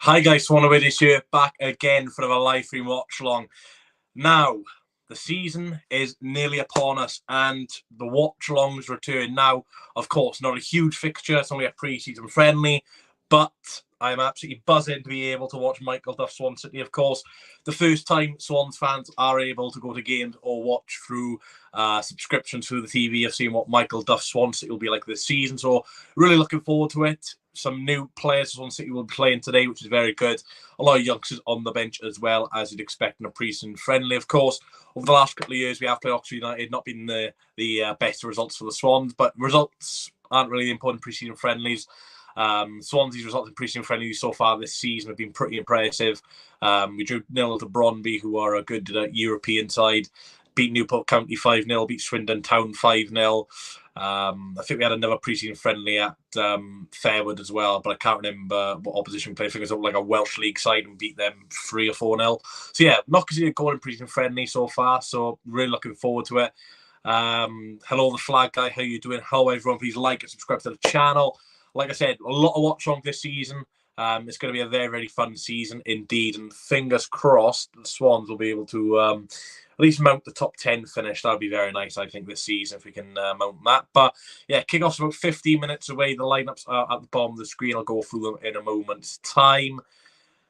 Hi guys, Swan this here, back again for another live stream watch along. Now, the season is nearly upon us and the watch alongs return. Now, of course, not a huge fixture, it's only a pre-season friendly, but I'm absolutely buzzing to be able to watch Michael Duff Swansea City. Of course, the first time Swans fans are able to go to games or watch through subscriptions through the TV of seeing what Michael Duff Swansea City will be like this season. So, really looking forward to it. Some new players Swansea City will be playing today, which is very good. A lot of youngsters on the bench as well, as you'd expect in a pre-season friendly. Of course, over the last couple of years, we have played Oxford United, not been the best results for the Swans, but results aren't really important pre-season friendlies. Swansea's results in pre-season friendlies so far this season have been pretty impressive. We drew 0 to Brøndby, who are a good European side. Beat Newport County 5-0, beat Swindon Town 5-0. I think we had another pre-season friendly at Fairwood as well, but I can't remember what opposition we played. I think it was like a Welsh League side and beat them 3 or 4-0. So yeah, not considered a goal in pre-season friendly so far, so really looking forward to it. Hello, the flag guy, how you doing? Hello everyone, please like and subscribe to the channel. Like I said, a lot of watch on this season. It's going to be a very, very fun season indeed, and fingers crossed the Swans will be able to at least mount the top 10 finish. That would be very nice, I think, this season if we can mount that. But yeah, kickoff's about 15 minutes away. The lineups are at the bottom of the screen. I'll go through them in a moment's time.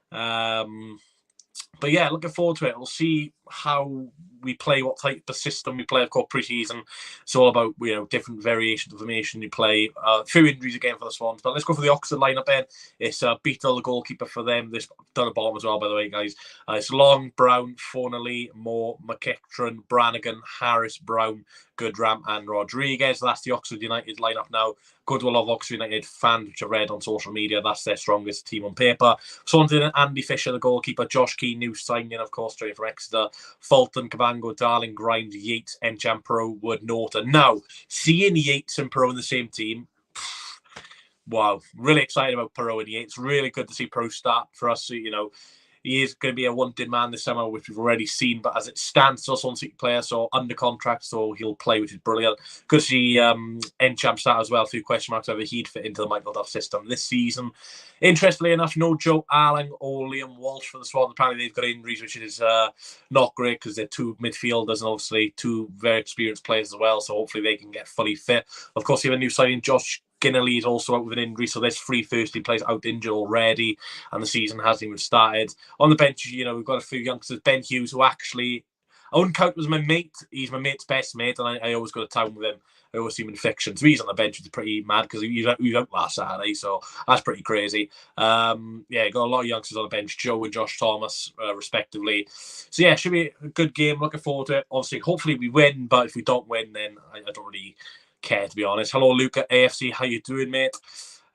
But yeah, looking forward to it. We'll see how we play, what type of system we play. Of course, pre-season, it's all about different variations of formation you play. A few injuries again for the Swans, but let's go for the Oxford lineup then. It's Beetle, the goalkeeper for them. This done at bottom as well, by the way, guys. It's Long, Brown, Fornelly, Moore, McEachran, Brannigan, Harris, Brown, Goodram, and Rodriguez. That's the Oxford United lineup now. Go to a lot of Oxford United fans, which I read on social media. That's their strongest team on paper. Swansea, Andy Fisher, the goalkeeper. Josh Keane, new signing, of course, straight from Exeter. Fulton, Cabango, Darling, Grimes, Yates, Encham, Perot, Wood, Norton. Now, seeing Yates and Perot in the same team, wow, really excited about Perot and Yates. Really good to see Perot start for us. He is going to be a wanted man this summer, which we've already seen. But as it stands, still Swansea player, so under contract, so he'll play, which is brilliant. Good to see Encham start as well. A few question marks whether he'd fit into the Michael Duff system this season. Interestingly enough, no Joe Allen or Liam Walsh for the Swans. Apparently, they've got injuries, which is not great because they're two midfielders and obviously two very experienced players as well. So hopefully they can get fully fit. Of course, you have a new signing, Josh Ginnelly is also out with an injury, so there's 3 first-team players out injured already, and the season hasn't even started. On the bench, we've got a few youngsters. Ben Hughes, who actually, I wouldn't count as my mate. He's my mate's best mate, and I always go to town with him. I always see him in fiction. So he's on the bench, which is pretty mad because he was out last Saturday, so that's pretty crazy. Got a lot of youngsters on the bench, Joe and Josh Thomas, respectively. So yeah, should be a good game. Looking forward to it. Obviously, hopefully we win, but if we don't win, then I don't really care, to be honest. Hello, Luke at AFC. How you doing, mate?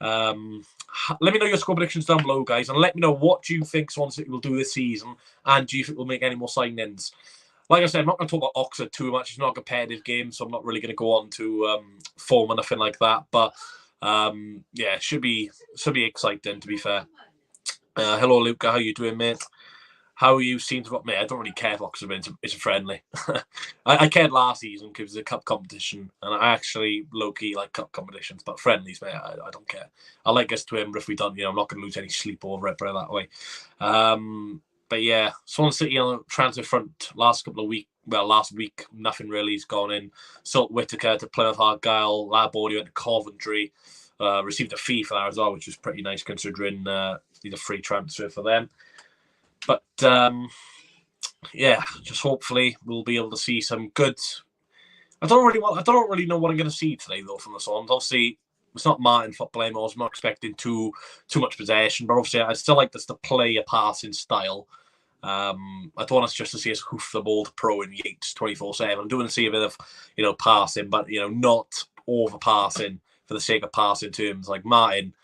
Let me know your score predictions down below, guys, and let me know what do you think Swansea City will do this season, and do you think we'll make any more signings? Like I said, I'm not going to talk about Oxford too much. It's not a competitive game, so I'm not really going to go on to form or nothing like that. But yeah, should be exciting, to be fair. Hello, Luca. How you doing, mate? How you seem to me? I don't really care if Oxford wins. It's a friendly. I cared last season because it was a cup competition, and I actually low-key like cup competitions, but friendlies, mate, I don't care. I like us to win, but if we don't, I'm not going to lose any sleep over it, put it that way. But yeah, Swansea City on the transfer front last week, nothing really has gone in. Salt Whittaker to Plymouth Argyle, Labaudio went to Coventry, received a fee for that as well, which was pretty nice considering he's a free transfer for them. But yeah, just hopefully we'll be able to see some good. I don't really know what I'm going to see today though from the Swans. Obviously, it's not Martin football anymore. I'm not expecting too much possession, but obviously I still like us to play a passing style. I don't want us just to see us hoof the ball to Pro and Yates 24/7. I'm doing to see a bit of passing, but not over passing for the sake of passing terms. Like Martin,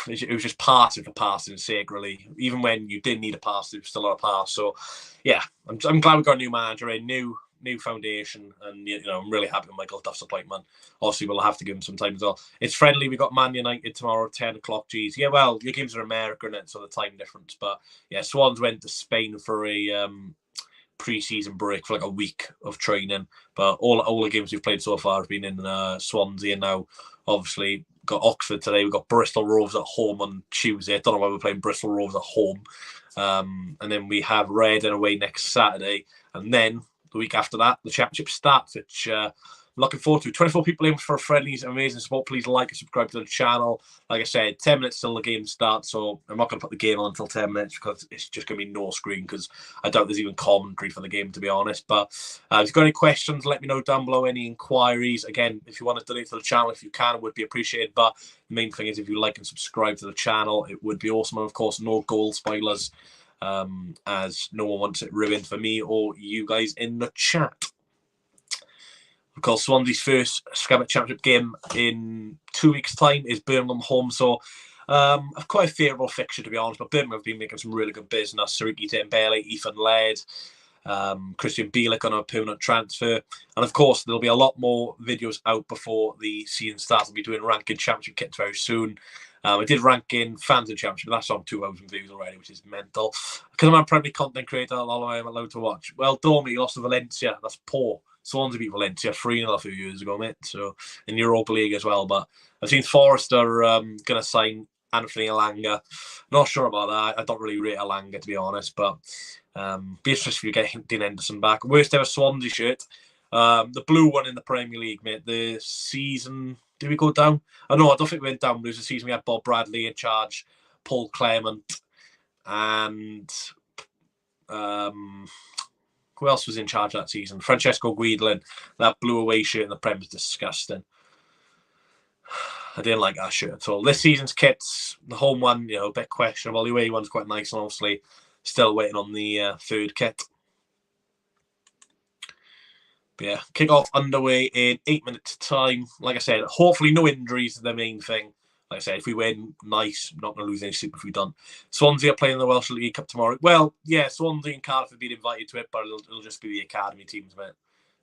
it was just passing for passing's sake, really. Even when you didn't need a pass, it was still a pass. So, yeah, I'm glad we got a new manager, a new foundation, and I'm really happy with Michael Duff's appointment. Obviously, we'll have to give him some time as well. It's friendly. We got Man United tomorrow at 10 o'clock. Geez, yeah. Well, your games are American, and so the time difference. But yeah, Swans went to Spain for a pre-season break for like a week of training. But all the games we've played so far have been in Swansea, and now obviously got Oxford today. We've got Bristol Rovers at home on Tuesday. I don't know why we're playing Bristol Rovers at home. And then we have Reading away next Saturday. And then the week after that, the championship starts, which I'm looking forward to. 24 people in for friendlies, amazing support. Please like and subscribe to the channel. Like I said, 10 minutes till the game starts, so I'm not going to put the game on until 10 minutes because it's just going to be no screen, because I doubt there's even commentary for the game, to be honest. But if you've got any questions, let me know down below. Any inquiries, again, if you want to donate to the channel, if you can, it would be appreciated. But the main thing is, if you like and subscribe to the channel, it would be awesome. And of course, no goal spoilers, as no one wants it ruined for me or you guys in the chat. Of course, Swansea's first Scabbard Championship game in 2 weeks' time is Birmingham home. So, quite a favourable fixture, to be honest. But Birmingham have been making some really good business. Sariki Dembele, Ethan Laird, Christian Bielik on a permanent transfer. And of course, there'll be a lot more videos out before the season starts. I'll be doing ranking Championship kits very soon. I did rank in fans of Championship, but that's on 2,000 views already, which is mental. Because I'm a Premier content creator, all I'm allowed to watch. Well, Dormy lost to Valencia. That's poor. Swansea beat Valencia 3-0 a few years ago, mate. So in Europa League as well. But I've seen Forest are going to sign Anthony Elanga. Not sure about that. I don't really rate Elanga, to be honest. But be interested if you get Dean Henderson back. Worst ever Swansea shirt. The blue one in the Premier League, mate. The season... Did we go down? Oh, no, I don't think we went down. It was the season we had Bob Bradley in charge, Paul Clement, and who else was in charge that season? Francesco Guidolin. That blue away shirt in the Prem was disgusting. I didn't like that shirt at all. This season's kits, the home one, a bit questionable. The away one's quite nice, and obviously still waiting on the third kit. But yeah, kick-off underway in 8 minutes' time. Like I said, hopefully no injuries is the main thing. Like I said, if we win, nice. Not going to lose any sleep if we don't. Swansea are playing the Welsh League Cup tomorrow. Well, yeah, Swansea and Cardiff have been invited to it, but it'll just be the academy teams, mate.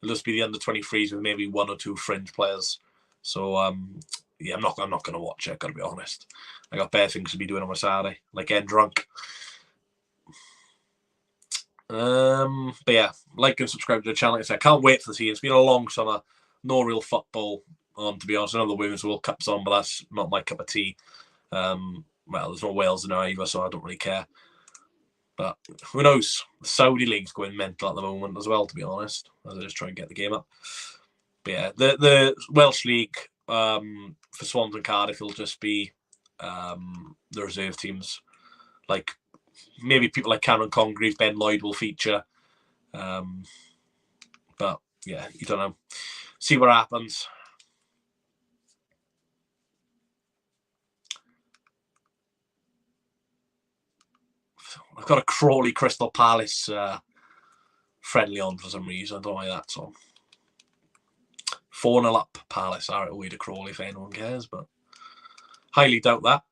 It'll just be the under-23s with maybe 1 or 2 fringe players. So, yeah, I'm not going to watch it, got to be honest. I got better things to be doing on my Saturday, like getting drunk. But yeah, like and subscribe to the channel. Like I said, I can't wait for the season. It's been a long summer, no real football on, to be honest. I know the Women's World Cup's on, but that's not my cup of tea. Well, there's no Wales in there either, so I don't really care. But who knows? The Saudi League's going mental at the moment as well, to be honest, as I just try and get the game up. But yeah, the Welsh League for Swans and Cardiff will just be the reserve teams, like maybe people like Cameron Congreve, Ben Lloyd will feature. But yeah, you don't know. See what happens. I've got a Crawley Crystal Palace friendly on for some reason. I don't know why that's on. 4-0 up Palace are away to Crawley if anyone cares, but highly doubt that.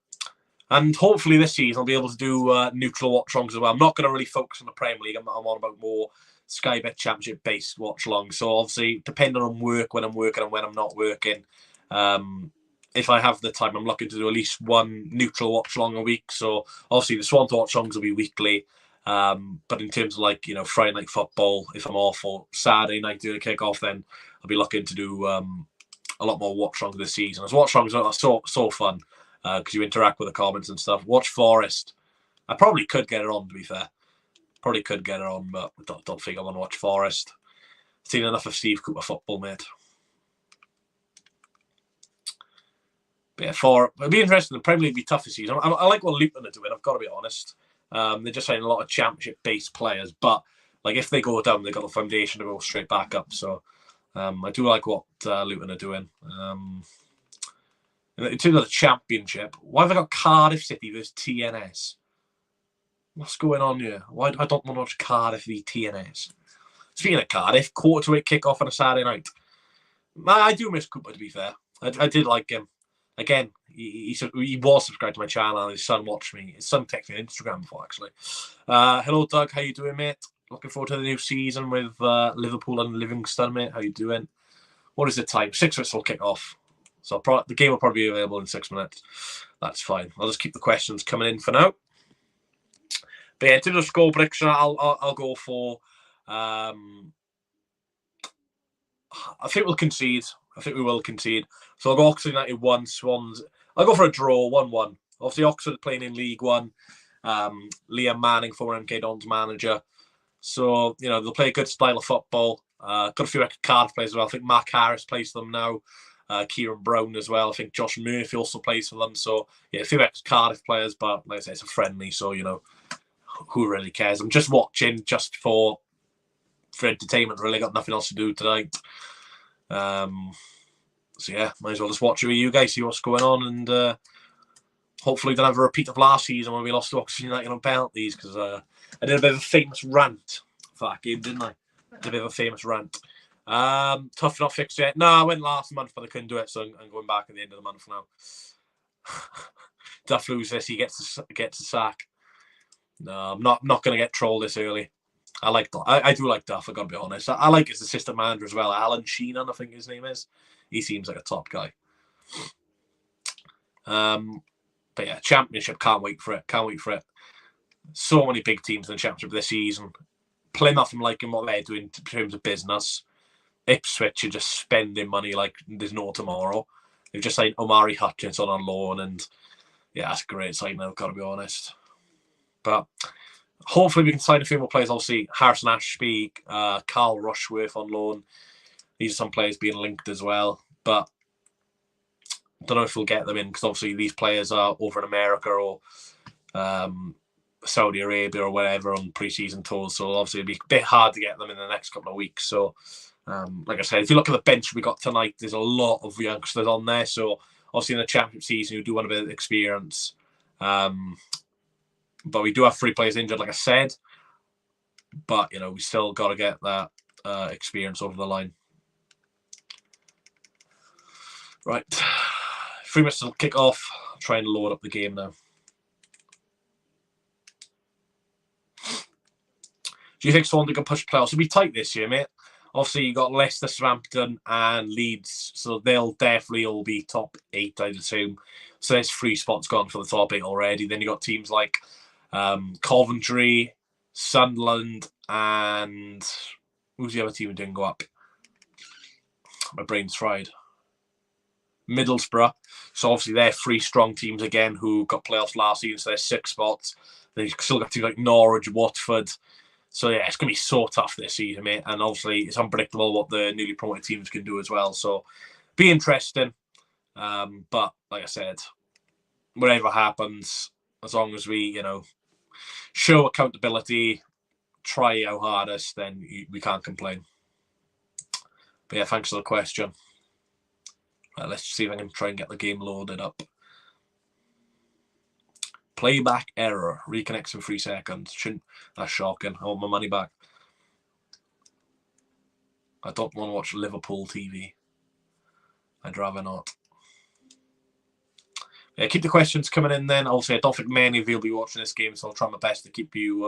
And hopefully this season I'll be able to do neutral watch-alongs as well. I'm not going to really focus on the Premier League. I'm on about more Sky Bet Championship-based watch-alongs. So obviously, depending on work, when I'm working and when I'm not working, if I have the time, I'm looking to do at least one neutral watch-along a week. So obviously the Swans watch-alongs will be weekly. But in terms of like, Friday night football, if I'm off, or Saturday night doing a kick-off, then I'll be looking to do a lot more watch-alongs this season. As watch-alongs are so fun. Because you interact with the comments and stuff. Watch Forest. I probably could get it on, to be fair. Probably could get it on, but I don't think I want to watch Forest. I've seen enough of Steve Cooper football, mate. But yeah, it'd be interesting. The Premier League would be tough this season. I like what Luton are doing, I've got to be honest. They're just signing a lot of championship-based players, but like if they go down, they've got the foundation to go straight back up. So I do like what Luton are doing. In terms of the Championship, why have I got Cardiff City versus TNS? What's going on here? Why I don't want to watch Cardiff v TNS? Speaking of Cardiff, 8:45 kick-off on a Saturday night. I do miss Cooper, to be fair. I did like him. Again, he was subscribed to my channel and his son watched me. His son texted me on Instagram before, actually. Hello, Doug. How you doing, mate? Looking forward to the new season with Liverpool and Livingston, mate. How you doing? What is the time? 6 minutes will kick off. So the game will probably be available in 6 minutes. That's fine. I'll just keep the questions coming in for now. But yeah, in terms of score prediction, I'll go for. I think we'll concede. I think we will concede. So I'll go Oxford United 1, Swans. I'll go for a draw, 1-1. Obviously, Oxford playing in League One. Liam Manning, former MK Dons manager. So, they'll play a good style of football. Got a few extra Cardiff players as well. I think Mark Harris plays for them now. Kieran Brown as well. I think Josh Murphy also plays for them. So, yeah, a few extra Cardiff players, but like I say, it's a friendly. So, who really cares? I'm just watching just for entertainment, really. Got nothing else to do tonight. So, yeah, might as well just watch it with you guys, see what's going on, and hopefully don't have a repeat of last season when we lost to Oxford United on penalties, because I did a bit of a famous rant for that game, didn't I? Did a bit of a famous rant. Tough not fixed yet. No, I went last month, but I couldn't do it, so I'm going back at the end of the month now. Duff lose this, he gets a sack. No, I'm not going to get trolled this early. I do like Duff, I got to be honest. I like his assistant manager as well, Alan Sheenan, I think his name is. He seems like a top guy. But yeah, Championship, can't wait for it. So many big teams in the Championship this season. Plymouth, I'm liking what they're doing in terms of business. Ipswich are just spending money like there's no tomorrow. They've just signed Omari Hutchinson on loan, and yeah, that's a great sign, I've got to be honest. But hopefully we can sign a few more players. Obviously, Harrison Ashby, Carl Rushworth on loan. These are some players being linked as well. But I don't know if we'll get them in, because obviously these players are over in America or Saudi Arabia or wherever on pre-season tours. So obviously it'll be a bit hard to get them in the next couple of weeks. So like I said, if you look at the bench we got tonight, there's a lot of youngsters on there. So obviously in the Championship season, you do want a bit of experience. But we do have 3 players injured, like I said. But, we still got to get that experience over the line. Right. 3 minutes till kick off. Try and load up the game now. Do you think Swansea can push playoffs? It'll be tight this year, mate. Obviously, you got Leicester, Southampton, and Leeds, so they'll definitely all be top 8, I'd assume. So there's 3 spots gone for the top 8 already. Then you got teams like Coventry, Sunderland, and who's the other team who didn't go up? My brain's fried. Middlesbrough. So obviously they're 3 strong teams again who got playoffs last season, so there's 6 spots. Then you've still got teams like Norwich, Watford. So yeah, it's going to be so tough this season, mate. And obviously it's unpredictable what the newly promoted teams can do as well. So be interesting. But like I said, whatever happens, as long as we, show accountability, try our hardest, then we can't complain. But yeah, thanks for the question. Right, let's see if I can try and get the game loaded up. Playback error. Reconnects in 3 seconds. That's shocking. I want my money back. I don't want to watch Liverpool TV. I'd rather not. Yeah, keep the questions coming in then. Obviously, I don't think many of you will be watching this game, so I'll try my best to keep you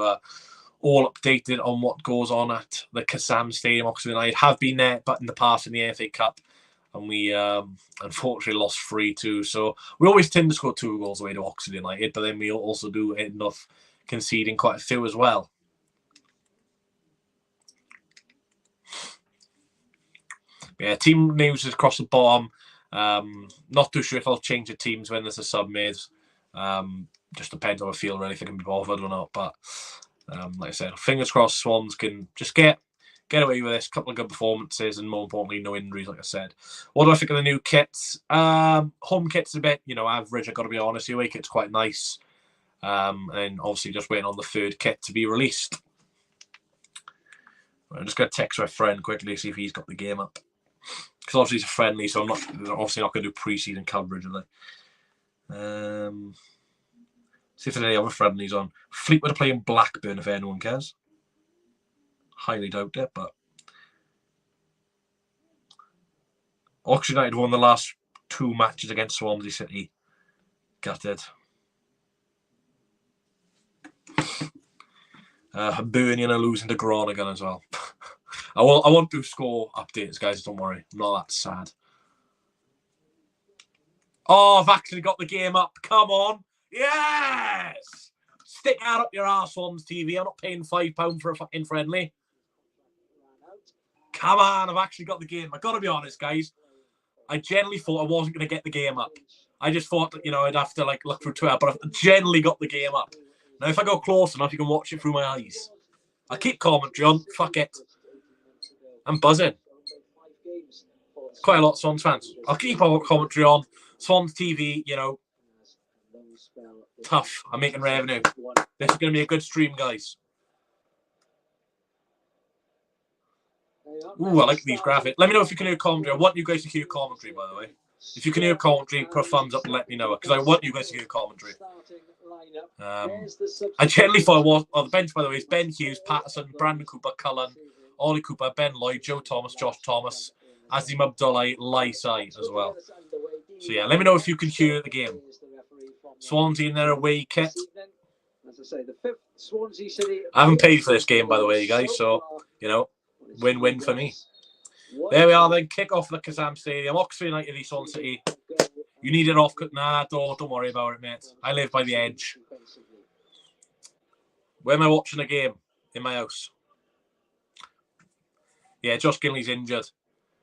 all updated on what goes on at the Kassam Stadium. Oxford United have been there, but in the past in the FA Cup, and we unfortunately lost 3-2. So we always tend to score 2 goals away to Oxford United, but then we also do end up conceding quite a few as well. Yeah, team news is across the bottom. Not too sure if I'll change the teams when there's a sub made. Just depends how I feel really, if I can be bothered or not. But like I said, fingers crossed Swans can just get away with this. Couple of good performances and more importantly, no injuries, like I said. What do I think of the new kits? Home kit's a bit, average, I've got to be honest. The away kit's quite nice. And obviously just waiting on the 3rd kit to be released. I'm just going to text my friend quickly, see if he's got the game up. Because obviously it's a friendly, so they're obviously not going to do pre-season coverage, are they? See if there's any other friendlies on. Fleetwood are playing Blackburn, if anyone cares. Highly doubt it, but Oxford United won the last 2 matches against Swansea City. Gutted. Hibernian are losing to Groningen as well. I won't do score updates, guys. Don't worry. I'm not that sad. Oh, I've actually got the game up. Come on. Yes! Stick that up your arse, Swans TV. I'm not paying £5 for a fucking friendly. Come on, I've actually got the game. I've got to be honest, guys. I generally thought I wasn't going to get the game up. I just thought that, I'd have to look through Twitter, but I've generally got the game up. Now, if I go close enough, you can watch it through my eyes. I'll keep commentary on. Fuck it. I'm buzzing. Quite a lot of Swans fans. I'll keep our commentary on. Swans TV, tough. I'm making revenue. This is going to be a good stream, guys. Ooh, I like these graphics. Let me know if you can hear commentary. I want you guys to hear commentary, by the way. If you can hear commentary, put a thumbs up and let me know, because I want you guys to hear commentary. I generally thought the bench, by the way, is Ben Hughes, Patterson, Brandon Cooper, Cullen, Ollie Cooper, Ben Lloyd, Joe Thomas, Josh Thomas, Azim Abdullah, Lysai as well. So yeah, let me know if you can hear the game. Swansea in their away kit. I haven't paid for this game, by the way, guys, so, win-win for me. There we are then, kick off the Kassam Stadium, Oxford United v Swansea City. You need it off, nah, don't worry about it, mate. I live by the edge. Where am I watching the game? In my house. Yeah, Josh Ginley's injured.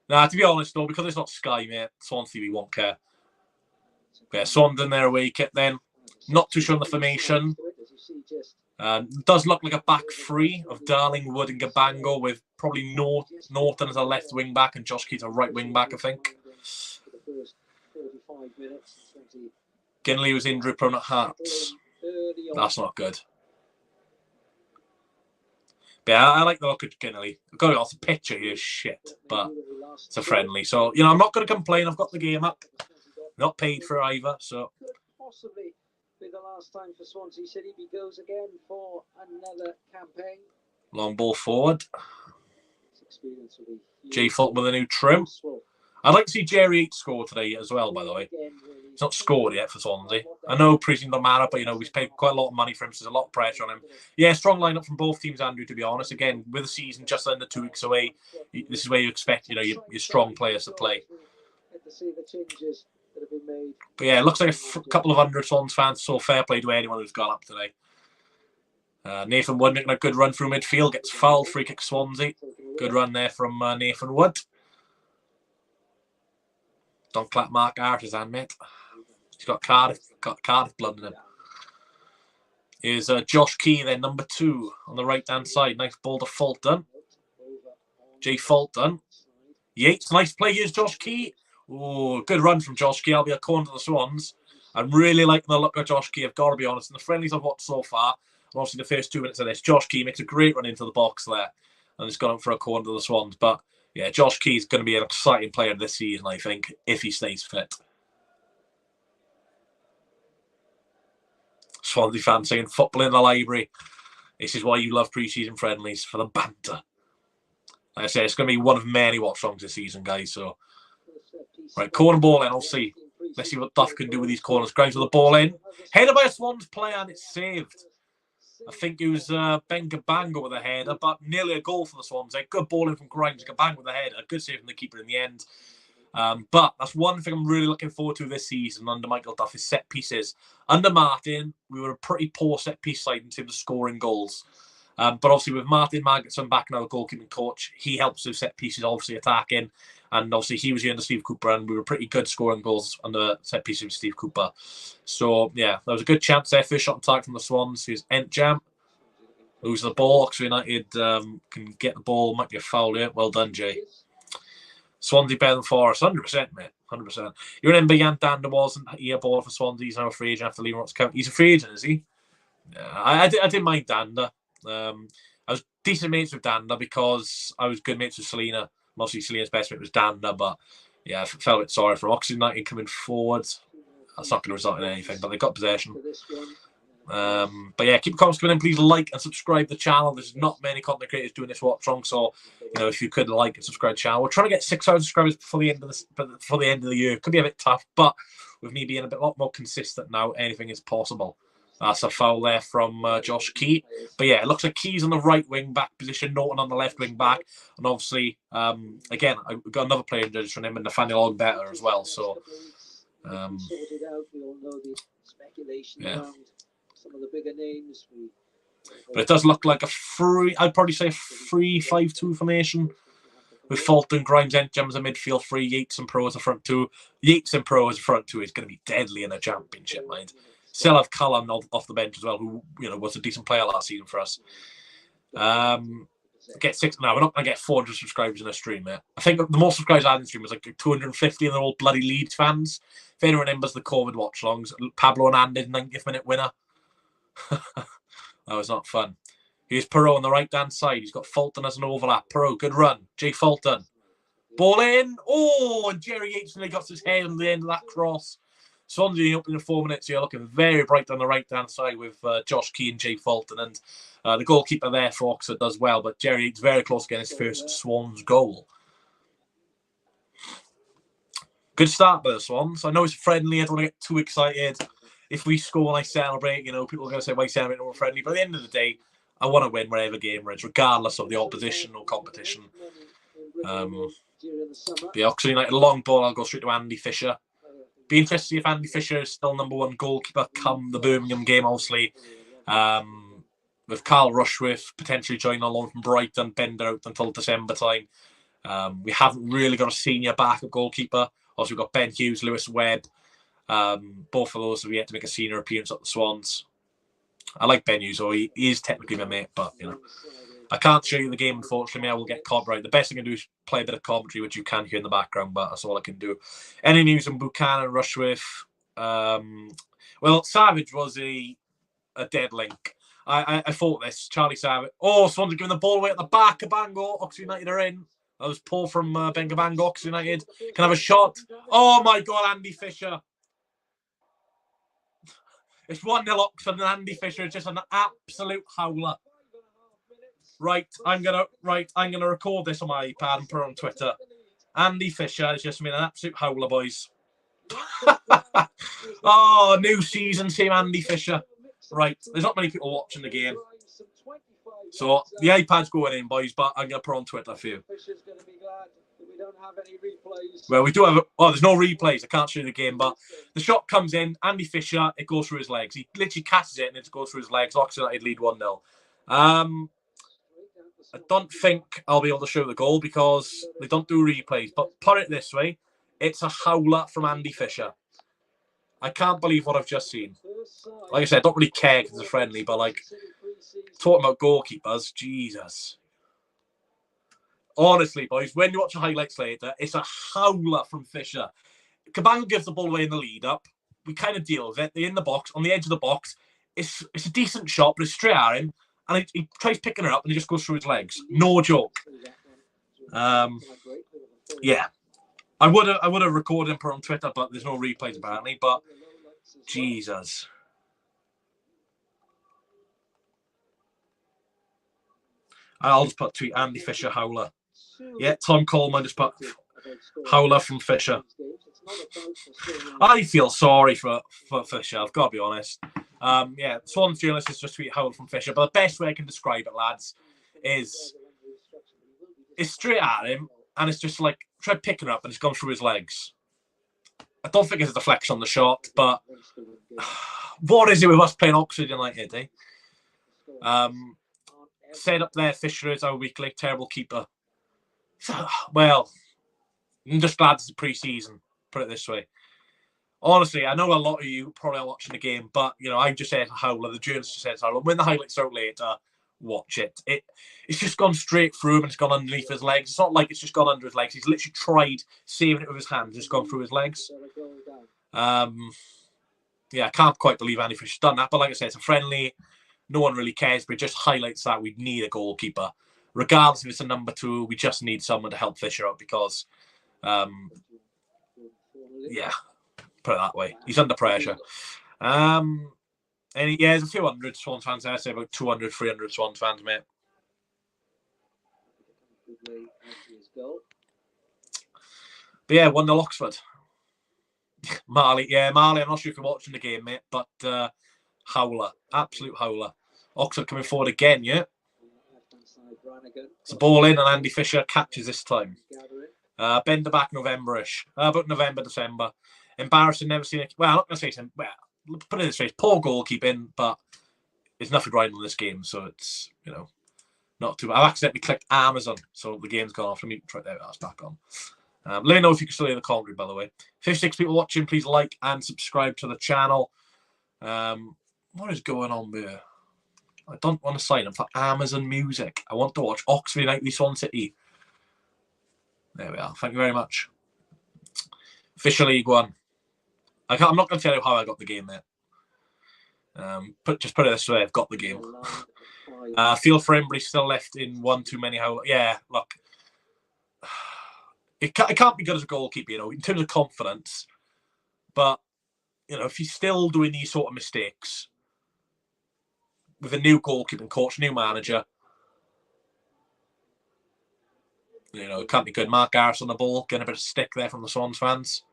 Nah, to be honest though, because it's not Sky, mate, Swansea we won't care. Yeah, Swans in their away kit then. Not too sure on the formation. Does look like a back three of Darling, Wood and Gabango, with probably Norton as a left wing back and Josh Keat a right wing back, I think. Ginley was injury prone at Hearts. That's not good. But yeah, I like the look of Ginley. I've got it off the picture here, shit, but it's a friendly. So, I'm not going to complain. I've got the game up. Not paid for either, so. Possibly be the last time for Swansea City. He goes again for another campaign. Long ball forward. Jay Fulton with a new trim. I'd like to see Jerry Eates score today as well, by the way. He's not scored yet for Swansea. I know preseason don't matter, but, we've paid quite a lot of money for him, so there's a lot of pressure on him. Yeah, strong lineup from both teams, Andrew, to be honest. Again, with the season just under 2 weeks away, this is where you expect, your strong players to play. But yeah, it looks like a couple of hundred Swans fans, so fair play to anyone who's gone up today. Nathan Wood making a good run through midfield, gets fouled, free kick Swansea. Good run there from Nathan Wood. Don't clap Mark Artisan, mate. He's got Cardiff blood in him. Here's Josh Key then, number 2 on the right-hand side. Nice ball to Fulton. Jay Fulton. Yates, nice play. Here's Josh Key. Oh, good run from Josh Key. I'll be a corner to the Swans. I'm really liking the look of Josh Key, I've got to be honest. In the friendlies I've watched so far, and obviously the first 2 minutes of this, Josh Key makes a great run into the box there. And it's gone up for a corner to the Swans. But yeah, Josh Key is going to be an exciting player this season, I think, if he stays fit. Swansea fans saying football in the library. This is why you love pre-season friendlies, for the banter. Like I say, it's going to be one of many watch-alongs this season, guys. So, right, corner ball in, I'll see. Let's see what Duff can do with these corners. Grimes with the ball in. Headed by a Swans player, and it's saved. I think it was Ben Gabango with a header, but nearly a goal for the Swans. A good ball in from Grimes. Gabango with a header. A good save from the keeper in the end. But that's one thing I'm really looking forward to this season under Michael Duff is set pieces. Under Martin, we were a pretty poor set piece side in terms of scoring goals. But obviously with Martin Magnuson back now, the goalkeeping coach, he helps with set pieces, obviously attacking. And obviously he was here under Steve Cooper, and we were pretty good scoring goals under set pieces with Steve Cooper. So yeah, there was a good chance there. First shot on target from the Swans. Here's Entjam. Loses the ball. Oxford United can get the ball. Might be a foul here. Well done, Jay. Swansea better than Forest. 100%, mate. 100%. You remember Jan Danda wasn't here ball for Swansea. He's now a free agent after leaving Ross County. He's a free agent, is he? Yeah, I didn't mind Danda. I was decent mates with Danda because I was good mates with Selena. Mostly Selena's best mate was Danda, but yeah, I felt a bit sorry for him. Oxford United coming forward. That's not going to result in anything, but they got possession. But yeah, keep the comments coming in. Please like and subscribe the channel. There's not many content creators doing this watch wrong, so if you could like and subscribe to the channel. We're trying to get 6,000 subscribers before the end of the year. It could be a bit tough, but with me being a lot more consistent now, anything is possible. That's a foul there from Josh Key. But yeah, it looks like Key's on the right wing back position, Norton on the left wing back, and obviously again I've got another player injured from him and Nathaniel Ogbetter as well. So yeah. Some of the bigger names. But it does look like a free, I'd probably say a 3-5-2 formation. with Fulton, Grimes, Entjams a midfield 3, Yates and Pro as a front 2. Yates and Pro as a front 2 is going to be deadly in a championship, mind. Still have Kassam off the bench as well, who was a decent player last season for us. Get 6 now. We're not going to get 400 subscribers in a stream, mate. I think the most subscribers I had in the stream was like 250, and they're all bloody Leeds fans. If anyone remembers the COVID watchalongs, Pablo Hernandez 90th minute winner. That was not fun. Here's Perot on the right-hand side. He's got Fulton as an overlap. Perot, good run. Jay Fulton. Ball in. Oh, and Jerry Yates nearly got his head on the end of that cross. Swansea in the opening 4 minutes here, looking very bright on the right-hand side with Josh Key and Jay Fulton. And the goalkeeper there for Oxford does well, but Jerry Yates very close to getting his first Swans goal. Good start by the Swans. I know it's friendly. I don't want to get too excited. If we score and I celebrate, people are going to say, why celebrate when we're friendly? But at the end of the day, I want to win wherever game we're in, regardless of the opposition or competition. The Oxford United long ball, I'll go straight to Andy Fisher. Be interested to see if Andy Fisher is still #1 goalkeeper come the Birmingham game, obviously. With Carl Rushworth potentially joining along from Brighton, Bender out until December time. We haven't really got a senior backup goalkeeper. Also, we've got Ben Hughes, Lewis Webb. Both of those have yet to make a senior appearance at the Swans. I like Ben Hughes, he is technically my mate, but I can't show you the game, unfortunately. I will get copyright. The best I can do is play a bit of commentary, which you can hear in the background, but that's all I can do. Any news on Buchanan, Rushworth? Well, Savage was a dead link. I thought this. Charlie Savage. Oh, Swans giving the ball away at the back. Kabango. Oxford United are in. That was Paul from Ben Kabango, Oxford United. Can I have a shot? Oh, my God, Andy Fisher. It's 1-0 Oxford, and Andy Fisher is just an absolute howler. Right, I'm gonna record this on my iPad and put it on Twitter. Andy Fisher has just been an absolute howler, boys. Oh, new season, team Andy Fisher. Right, there's not many people watching the game, so the iPad's going in, boys. But I'm gonna put it on Twitter for you. We don't have any replays. Well, we do have. There's no replays. I can't show you the game, but the shot comes in. Andy Fisher, it goes through his legs. He literally catches it and it goes through his legs. Oxford United lead 1-0. I don't think I'll be able to show the goal because they don't do replays. But put it this way, it's a howler from Andy Fisher. I can't believe what I've just seen. Like I said, I don't really care because it's friendly, but talking about goalkeepers, Jesus. Honestly, boys, when you watch the highlights later, it's a howler from Fisher. Kabango gives the ball away in the lead-up. We kind of deal with it. They're in the box, on the edge of the box. It's a decent shot, but it's straight at him. And he tries picking her up, and he just goes through his legs. No joke. Yeah. I would have recorded and put on Twitter, but there's no replays, apparently. But, Jesus. I'll just put tweet Andy Fisher howler. Yeah, Tom Coleman just put howler from Fisher. I feel sorry for Fisher, I've got to be honest. Yeah, Swans journalist is just tweet howler from Fisher, but the best way I can describe it, lads, is it's straight at him, and it's just like, try picking her up, and it's gone through his legs. I don't think it's a deflection on the shot, but what is it with us playing Oxford United, eh? Set up there, Fisher is our weekly terrible keeper. Well, I'm just glad it's the pre-season, put it this way. Honestly, I know a lot of you probably are watching the game, but, I just said howler, the journalist just said howler. When the highlights are out later, watch it. It's just gone straight through him and it's gone underneath his legs. It's not like it's just gone under his legs. He's literally tried saving it with his hands. It's gone through his legs. Yeah, I can't quite believe Andy Fisher's done that, but like I said, it's a friendly. No one really cares, but it just highlights that we need a goalkeeper. Regardless if it's a number 2, we just need someone to help Fisher out because, yeah, put it that way. He's under pressure. And there's a few hundred Swans fans there. I'd say about 200, 300 Swans fans, mate. But yeah, 1-0 Oxford. Marley, I'm not sure if you're watching the game, mate, but howler, absolute howler. Oxford coming forward again, yeah. It's a ball in and Andy Fisher catches this time. Bender back November-ish. About November, December. Embarrassing, never seen it. Well, I'm not going to say something. Well, put it this way, poor goalkeeping, but there's nothing right in this game, so it's, Not too bad. I've accidentally clicked Amazon, so the game's gone off. Let me try that. That's back on. Let me know if you can still hear the commentary, by the way. 56 people watching. Please like and subscribe to the channel. What is going on there? I don't want to sign up for Amazon Music. I want to watch Oxford United Swansea City. There we are. Thank you very much. Official League One. I'm not going to tell you how I got the game there. Just put it this way, I've got the game. Feel for anybody still left in one too many. Yeah, look. It can't be good as a goalkeeper, in terms of confidence. But, if you're still doing these sort of mistakes with a new goalkeeping coach, new manager, it can't be good. Mark Harris on the ball, getting a bit of stick there from the Swans fans.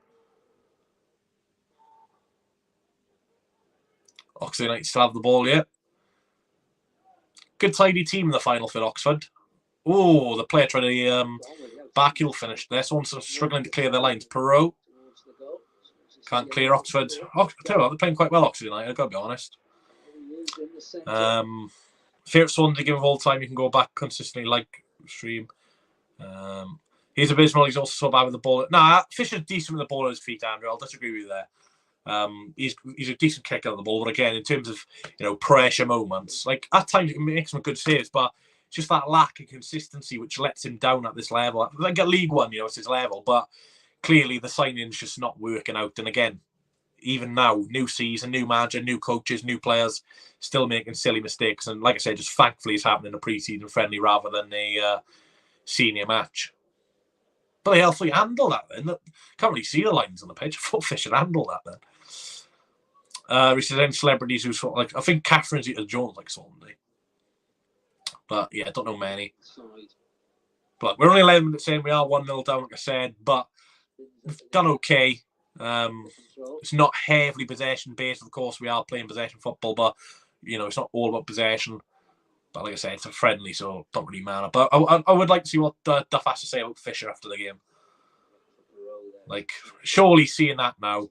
Oxford United still have the ball yet. Good tidy team in the final for Oxford. Oh, the player tried to backheel finish there. Someone's struggling to clear their lines. Perot can't clear Oxford. I tell you what, they're playing quite well, Oxford United, I've got to be honest. Favourite Swansea game of all time, you can go back consistently, like stream. He's abysmal, he's also so bad with the ball. Nah, Fisher's decent with the ball at his feet, Andrew. I'll disagree with you there. He's a decent kicker of the ball, but again, in terms of pressure moments, like at times he can make some good saves, but it's just that lack of consistency which lets him down at this level. Like at League One, it's his level, but clearly the signing's just not working out. And again, even now, new season, new manager, new coaches, new players, still making silly mistakes. And like I said, just thankfully it's happening in a pre-season friendly rather than a senior match. But they healthily handle that then. Can't really see the lines on the pitch. I thought Fisher handled that then. We said any celebrities who sort of like, I think Catherine Zeta-Jones like Sunday. But yeah, I don't know many. But we're only 11 minutes in. We are 1-0 down, like I said, but we've done okay. It's not heavily possession based, of course. We are playing possession football, but it's not all about possession. But like I said, it's a friendly, so don't really matter. But I would like to see what Duff has to say about Fisher after the game. Like, surely seeing that now,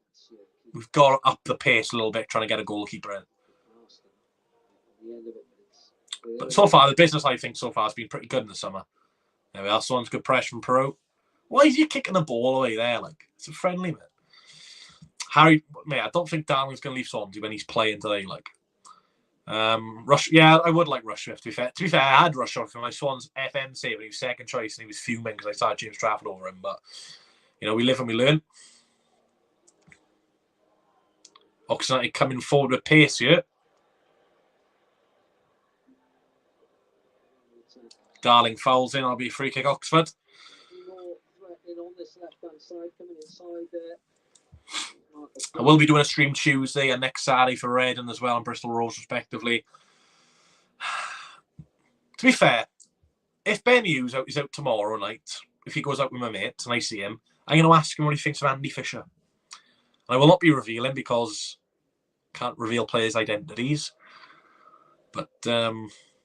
we've got to up the pace a little bit, trying to get a goalkeeper in. But so far, the business, I think, so far has been pretty good in the summer. There we are. Someone's good pressure from Perot. Why is he kicking the ball away there? Like, it's a friendly, man. Harry, mate, I don't think Darling's going to leave Swansea when he's playing today. Like, Rush, yeah, I would like Rushworth, to be fair. To be fair, I had Rushworth for my Swans FM save, and he was second choice, and he was fuming because I started James Trafford over him. But, we live and we learn. Oxford coming forward with pace here. Darling fouls in. I'll be free kick Oxford. I will be doing a stream Tuesday and next Saturday for Redden as well and Bristol Rose respectively. To be fair, if Ben Hughes is out tomorrow night, if he goes out with my mates and I see him, I'm going to ask him what he thinks of Andy Fisher. And I will not be revealing because I can't reveal players' identities. But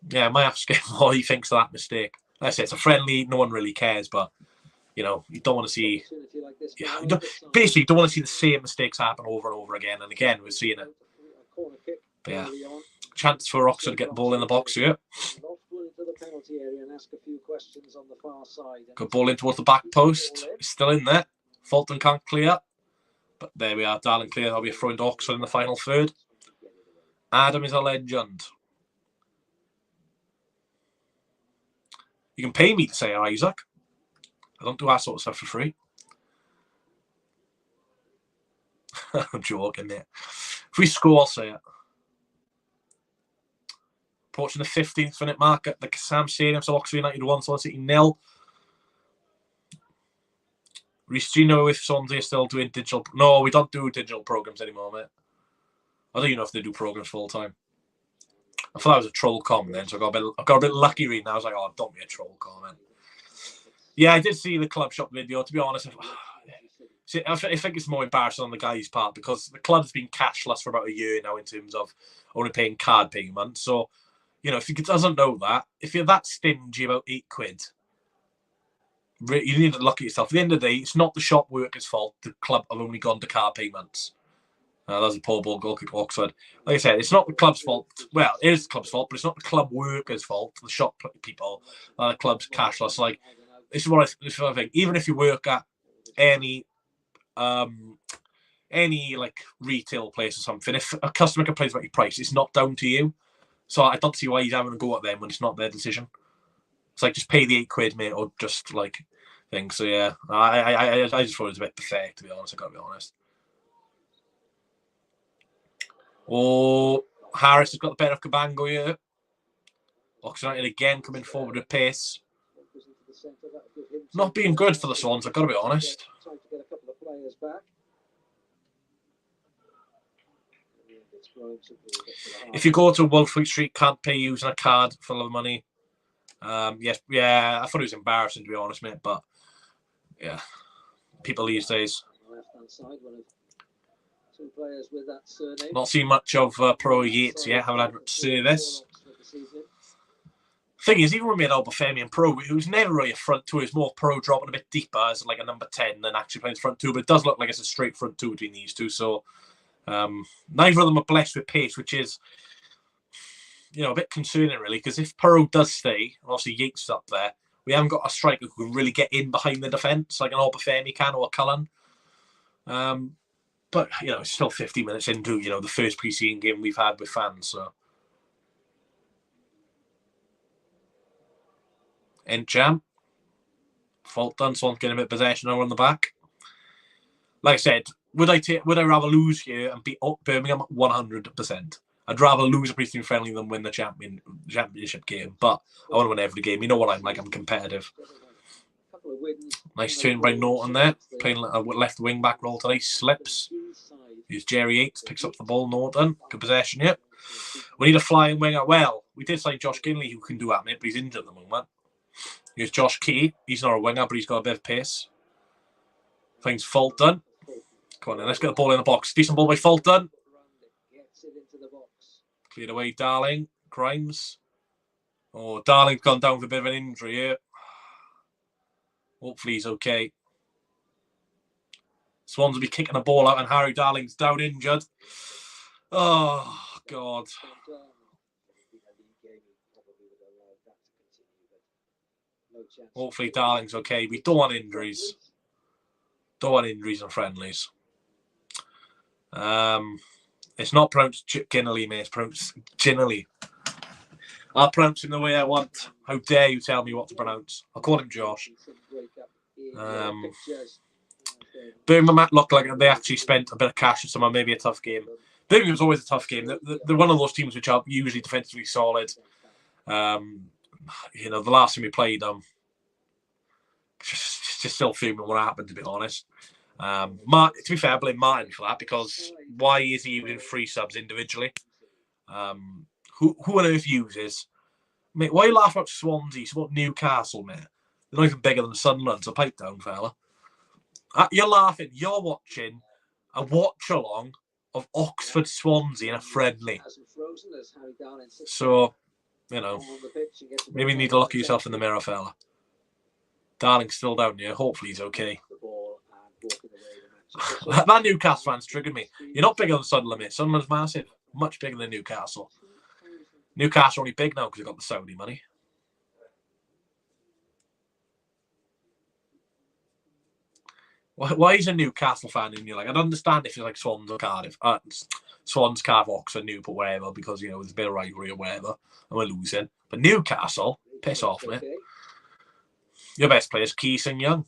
yeah, I might ask him what he thinks of that mistake. Like I say, it's a friendly, no one really cares, but you don't want to see. Yeah, you don't want to see the same mistakes happen over and over again. And again, we're seeing it. But yeah, chance for Oxford to get the ball in the box here. Good ball in towards the back post. It's still in there. Fulton can't clear. But there we are. Darling clear. I'll be throwing to Oxford in the final third. Adam is a legend. You can pay me to say Isaac. I don't do that sort of stuff for free. I'm joking, mate. If we score, I'll say it. Approaching the 15th minute mark at the Kassam Stadium, so Oxford United 1, Swansea City 0. Reece, do you know if Swansea are still doing digital? No, we don't do digital programs anymore, mate. I don't even know if they do programs full time. I thought that was a troll comment then, so I got a bit lucky reading that. I was like, oh, don't be a troll comment. Yeah, I did see the club shop video. To be honest, I think it's more embarrassing on the guy's part because the club's been cashless for about a year now in terms of only paying card payments. So, if he doesn't know that, if you're that stingy about £8, you need to look at yourself. At the end of the day, it's not the shop workers' fault. The club have only gone to card payments. That was a poor ball goal kick Oxford. Like I said, it's not the club's fault. Well, it is the club's fault, but it's not the club workers' fault. The shop people, the club's cashless. Like, this is what I think. Even if you work at any like retail place or something, if a customer complains about your price, it's not down to you. So I don't see why he's having a go at them when it's not their decision. It's like, just pay the £8, mate, or just like things. So yeah, I just thought it was a bit pathetic, to be honest. I gotta be honest. Oh, Harris has got the better of Cabango here. Oxford United again coming forward with pace. Not being good for the Swans, I've got to be honest. If you go to Wolfleet Street, can't pay using a card for a lot of money. Yes, yeah, I thought it was embarrassing, to be honest, mate. But yeah, people these days. Not seen much of Pro Yates yet. Haven't had much service. Thing is, even when we had Albafemi and Pro, it was never really a front two. It's more Pro dropping a bit deeper as like a number 10 than actually playing front two. But it does look like it's a straight front two between these two. So neither of them are blessed with pace, which is, you know, a bit concerning really. Because if Pro does stay, obviously Yates is up there, we haven't got a striker who can really get in behind the defence like an Albafemi can or a Cullen. But, you know, it's still 50 minutes into, you know, the first pre-season game we've had with fans, so. End jam. Fault done, Swans getting a bit of possession over on the back. Like I said, would I rather lose here and beat up Birmingham? 100%. I'd rather lose a pre-season friendly than win the championship game, but I want to win every game. You know what I'm like, I'm competitive. Nice turn by Norton there, playing a left wing back role today, slips. Here's Jerry Yates, picks up the ball, Norton. Good possession, yeah. We need a flying winger. Well, we did sign Josh Kinley, who can do that, mate, but he's injured at the moment. Here's Josh Key. He's not a winger, but he's got a bit of pace. Finds Fulton. Come on then, let's get the ball in the box. Decent ball by Fulton. Cleared away, Darling. Grimes. Oh, Darling's gone down with a bit of an injury here. Hopefully he's okay. Swans will be kicking the ball out and Harry Darling's down injured. Oh, God. Hopefully Darling's okay. We don't want injuries. Don't want injuries and friendlies. It's not pronounced Ginnelly, mate. It's pronounced Ginnelly. I'll pronounce him the way I want. How dare you tell me what to pronounce? I'll call him Josh. Birmingham look like they actually spent a bit of cash on someone, maybe a tough game. Birmingham's always a tough game. They're one of those teams which are usually defensively solid. You know, the last time we played them, just still fuming what happened, to be honest. To be fair, I blame Martin for that, because why is he using 3 subs individually? Who on earth uses? Mate, why are you laughing about Swansea? It's about Newcastle, mate. They're not even bigger than Sunderland, so pipe down, fella. You're laughing. You're watching a watch-along of Oxford Swansea in a friendly. So, you know, maybe you need to look at yourself in the mirror, fella. Darling's still down here. Hopefully he's okay. That Newcastle fan's triggered me. You're not bigger than Sunderland, mate. Sunderland's massive. Much bigger than Newcastle. Newcastle only big now because they've got the Saudi money. Why is a Newcastle fan in you? Like, I'd understand if you're like Swans or Cardiff. Swans, Cardiff, Oxford, Newport, whatever, because, you know, there's a bit of rivalry or whatever, and we're losing. But Newcastle, piss off, mate. Your best player is Keeson Young.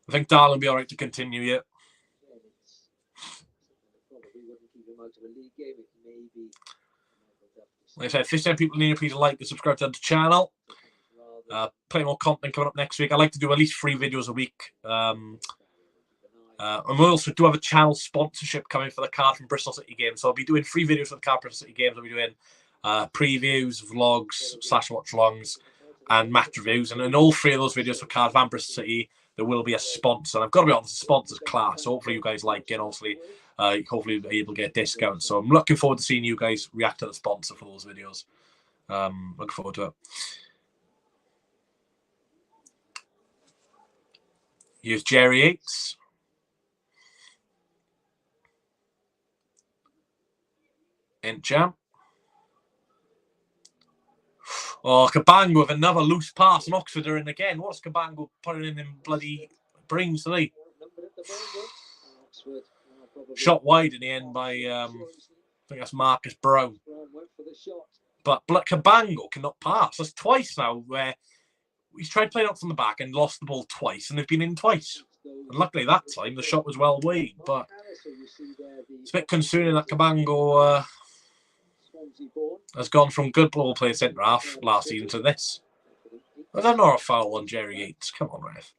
I think Darling will be all right to continue yet. Like I said, this time people need to please like and subscribe to the channel. Plenty more content coming up next week. I like to do at least 3 videos a week. And we also do have a channel sponsorship coming for the Card from Bristol City game. So I'll be doing 3 videos for the Card from Bristol City games. I'll be doing previews, vlogs, /watchalongs, and match reviews. And in all 3 of those videos for Card from Bristol City, there will be a sponsor. And I've got to be honest, the sponsor's class. So hopefully you guys like it. Hopefully you'll be able to get a discount. So I'm looking forward to seeing you guys react to the sponsor for those videos. Looking forward to it. Here's Jerry Yates. Jam. Oh, Cabango with another loose pass, and Oxford are in again. What's Cabango putting in bloody brains today? Shot wide in the end by, I think that's Marcus Brown. But Cabango cannot pass. That's twice now where he's tried playing up from the back and lost the ball twice, and they've been in twice. And luckily that time the shot was well weighed, but it's a bit concerning that Cabango has gone from good ball playing centre half last season to this. Was that not a foul on Jerry Yates? Come on, ref.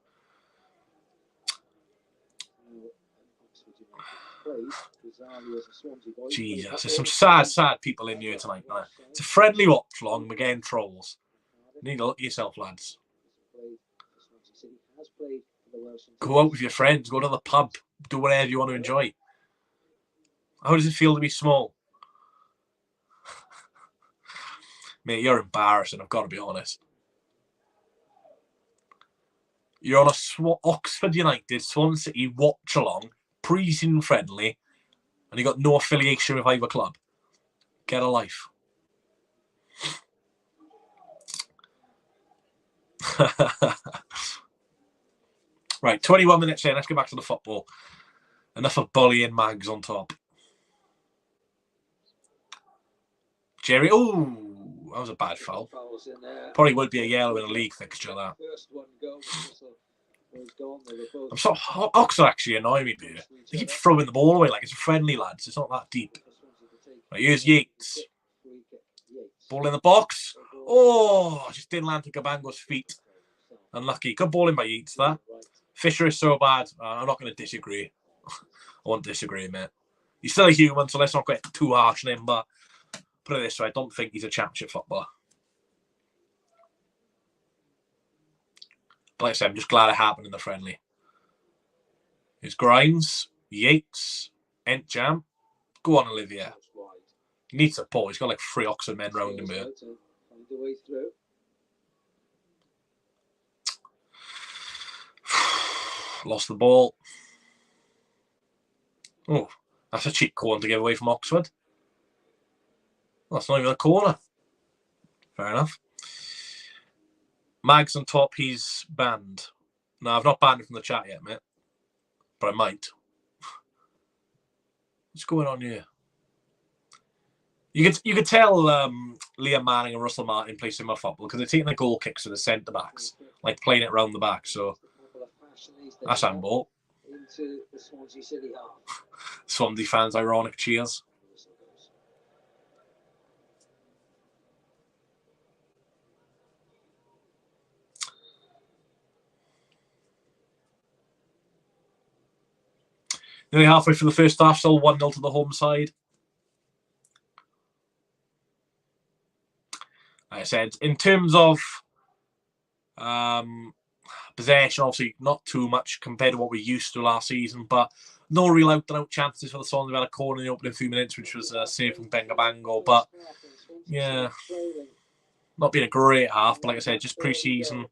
Jesus, there's some sad people in here tonight, man. It's a friendly Watchalong, we're getting trolls. You need to look at yourself, lads. Go out with your friends, go to the pub, do whatever you want to enjoy. How does it feel to be small? Mate, you're embarrassing, I've got to be honest. You're on a Oxford United, Swansea City, Watchalong, pre-season friendly, and you got no affiliation with either club. Get a life. Right, 21 minutes in. Let's get back to the football. Enough of bullying Mags on top. Jerry, oh, that was a bad foul. Probably would be a yellow in a league fixture, that. I'm so Oxford actually annoy me, dude. They keep throwing the ball away like it's a friendly, lads. It's not that deep. Right, here's Yates. Ball in the box. Oh, just didn't land to Cabango's feet. Unlucky. Good balling by Yates, that. Fisher is so bad. I'm not going to disagree. I won't disagree, mate. He's still a human, so let's not get too harsh on him, but put it this way, I don't think he's a championship footballer. But like I said, I'm just glad it happened in the friendly. Here's Grimes, Yates, Jam. Go on, Olivia. He needs support. He's got like 3 Oxford men round him here. Lost the ball. Oh, that's a cheap corner to give away from Oxford. Well, that's not even a corner. Fair enough. Mags on top, he's banned. No, I've not banned him from the chat yet, mate. But I might. What's going on here? You could tell Liam Manning and Russell Martin play similar football because they're taking the goal kicks to the centre backs, like playing it round the back. So that's handball. Into the Swansea City half. Swansea fans, ironic cheers. Nearly halfway through the first half, still 1-0 to the home side. Like I said, in terms of possession, obviously not too much compared to what we used to last season, but no real out-and-out chances for the Swans. We had a corner in the opening few minutes, which was saved from Cabango, but yeah, not been a great half, but like I said, just pre-season,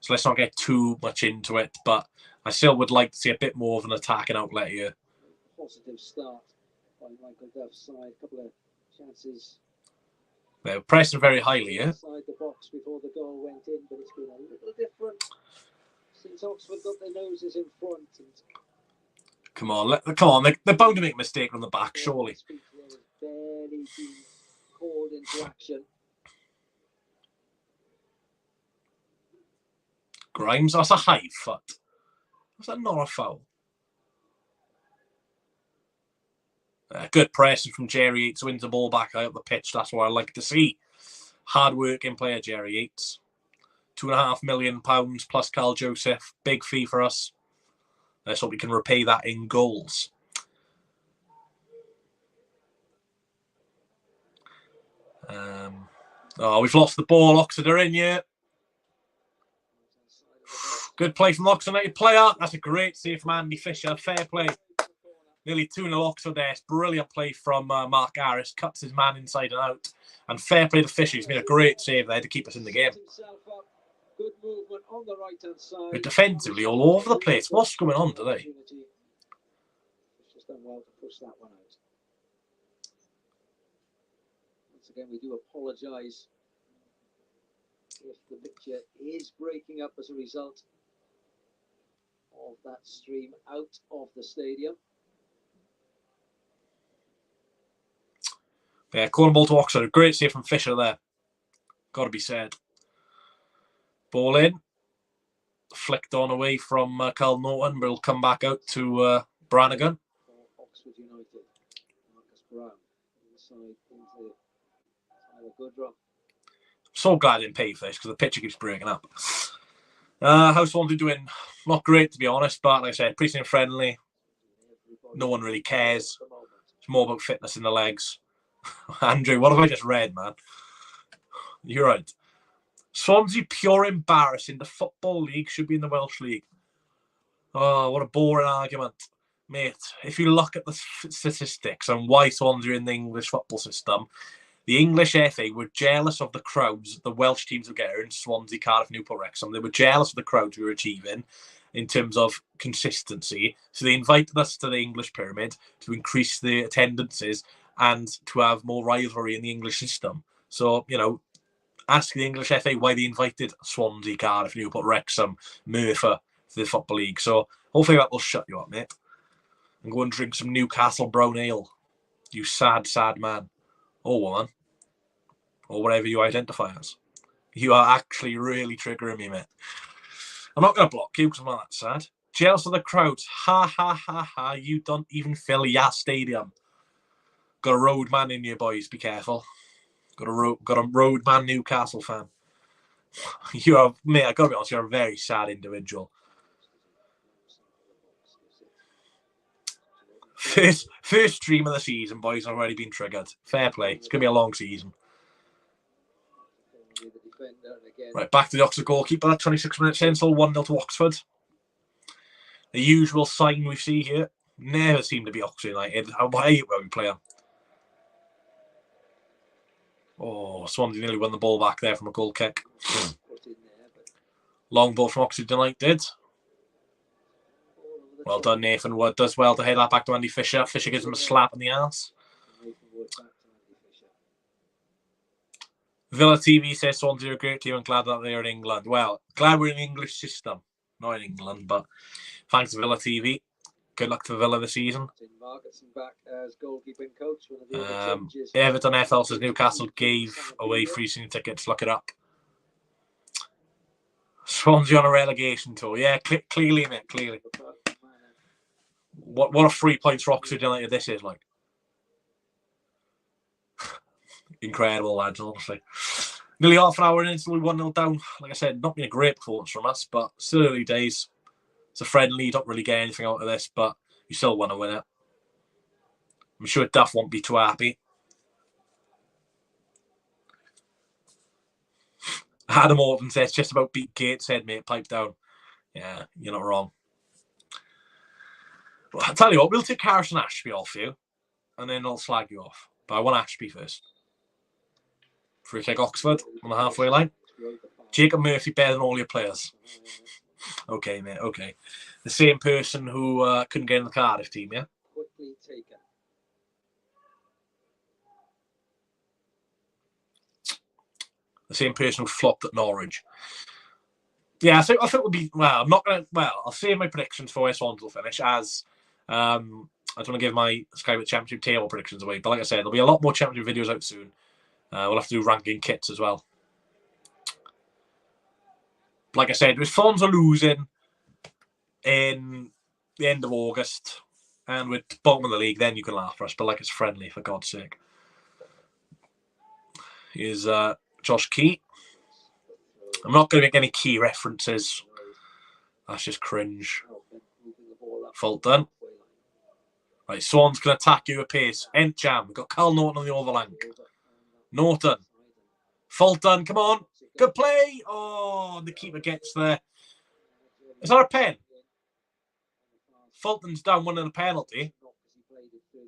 so let's not get too much into it, but I still would like to see a bit more of an attacking outlet here. Positive start by Michael Duff's side, a couple of chances. They're pressing very highly, yeah. Inside the box before the goal went in, but it's been a little different since Oxford got their noses in front. And come on, they're bound to make a mistake on the back, surely. Barely been called into action. Grimes, that's a high foot. Was that not a foul? Good pressing from Jerry Yates, wins the ball back out the pitch. That's what I like to see. Hard working player, Jerry Yates. £2.5 million plus Carl Joseph. Big fee for us. Let's hope we can repay that in goals. We've lost the ball. Oxford are in here. Good play from Oxford United player. That's a great save from Andy Fisher. Fair play. Nearly 2-0 Oxford there. It's brilliant play from Mark Harris. Cuts his man inside and out. And fair play to Fisher. He's made a great save there to keep us in the game. Good movement on the right-hand side. We're defensively all over the place. What's going on today? Just done well to push that one out. Once again, we do apologise if the picture is breaking up as a result of that stream out of the stadium. Yeah, corner ball to Oxford. A great save from Fisher there. Got to be said. Ball in. Flicked on away from Carl Norton, but it'll come back out to Brannigan. For Oxford United, Marcus Brown inside into Tyler Goodrum. So glad I didn't pay for this because the picture keeps breaking up. How's Swansea doing? Not great, to be honest, but like I said, pretty friendly. No one really cares. It's more about fitness in the legs. Andrew, what have I just read, man? You're right. Swansea pure embarrassing. The Football League should be in the Welsh League. Oh, what a boring argument. Mate, if you look at the statistics and why Swansea are in the English football system, the English FA were jealous of the crowds the Welsh teams were getting, Swansea, Cardiff, Newport, Wrexham. They were jealous of the crowds we were achieving in terms of consistency. So they invited us to the English pyramid to increase the attendances and to have more rivalry in the English system. So, you know, ask the English FA why they invited Swansea, Cardiff, Newport, Wrexham, Merthyr to the Football League. So hopefully that will shut you up, mate. And go and drink some Newcastle brown ale. You sad, sad man. Or woman. Or whatever you identify as. You are actually really triggering me, mate. I'm not going to block you because I'm not that sad. Jealous of the crowds. Ha, ha, ha, ha. You don't even fill your stadium. Got a road man in you, boys. Be careful. Got a road man Newcastle fan. You are, mate, I gotta be honest, you're a very sad individual. First stream of the season, boys. I've already been triggered. Fair play. It's gonna be a long season. Right, back to the Oxford goalkeeper. 26 minutes in, still 1-0 to Oxford. The usual sign we see here. Never seem to be Oxford United. I hate where we play them. Oh, Swansea nearly won the ball back there from a goal kick. Long ball from Oxford United. Well done, Nathan Wood. Does well to head that back to Andy Fisher. Fisher gives him a slap in the arse. Villa TV says Swansea are a great team and glad that they're in England. Well, glad we're in the English system. Not in England, but thanks to Villa TV. Good luck to Villa this season. Everton FL says Newcastle gave away free season tickets. Look it up. Swansea on a relegation tour. Yeah, clearly, mate. Clearly. What a 3 points for Oxford United this is like. Incredible, lads, honestly. Nearly half an hour in, it's only 1-0 down. Like I said, not been a great performance from us, but still early days. It's a friendly, you don't really get anything out of this, but you still want to win it. I'm sure Duff won't be too happy. Adam Orton says, just about beat Gateshead, mate. Pipe down. Yeah, you're not wrong. Well, I'll tell you what, we'll take Harrison Ashby off you, and then I'll slag you off. But I want Ashby first. Free kick Oxford on the halfway line. Jacob Murphy better than all your players. Okay, mate, okay. The same person who couldn't get in the Cardiff team, yeah? Quickly taken. The same person who flopped at Norwich. Yeah, I think it would be, well, I'm not going to, well, I'll save my predictions for where Swans will finish as, I don't want to give my Sky with Championship table predictions away, but like I said, there'll be a lot more Championship videos out soon. We'll have to do ranking kits as well. Like I said, if Swans are losing in the end of August and we're bottom of the league, then you can laugh for us, but like it's friendly, for God's sake. Here's Josh Key. I'm not going to make any key references. That's just cringe. Fault done. Right, Swans can attack you at pace. End jam. We've got Carl Norton on the overflank. Norton. Fault done. Come on. Good play. Oh, the keeper gets there. Is that a pen? Fulton's down one in a penalty.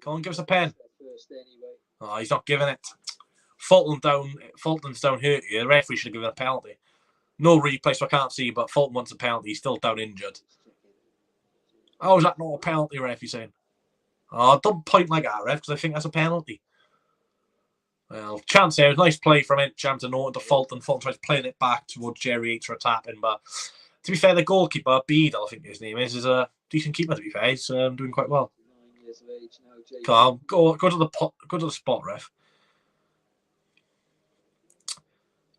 Come on, give us a pen. Oh, he's not giving it. Fulton's down hurt here. The referee should have given a penalty. No replay, so I can't see, but Fulton wants a penalty. He's still down injured. How is that not a penalty, ref, you saying? Oh, don't point like that, ref, because I think that's a penalty. Well, chance there. Nice play from Encham to Norton to Fulton. Fulton tries playing it back towards Jerry Yates for a tap-in. But to be fair, the goalkeeper, Beadle, I think his name is a decent keeper, to be fair. He's doing quite well. 9 years of age now, JP. Come on, go to the spot, ref.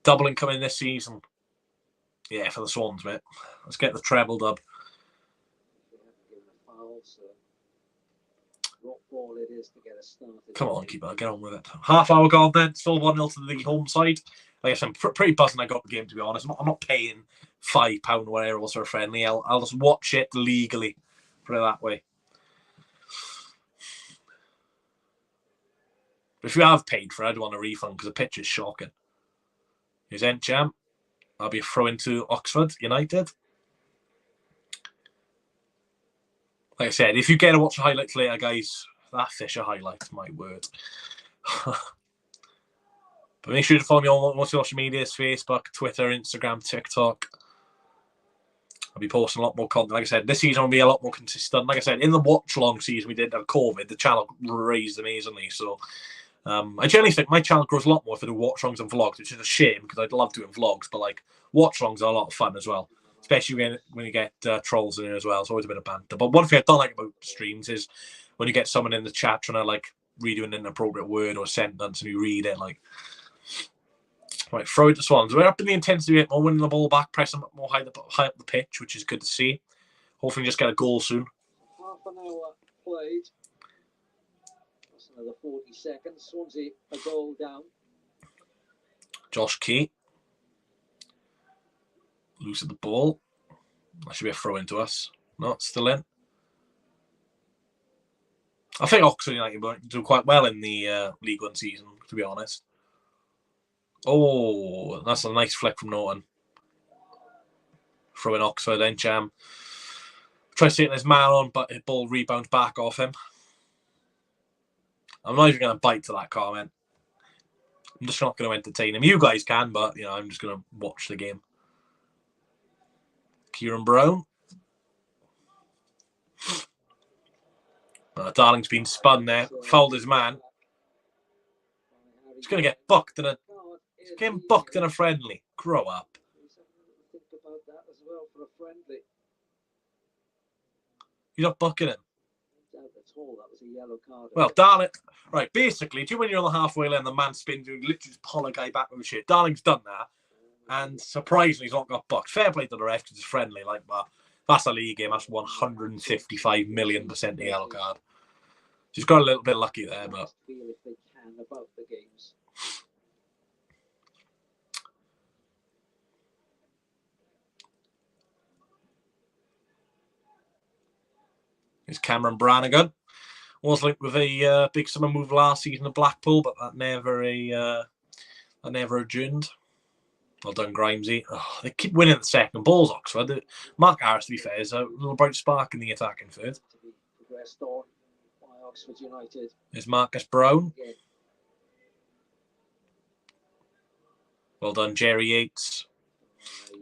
Doubling coming this season. Yeah, for the Swans, mate. Let's get the treble dub. Ball it is to get us started. Come on, keeper, get on with it. Half hour gone then, still 1-0 to the home side. Like I said, I'm pretty buzzing I got the game, to be honest. I'm not paying £5 or whatever it was for a friendly. I'll just watch it legally, put it that way. But if you have paid for it, I'd want a refund because the pitch is shocking. Here's Encham. That'll be a throw into Oxford United. Like I said, if you get to watch the highlights later, guys, that Fisher highlight, my word. But make sure to follow me on most social medias, Facebook, Twitter, Instagram, TikTok. I'll be posting a lot more content. Like I said, this season will be a lot more consistent. Like I said, in the watch-along season we did have COVID, the channel raised amazingly. So I generally think my channel grows a lot more if I do watch-alongs and vlogs, which is a shame because I'd love doing vlogs, but like watch-alongs are a lot of fun as well. Especially when you get trolls in here as well. It's always a bit of banter. But one thing I don't like about streams is when you get someone in the chat trying to like redo an inappropriate word or sentence and you read it like. Right, throw it to Swans. We're up in the intensity a bit more, winning the ball back, pressing more high up the pitch, which is good to see. Hopefully just get a goal soon. Half an hour played. That's another 40 seconds. Swansea a goal down. Josh Key. Loose at the ball. That should be a throw into us. No, it's still in. I think Oxford United do quite well in the League One season, to be honest. Oh, that's a nice flick from Norton. Throw in Oxford, Encham. Tries to hit his man on, but the ball rebounds back off him. I'm not even going to bite to that comment. I'm just not going to entertain him. You guys can, but you know, I'm just going to watch the game. Kieran Brown. Darling's been spun there. Fouled his man. He's going to get booked in a. He's getting booked in a friendly. Grow up. Think about that as well for a friendly. You're not booking him. Not at all. That was a yellow card. Well, Darling. Right, basically, do you when you're on the halfway line, the man spins you, literally just pull a guy back with a shit. Darling's done that. And surprisingly, he's not got booked. Fair play to the ref because it's friendly like that. That's a league game. That's 155 million% a yellow card. She's got a little bit lucky there, but. Feel if they can about the games. It's Cameron Brannigan. Was linked with a big summer move last season to Blackpool, but that never adjourned. Well done, Grimesy. Oh, they keep winning the second balls, Oxford. Mark Harris, to be fair, is a little bright spark in the attacking third. To be progressed on by Oxford United. There's Marcus Brown. Again. Well done, Jerry Yates.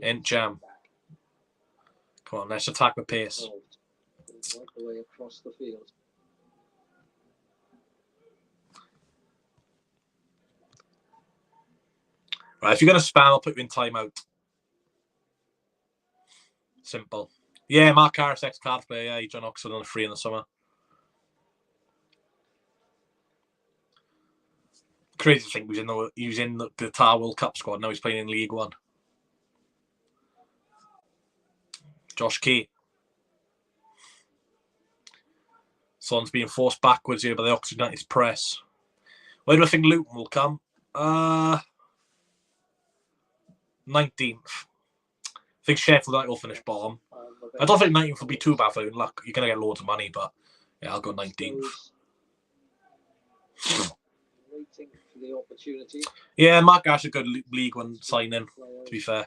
Encham. Come on, let's attack with pace. Right the way across the field. Right, if you're going to spam, I'll put you in timeout. Simple. Yeah, Mark Harris, ex-Cardiff player. Yeah, he joined Oxford on a free in the summer. Crazy thing, he was in the Tar World Cup squad. Now he's playing in League One. Josh Key. Son's being forced backwards here by the Oxford United's press. Where do I think Luton will come? 19th. I think Sheffield United will finish bottom. I don't think 19th will be too bad for you. Look, you're going to get loads of money, but yeah, I'll go 19th. Waiting for the opportunity. Yeah, Mark Ash a good League One signing, to be fair.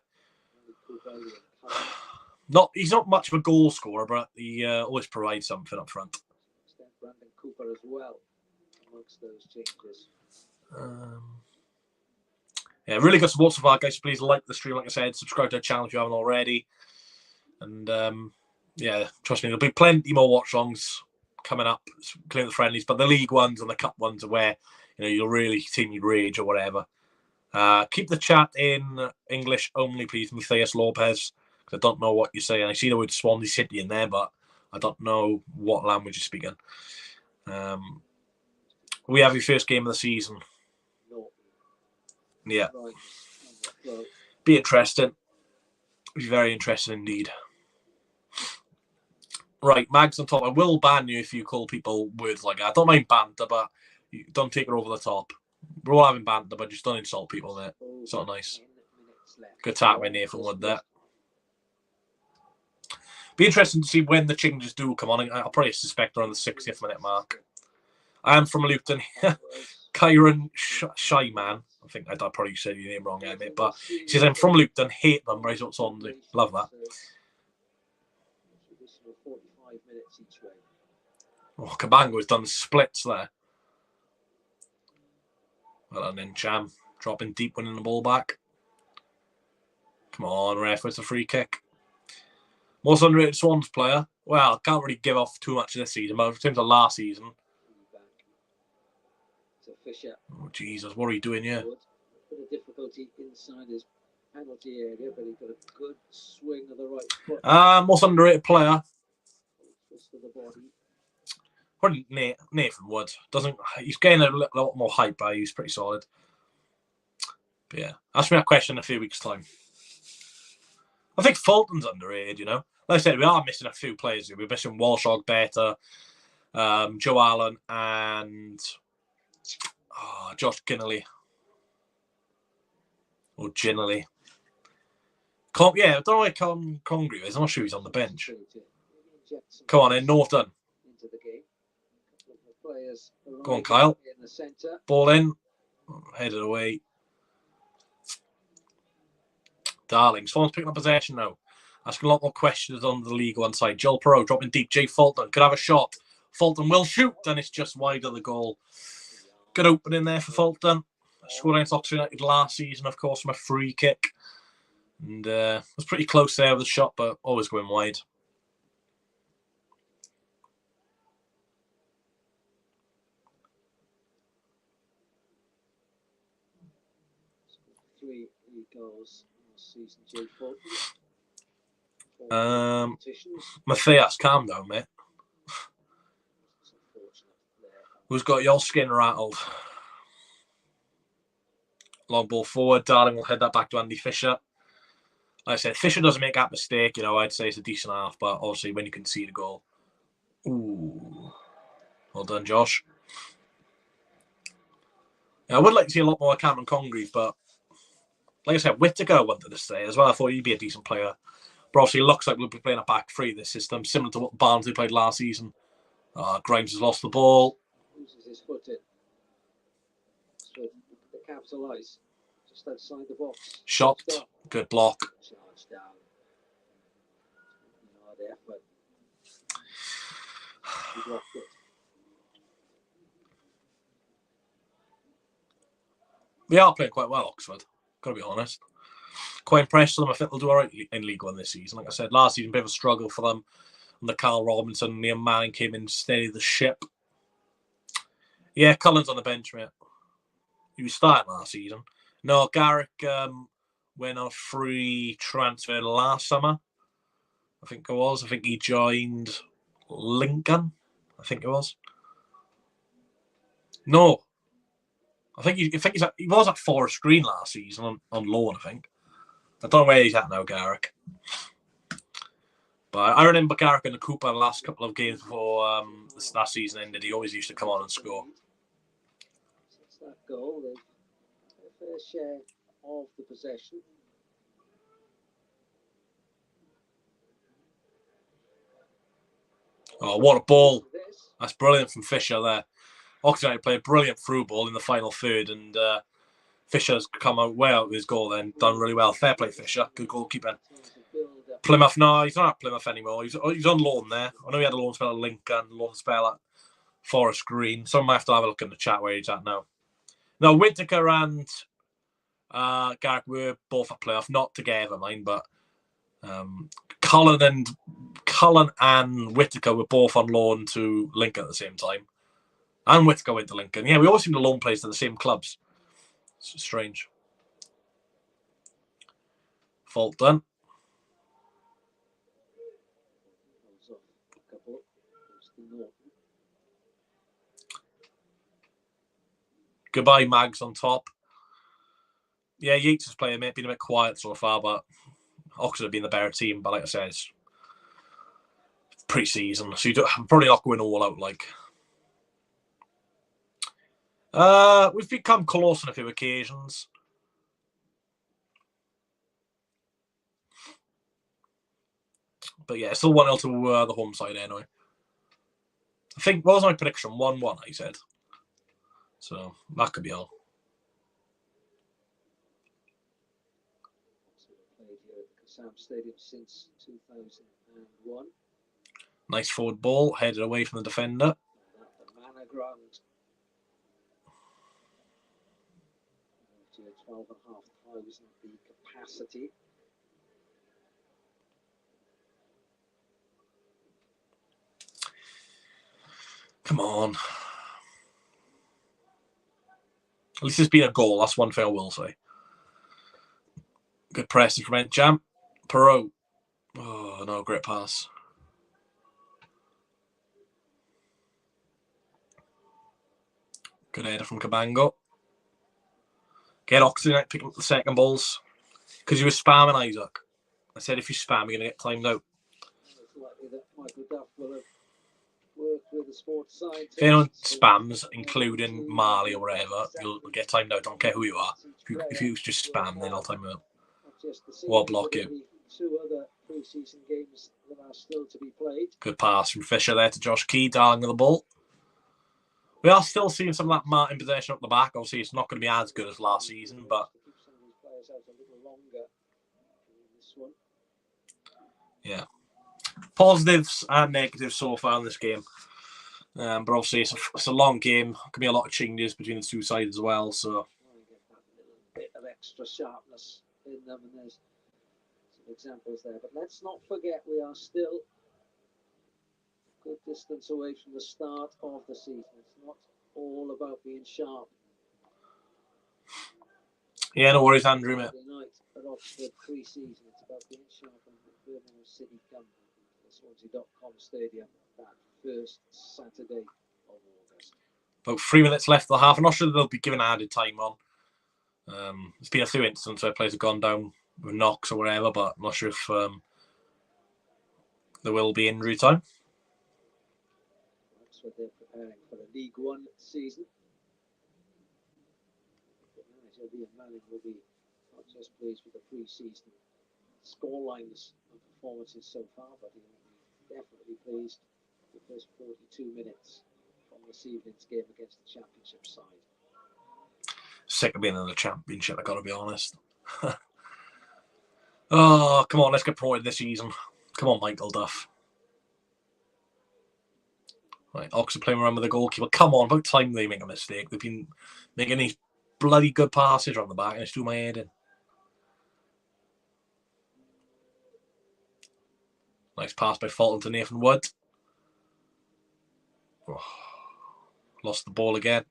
He's not much of a goal scorer, but he always provides something up front. Brandon Cooper as well amongst those changes. Yeah, really good support so far, guys. Please like the stream, like I said. Subscribe to the channel if you haven't already. And yeah, trust me, there'll be plenty more watch-alongs coming up, clearing the friendlies, but the league ones and the cup ones are where you'll really see me rage or whatever. Keep the chat in English only, please, Matthias Lopez, because I don't know what you're saying. I see the word Swansea City in there, but I don't know what language you're speaking. We have your first game of the season. Yeah. Be interesting. Be very interesting indeed. Right, Mags on top. I will ban you if you call people words like that. I don't mind banter, but you don't take it over the top. We're all having banter, but just don't insult people, mate. It's not nice. Good tap by Nathan Wood there. Be interesting to see when the changes do come on. I'll probably suspect around the 60th minute mark. I am from Luton. Kyron Shyman. I think I probably said your name wrong, mate. But he says, I'm from Luton, hate them, right? What's on do. Love that. Oh, Cabango's done splits there. Well done then, Cham. Dropping deep, winning the ball back. Come on, ref, it's a free kick. Most underrated Swans player. Well, can't really give off too much this season, but in terms of last season. Oh, Jesus, what are you doing here? Bit of difficulty inside his penalty area, but he got a good swing of the right foot. Most underrated player. Probably Nathan Wood. He's getting a lot more hype, but he's pretty solid. But yeah, ask me that question in a few weeks' time. I think Fulton's underrated, Like I said, we are missing a few players here. We're missing Watchalong, Banter, Joe Allen, and Josh Ginnelly. Or Ginnelly. I don't know why Congreve is. I'm not sure he's on the bench. Come on in, Norton. Go on, Kyle. Ball in. Headed away. Darling. Swans picking up possession now. Asking a lot more questions on the League One side. Joel Perot dropping deep. Jay Fulton could have a shot. Fulton will shoot, and it's just wide of the goal. Good opening there for Fulton. Scored against Oxford United last season, of course, from a free kick. And was pretty close there with the shot, but always going wide. Matthias, calm down, mate. Who's got your skin rattled? Long ball forward. Darling will head that back to Andy Fisher. Like I said, Fisher doesn't make that mistake. I'd say it's a decent half, but obviously when you can see the goal. Ooh. Well done, Josh. I would like to see a lot more Cameron Congreve, but like I said, Whittaker wanted to stay as well. I thought he'd be a decent player. But obviously, it looks like we'll be playing a back three this system, similar to what Barnsley played last season. Grimes has lost the ball. Loses his foot in. So the capitalise just outside the box. Shot. Good block. Charge down. No, the effort. He blocked it. They are playing quite well, Oxford. Got to be honest. Quite impressed with them. I think they'll do all right in League One this season. Like I said, last season, a bit of a struggle for them. And the Carl Robinson and Liam Manning came in to steady the ship. Yeah, Cullen's on the bench, mate. He was starting last season. No, Garrick went on a free transfer last summer. I think it was. I think he joined Lincoln. I think it was. No. I think he was at Forest Green last season on loan, I think. I don't know where he's at now, Garrick. But I remember Garrick in the Cooper the last couple of games before last season ended. He always used to come on and score. Since that goal, they've had a fair share of the possession. Oh, what a ball. That's brilliant from Fisher there. Oxford United played a brilliant through ball in the final third, and Fisher's come out well with his goal then. Done really well. Fair play, Fisher. Good goalkeeping. Plymouth, no, he's not at Plymouth anymore. He's on loan there. I know he had a loan spell at Lincoln, loan spell at Forest Green. Someone might have to have a look in the chat where he's at now. No, Whittaker and Garrick were both at playoff, not together, mind, but Cullen and Whittaker were both on loan to Lincoln at the same time. And Whittaker went to Lincoln. Yeah, we always seem to loan players to the same clubs. It's strange. Fault done. Goodbye, Mags on top. Yeah, Yates is playing, been a bit quiet so far, but Oxford have been the better team. But like I said, it's pre-season, so I'm probably not going all out. Like, we've become close on a few occasions. But yeah, still 1-0 to the home side anyway. I think, what was my prediction? 1-1, I said. So that could be all. Played here at Kassam Stadium since 2001. Nice forward ball, headed away from the defender. The manor ground. 12,500 the capacity. Come on. At least it's been a goal. That's one thing I will say. Good pressing from Jam. Perot. Oh, no, great pass. Good header from Cabango. Get Oxley picking up the second balls. Because you were spamming, Isaac. I said if you spam, you're going to get timed out. It's likely that Michael Duff will have worked with the sports scientist. If anyone spams, including Marley or whatever, you'll get timed out. Don't care who you are. If you just spam, then I'll time you out. Or block you. 2 other pre-season games that are still to be played. Good pass from Fisher there to Josh Key, darling of the ball. We are still seeing some of that Martin possession up the back. Obviously, it's not going to be as good as last season, but yeah, positives and negatives so far in this game. But obviously, it's a long game. Could be a lot of changes between the two sides as well. So, a bit of extra sharpness in them, and there's some examples there. But let's not forget, we are still a good distance away from the start of the season. It's not all about being sharp. Yeah, no worries, Andrew, mate. Night at Oxford pre-season. It's about being sharp and Birmingham City come to the Swansea.com Stadium that first Saturday of August. About 3 minutes left of the half. I'm not sure they'll be given added time on. There's been a few instances where players have gone down with knocks or whatever, but I'm not sure if there will be injury time. Oxford, they're preparing for the League One season. Ian Manning will be not just pleased with the pre-season scorelines and performances so far, but he will be definitely pleased with the first 42 minutes from this evening's game against the Championship side. Sick of being in the Championship, I gotta be honest. Oh, come on, let's get promoted this season. Come on, Michael Duff. Right, Oxford playing around with the goalkeeper. Come on, about time they make a mistake. They've been making these bloody good passes around the back, and it's doing my head in. Nice pass by Fulton to Nathan Wood. Oh, lost the ball again.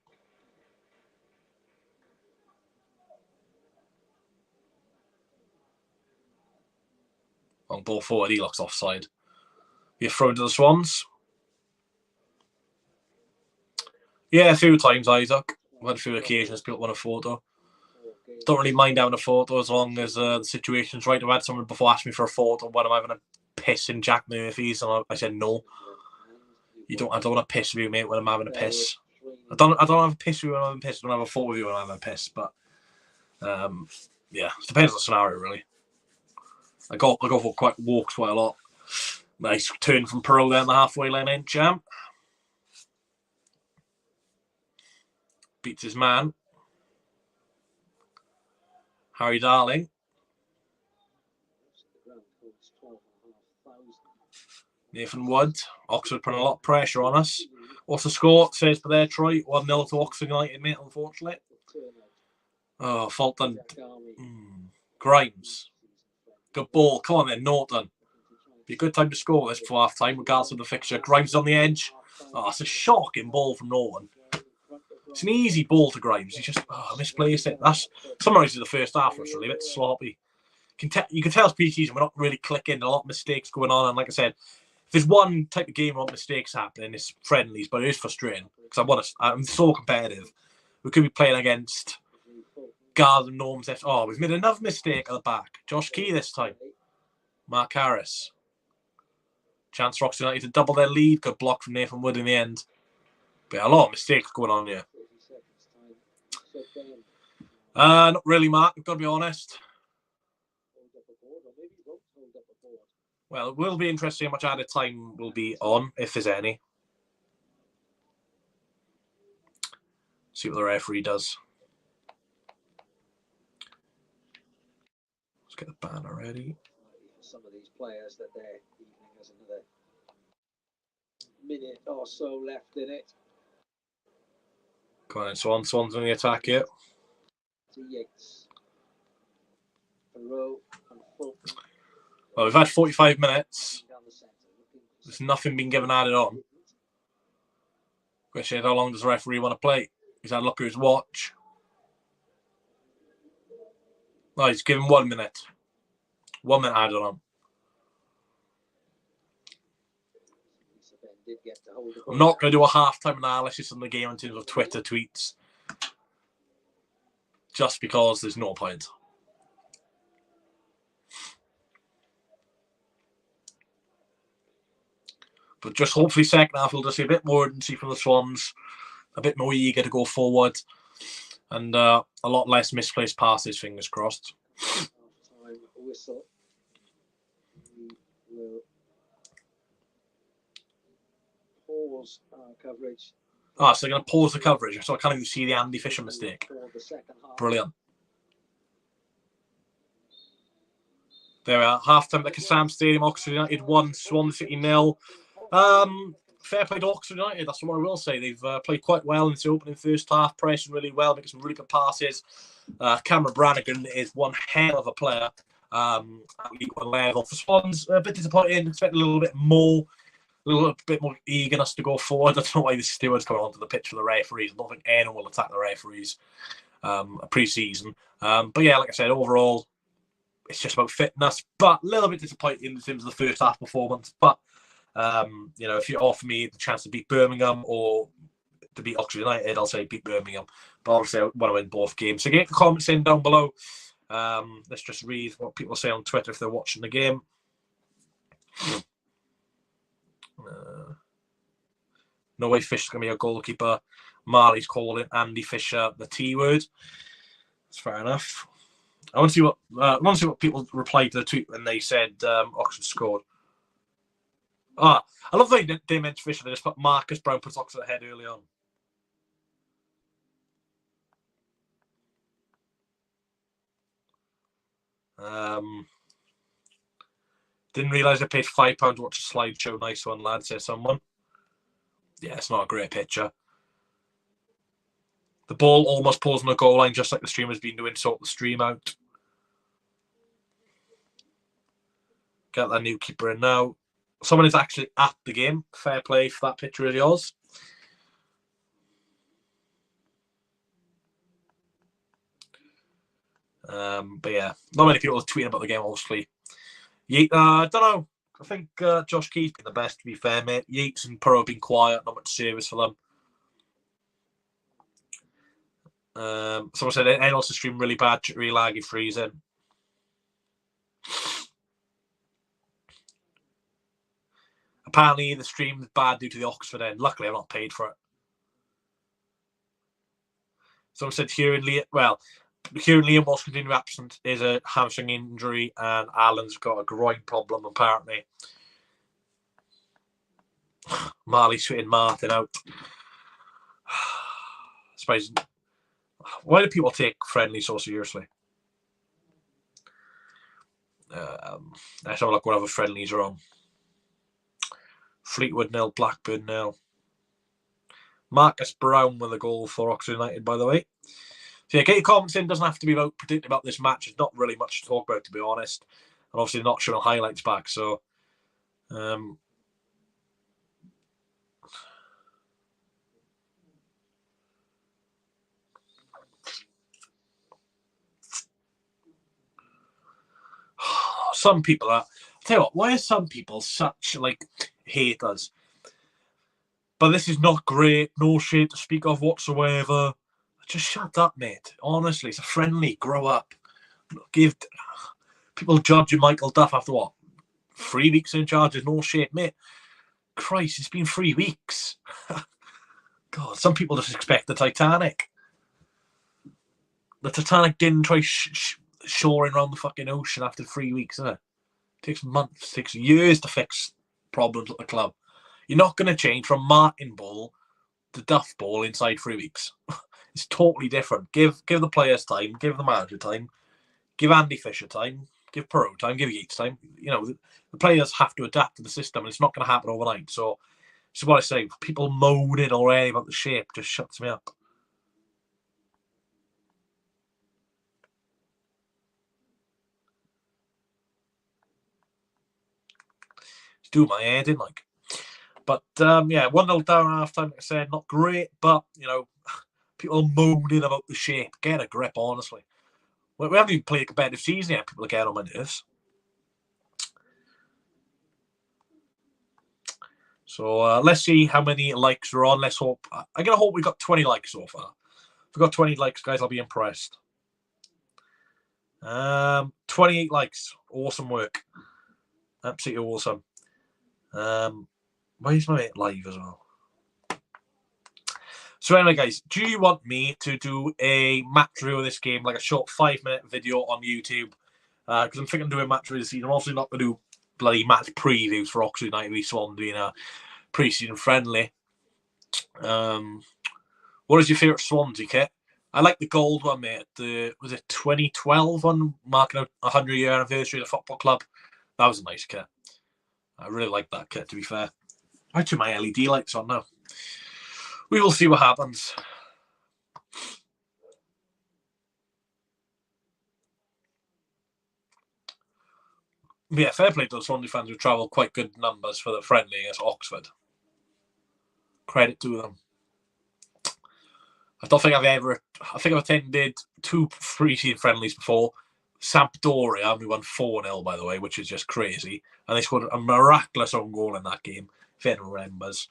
On ball forward, he looks offside. You're thrown to the Swans. Yeah, a few times, Isaac. I've had a few occasions people want a photo. Don't really mind having a photo as long as the situation's right. I've had someone before ask me for a photo when I'm having a piss in Jack Murphy's, and I said no. I don't want to piss with you, mate, when I'm having a piss. I don't have a piss with you when I'm having a piss. I don't have a photo with you when I'm having a piss, but yeah, it depends on the scenario, really. I go for walks quite a lot. Nice turn from Pearl there in the halfway line end, Jam. Beats his man. Harry Darling. Nathan Wood. Oxford putting a lot of pressure on us. What's the score? Says for there, Troy. 1-0 to Oxford United, mate, unfortunately. Oh, fault done. Grimes. Good ball. Come on then, Norton. Be a good time to score this before half time, regardless of the fixture. Grimes is on the edge. Oh, it's a shocking ball from Norton. It's an easy ball to Grimes. He's just misplaced it. That's summarises the first half for us, really. A bit sloppy. You can tell it's pre-season. We're not really clicking. A lot of mistakes going on. And like I said, if there's one type of game where mistakes happening, it's friendlies. But it is frustrating because I'm so competitive. We could be playing against Guards and Norms. Oh, we've made another mistake at the back. Josh Key this time. Mark Harris. Chance for Oxford United to double their lead. Good block from Nathan Wood in the end. But yeah, a lot of mistakes going on here. Not really, Mark. I've got to be honest. Well, it will be interesting how much added time will be on, if there's any. See what the referee does. Let's get the banner ready. Some of these players that their evening has another minute or so left in it. Come on, Swans on the attack here. To Yates. Rowe and Fulton. Well, we've had 45 minutes. There's nothing been given added on. Question is, how long does the referee want to play? He's had a look at his watch. No, he's given 1 minute. 1 minute added on. I'm not going to do a half-time analysis on the game in terms of Twitter tweets. Just because there's no point. But just hopefully second half we'll just see a bit more urgency from the Swans. A bit more eager to go forward. And a lot less misplaced passes, fingers crossed. Time whistle. We will pause our coverage. Ah, so they're going to pause the coverage. So I can't even see the Andy Fisher mistake. Brilliant. There we are. Half-time at the Kassam Stadium. Oxford United 1, Swansea City 0. Fair play to Oxford United. That's what I will say. They've played quite well in the opening first half, pressing really well, making some really good passes. Cameron Brannigan is one hell of a player at League One level. For Swans, a bit disappointing. Expect a little bit more eagerness to go forward. I don't know why the stewards coming onto the pitch for the referees. I don't think anyone will attack the referees pre-season. But yeah, like I said, overall, it's just about fitness. But a little bit disappointing in terms of the first half performance. But if you offer me the chance to beat Birmingham or to beat Oxford United, I'll say beat Birmingham. But obviously, I want to win both games. So get the comments in down below. Let's just read what people say on Twitter if they're watching the game. No way Fisher's going to be a goalkeeper. Marley's calling Andy Fisher the T word. That's fair enough. I want to see what people replied to the tweet when they said Oxford scored. I love that they mentioned Fisher. They just put Marcus Brown puts Oxford ahead early on. Didn't realise I paid £5 to watch a slideshow. Nice one, lad, says someone. Yeah, it's not a great picture. The ball almost pulls on the goal line, just like the streamer's been doing, sort the stream out. Get that new keeper in now. Someone is actually at the game. Fair play for that picture of yours. But yeah, not many people are tweeting about the game, obviously. I don't know. I think Josh Key's been the best, to be fair, mate. Yates and Purrow have been quiet, not much service for them. Someone said NL's stream really bad, really laggy, freezing. Apparently, the stream is bad due to the Oxford end. Luckily, I'm not paid for it. Someone said Kieran Liam was continuing absent is a hamstring injury, and Alan's got a groin problem, apparently. Marley's fitting Martin out. I suppose. Why do people take friendly so seriously? Let's have a look what other friendlies are on. Fleetwood 0, Blackburn 0. Marcus Brown with a goal for Oxford United, by the way. So yeah, get your comments in. Doesn't have to be predicting about this match. There's not really much to talk about, to be honest. and obviously not showing highlights back. So, some people are. I'll tell you what, why are some people such like haters? But this is not great. No shit to speak of whatsoever. Just shut up, mate. Honestly, it's a friendly. Grow up. Give people judging Michael Duff after what? 3 weeks in charge is no shit, mate. Christ, it's been 3 weeks. God, some people just expect the Titanic. The Titanic didn't try shoring around the fucking ocean after 3 weeks, innit? It takes months, takes years to fix problems at the club. You're not going to change from Martin Ball to Duff Ball inside 3 weeks. It's totally different. Give the players time, give the manager time, give Andy Fisher time, give Perot time, give Yates time. You know, the players have to adapt to the system, and it's not going to happen overnight. So, this is what I say. People moaning already about the shape just shuts me up. It's doing my head in, like. But, yeah, 1-0 down at half-time, like I said, not great, but, you know, people moaning about the shape. Get a grip, honestly. We haven't even played a competitive season yet. People are getting on my nerves. So let's see how many likes we're on. Let's hope. I'm going to hope we got 20 likes so far. If we got 20 likes, guys, I'll be impressed. 28 likes. Awesome work. Absolutely awesome. Why is my mate live as well? So anyway, guys, do you want me to do a match review of this game, like a short 5-minute video on YouTube? Because I'm thinking of doing a match review this season. I'm obviously not going to do bloody match previews for Oxford United v Swans being a pre-season friendly. What is your favourite Swansea kit? I like the gold one, mate. Was it 2012 one, marking a 100-year anniversary of the football club? That was a nice kit. I really like that kit, to be fair. I turn my LED lights on now. We will see what happens. Yeah, fair play to the Swansea fans who travelled quite good numbers for the friendly against Oxford. Credit to them. I think I've attended 2 pre-season friendlies before. Sampdoria, we won 4-0, by the way, which is just crazy. And they scored a miraculous own goal in that game, if anyone remembers.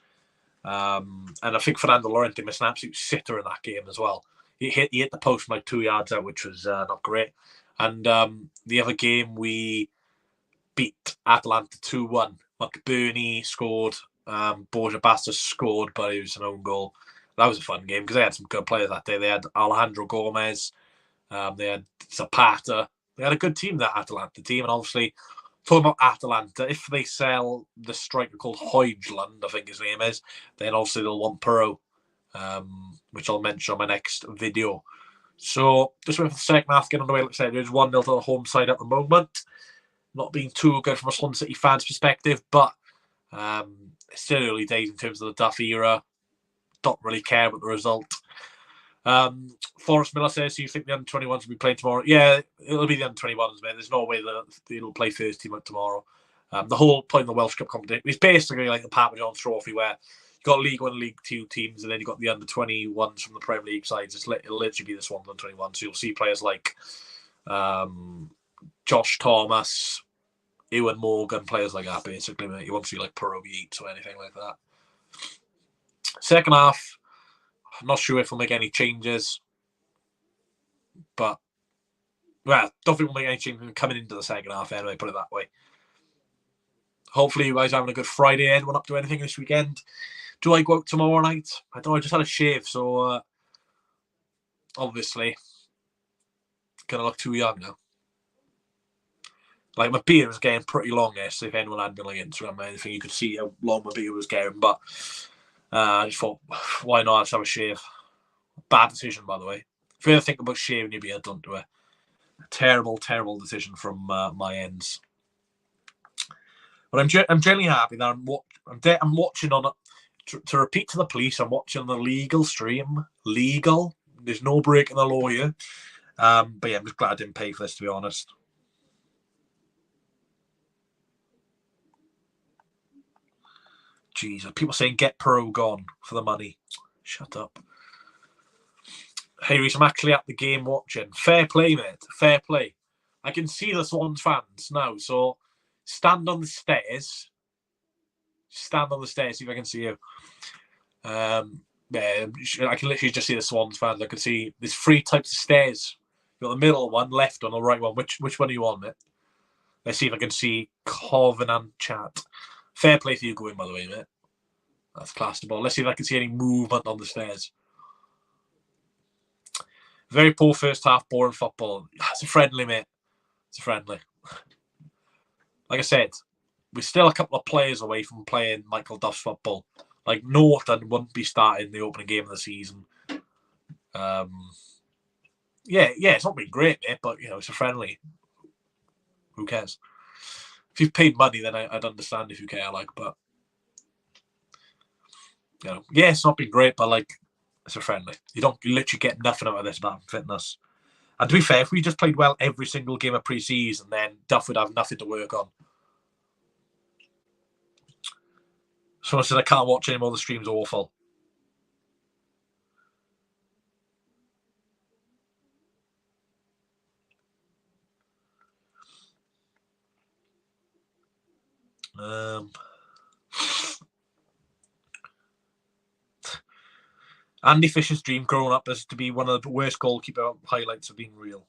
And I think Fernando Llorente missed an absolute sitter in that game as well. He hit the post from like 2 yards out, which was not great. And the other game, we beat Atalanta 2-1. McBurney scored. Borja Bastos scored, but it was an own goal. That was a fun game because they had some good players that day. They had Alejandro Gomez. They had Zapata. They had a good team, that Atalanta team. And obviously, talking about Atalanta, if they sell the striker called Højlund, I think his name is, then obviously they'll want Perot, which I'll mention on my next video. So, just waiting for the second half to get underway. Like I said, there's 1-0 to the home side at the moment. Not being too good from a Swansea City fan's perspective, but it's still early days in terms of the Duff era. Don't really care about the result. Forrest Miller says, "Do you think the under-21s will be playing tomorrow?" Yeah, it'll be the under-21s, man. There's no way that it'll play first team tomorrow. The whole point of the Welsh Cup competition is basically like the Papa John's Trophy, where you've got League 1 and League 2 teams, and then you've got the under-21s from the Premier League sides. It'll literally be the Swans under-21. So you'll see players like Josh Thomas, Ewan Morgan, players like that, basically. Mate. You won't see like Perot Yates or anything like that. Second half, I'm not sure if we'll make any changes, but don't think we'll make any changes coming into the second half anyway, put it that way. Hopefully you guys are having a good Friday. Anyone up to anything this weekend? Do I go out tomorrow night? I don't know, I just had a shave, so obviously gonna look too young now. Like, my beard was getting pretty long yesterday. If anyone had been like Instagram or anything, you could see how long my beard was getting, but I just thought, why not just have a shave? Bad decision, by the way. If you ever think about shaving your beard, don't do it. Terrible, terrible decision from my ends. But I'm generally happy that I'm watching on it. To repeat to the police, I'm watching on the legal stream. Legal. There's no breaking the law here. But yeah, I'm just glad I didn't pay for this, to be honest. Jesus, people saying get Peru gone for the money. Shut up. Hey, Reece, I'm actually at the game watching. Fair play, mate. Fair play. I can see the Swans fans now, so stand on the stairs. Stand on the stairs, see if I can see you. Yeah, I can literally just see the Swans fans. I can see there's 3 types of stairs. You've got the middle one, left one, the right one. Which one are you on, mate? Let's see if I can see Covenant chat. Fair play for you going, by the way, mate. That's class the ball. Let's see if I can see any movement on the stairs. Very poor first half, boring football. It's a friendly, mate. It's a friendly. Like I said, we're still a couple of players away from playing Michael Duff's football. Like, Norton wouldn't be starting the opening game of the season. Yeah, it's not been great, mate, but, it's a friendly. Who cares? If you've paid money, then I'd understand if you care, but, yeah, it's not been great, but, it's a friendly. You literally get nothing out of this, man, fitness. And to be fair, if we just played well every single game of pre-season, then Duff would have nothing to work on. Someone said I can't watch anymore, the stream's awful. Andy Fisher's dream growing up is to be one of the worst goalkeeper highlights of being real.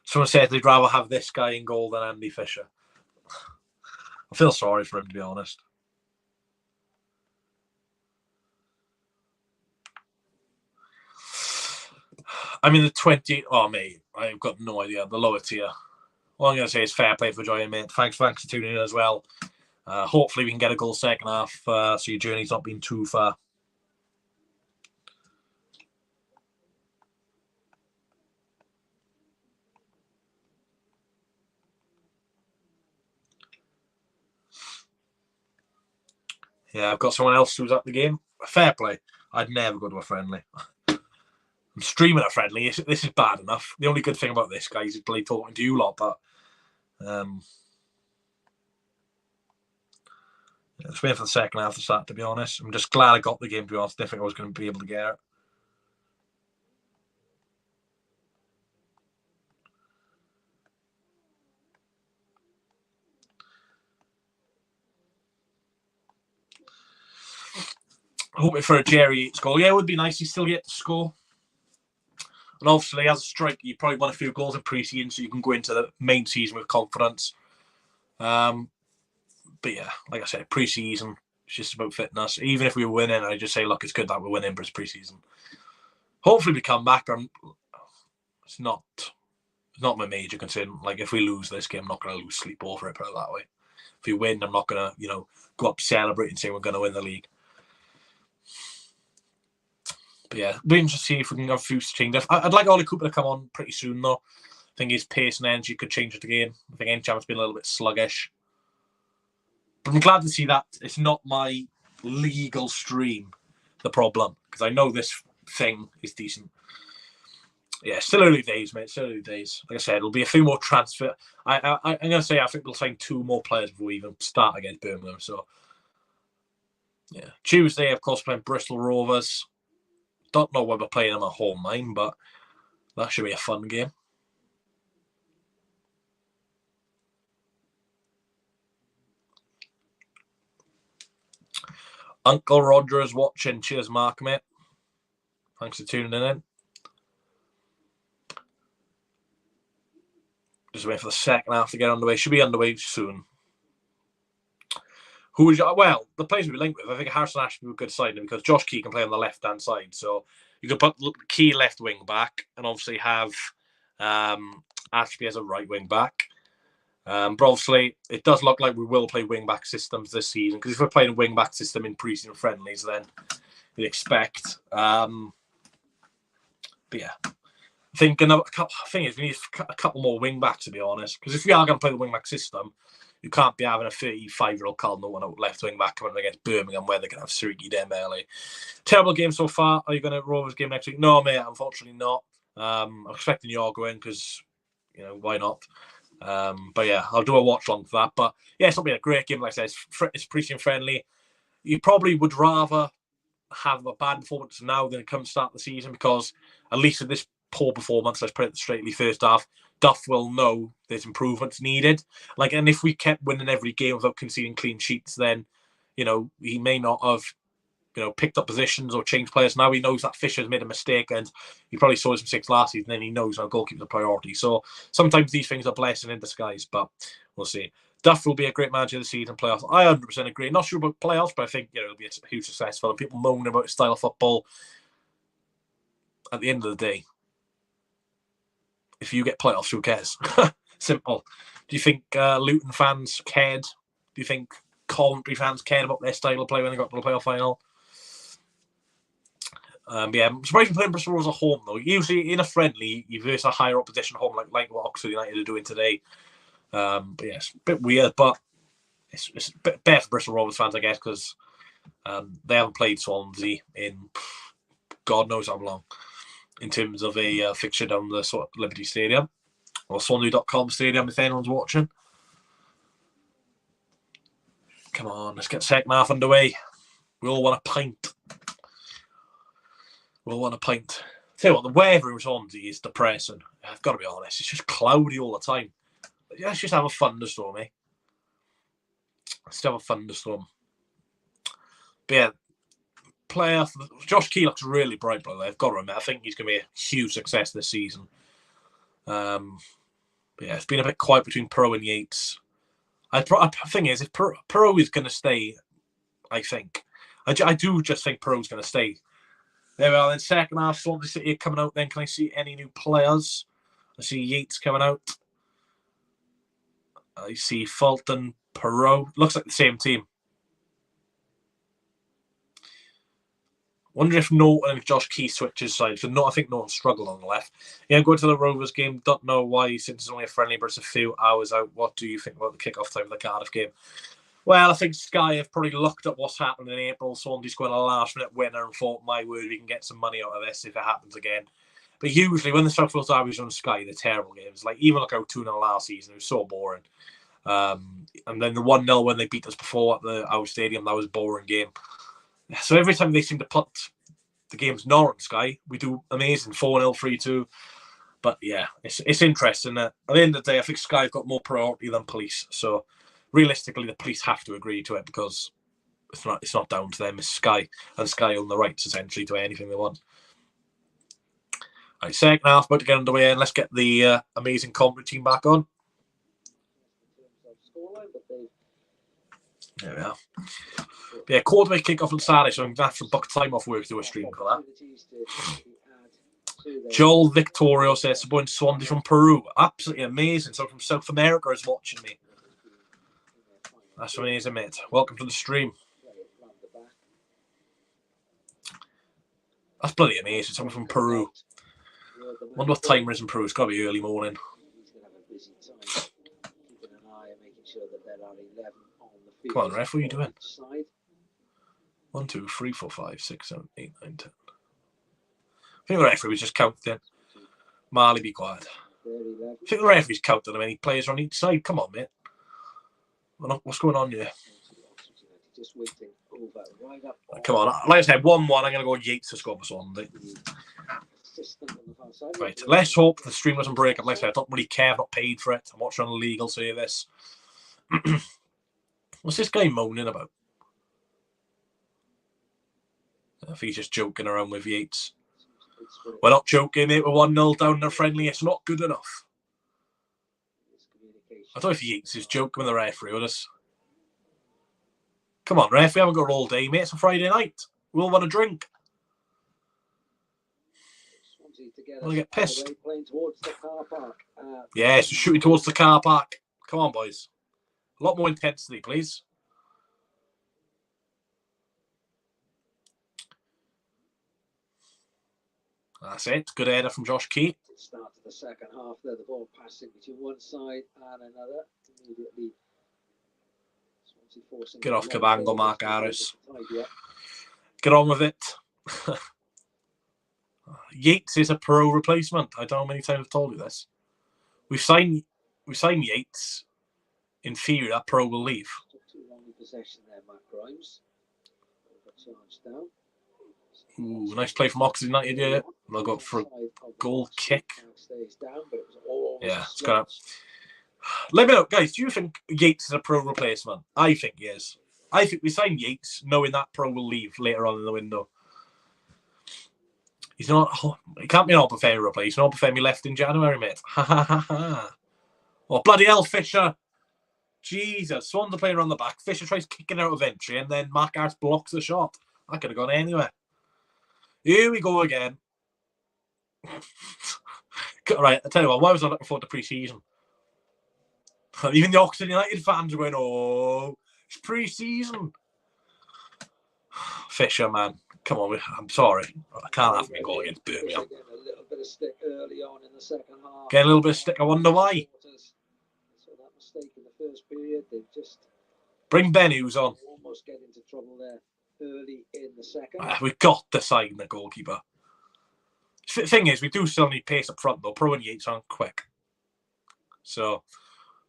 Someone said they'd rather have this guy in goal than Andy Fisher. I feel sorry for him, to be honest. I'm in the 20. Oh, mate, I've got no idea. The lower tier. All I'm going to say is fair play for joining, mate. Thanks for tuning in as well. Hopefully we can get a goal second half, so your journey's not been too far. Yeah, I've got someone else who's at the game. Fair play. I'd never go to a friendly. I'm streaming a friendly. This is bad enough. The only good thing about this, guys, is play talking to you lot, but it's waiting for the second half to start, to be honest. I'm just glad I got the game, to be honest. I didn't think I was going to be able to get it. Hoping for a Jerry Yates goal. Yeah, it would be nice. You still get to score. And obviously, as a striker, you probably want a few goals in pre-season so you can go into the main season with confidence. But yeah, like I said, pre-season, it's just about fitness. Even if we were winning, I just say, look, it's good that we're winning, but it's pre-season. Hopefully we come back. It's not my major concern. Like, if we lose this game, I'm not going to lose sleep over it, put it that way. If we win, I'm not going to, go up celebrating and say we're going to win the league. But yeah, we're interested to see if we can have a few changes. I'd like Ollie Cooper to come on pretty soon, though. I think his pace and energy could change the game. I think Encham's been a little bit sluggish. But I'm glad to see that it's not my legal stream, the problem. Because I know this thing is decent. Yeah, still early days, mate. Still early days. Like I said, it'll be a few more transfer. I'm going to say I think we'll sign 2 more players before we even start against Birmingham. So, yeah. Tuesday, of course, playing Bristol Rovers. Don't know whether we're playing them at home, mind, but that should be a fun game. Uncle Roger is watching. Cheers, Mark, mate. Thanks for tuning in. Just waiting for the second half to get underway. Should be underway soon. Well, the players we linked with, I think Harrison Ashby would be a good signing because Josh Key can play on the left-hand side. So you could put Key left wing back and obviously have Ashby as a right wing back. But obviously, it does look like we will play wing back systems this season because if we're playing a wing back system in pre-season friendlies, then you'd expect. But yeah, I think we need a couple more wing backs, to be honest. Because if we are going to play the wing back system, you can't be having a 35-year-old Carl Nolan out left wing back coming against Birmingham where they're going to have Siriki Dembele. Terrible game so far. Are you going to Rovers game next week? No, mate, unfortunately not. I'm expecting you're going because, why not? But yeah, I'll do a watch along for that. But yeah, it's not been a great game. Like I said, it's preaching friendly. You probably would rather have a bad performance now than it comes to start the season, because at least in this poor performance, let's put it straightly, first half, Duff will know there's improvements needed. Like, and if we kept winning every game without conceding clean sheets, then, you know, he may not have, you know, picked up positions or changed players. Now he knows that Fisher's made a mistake, and he probably saw his mistakes last season, and he knows our goalkeeper's a priority. So sometimes these things are blessing in disguise, but we'll see. Duff will be a great manager this season, playoffs. I 100% agree. Not sure about playoffs, but I think, you know, it'll be a huge success for them. People moaning about his style of football. At the end of the day, if you get playoffs, who cares? Simple. Do you think Luton fans cared? Do you think Coventry fans cared about their style of play when they got to the playoff final? Yeah, I'm surprised playing Bristol Rovers at home, though. Usually in a friendly, you verse a higher opposition at home, like what Oxford United are doing today. But yeah, it's a bit weird, but it's a bit better for Bristol Rovers fans, I guess, because they haven't played Swansea in God knows how long in terms of a fixture down the Liberty Stadium or Swansea.com Stadium if anyone's watching. Come on, let's get second half underway. We all want a pint. We'll want a pint. Tell you what, the weather in Swansea is depressing. I've got to be honest. It's just cloudy all the time. Let's just have a thunderstorm, eh? Let's have a thunderstorm. But yeah, Josh Key looks really bright, by the way. I've got to admit, I think he's going to be a huge success this season. But yeah, it's been a bit quiet between Pro and Yates. The thing is, if Pro is going to stay, I think. I do just think Pro's going to stay. There we are. Then second half, Swansea City coming out. Then can I see any new players? I see Yates coming out. I see Fulton, Perot. Looks like the same team. Wonder if Norton and Josh Key switches sides. I think Norton struggled on the left. Yeah, going to the Rovers game. Don't know why, since it's only a friendly, but it's a few hours out. What do you think about the kickoff time of the Cardiff game? Well, I think Sky have probably looked at what's happened in April. Swansea's got a last-minute winner and thought, my word, we can get some money out of this if it happens again. But usually, when the Southfield derbies on Sky, they're terrible games. Like, even look out 2-0 last season, it was so boring. And then the 1-0 when they beat us before at our stadium, that was a boring game. So every time they seem to put the games not on Sky, we do amazing 4-0, 3-2. But yeah, it's interesting. At the end of the day, I think Sky have got more priority than police. So realistically, the police have to agree to it because it's not down to them. It's Sky, and Sky own the rights essentially to anything they want. All right, second half about to get underway, and let's get the amazing commentary team back on. There we are. Yeah, quarterback kickoff on Saturday, so I'm going to have to book time off work to do a stream for that. Joel Victorio says, supporting Swansea from Peru. Absolutely amazing. So from South America is watching me. That's amazing, mate. Welcome to the stream. That's bloody amazing. Someone from Peru. Wonder what time it is in Peru. It's got to be early morning. Come on, ref, what are you doing? 1, 2, 3, 4, 5, 6, 7, 8, 9, 10. I think the referee was just counting. Marley, be quiet. I think the referee's counting how many players are on each side. Come on, mate. What's going on here? Come on. Like I said, 1-1. I'm going to go Yates to score for Swansea. Right. Let's hope the stream doesn't break up. Like I said, I don't really care. I've not paid for it. I'm watching on a legal service. What's this guy moaning about? I think he's just joking around with Yates. We're not joking, mate. We're 1-0 down. They're friendly. It's not good enough. I don't know if Yates is joking with the referee with us. Come on, ref. We haven't got all day, mate. It's a Friday night. We all want a drink. I want to get pissed. Yes, shooting towards the car park. Come on, boys. A lot more intensity, please. That's it. Good header from Josh Key. Start of the second half there, the ball passing between one side and another. Immediately. Get off Cabango, Mark Harris. Get on with it. Yates is a pro replacement. I don't know how many times I've told you this. We've signed we sign Yates, in theory, that Pro will leave. Took too long in possession there, Matt Grimes. Got charged down. Ooh, nice play from Oxford United here. They'll go for a goal kick. Yeah, it's gonna. Let me know, guys. Do you think Yates is a Pro replacement? I think he is. I think we sign Yates knowing that Pro will leave later on in the window. He's not. Oh, he can't be an Albafemi replacement. Albafemi left in January, mate. Ha ha ha ha. Oh, bloody hell, Fisher. Jesus. Swans are playing around the back. Fisher tries kicking out of entry, and then Mark Harris blocks the shot. That could have gone anywhere. Here we go again. Right, I tell you what, why was I looking forward to pre-season? Even the Oxford United fans are going, oh, it's pre-season. Fisher, man. Come on, I'm sorry. I can't have me go against Birmingham. Getting a little bit of stick early on in the second half. Getting a little bit of stick, I wonder why. So that mistake in the first period, they've just... Bring Ben Hughes on. Almost get into trouble there early in the second. We've got to sign the goalkeeper. The thing is, we do still need pace up front, though. Pro and Yates aren't quick. So,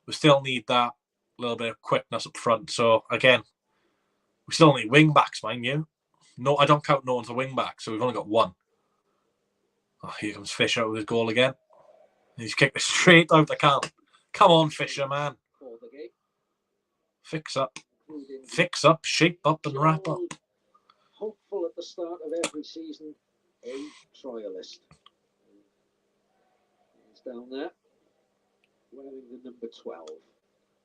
we still need that little bit of quickness up front. So, again, we still need wing-backs, mind you. No, I don't count no one's a wing-back, so we've only got one. Oh, here comes Fisher with his goal again. He's kicked it straight out the can. Come on, Fisher, man. Fix up. Fix up, shape up, and wrap up. Hopeful at the start of every season, a trialist. He's down there, wearing the number 12.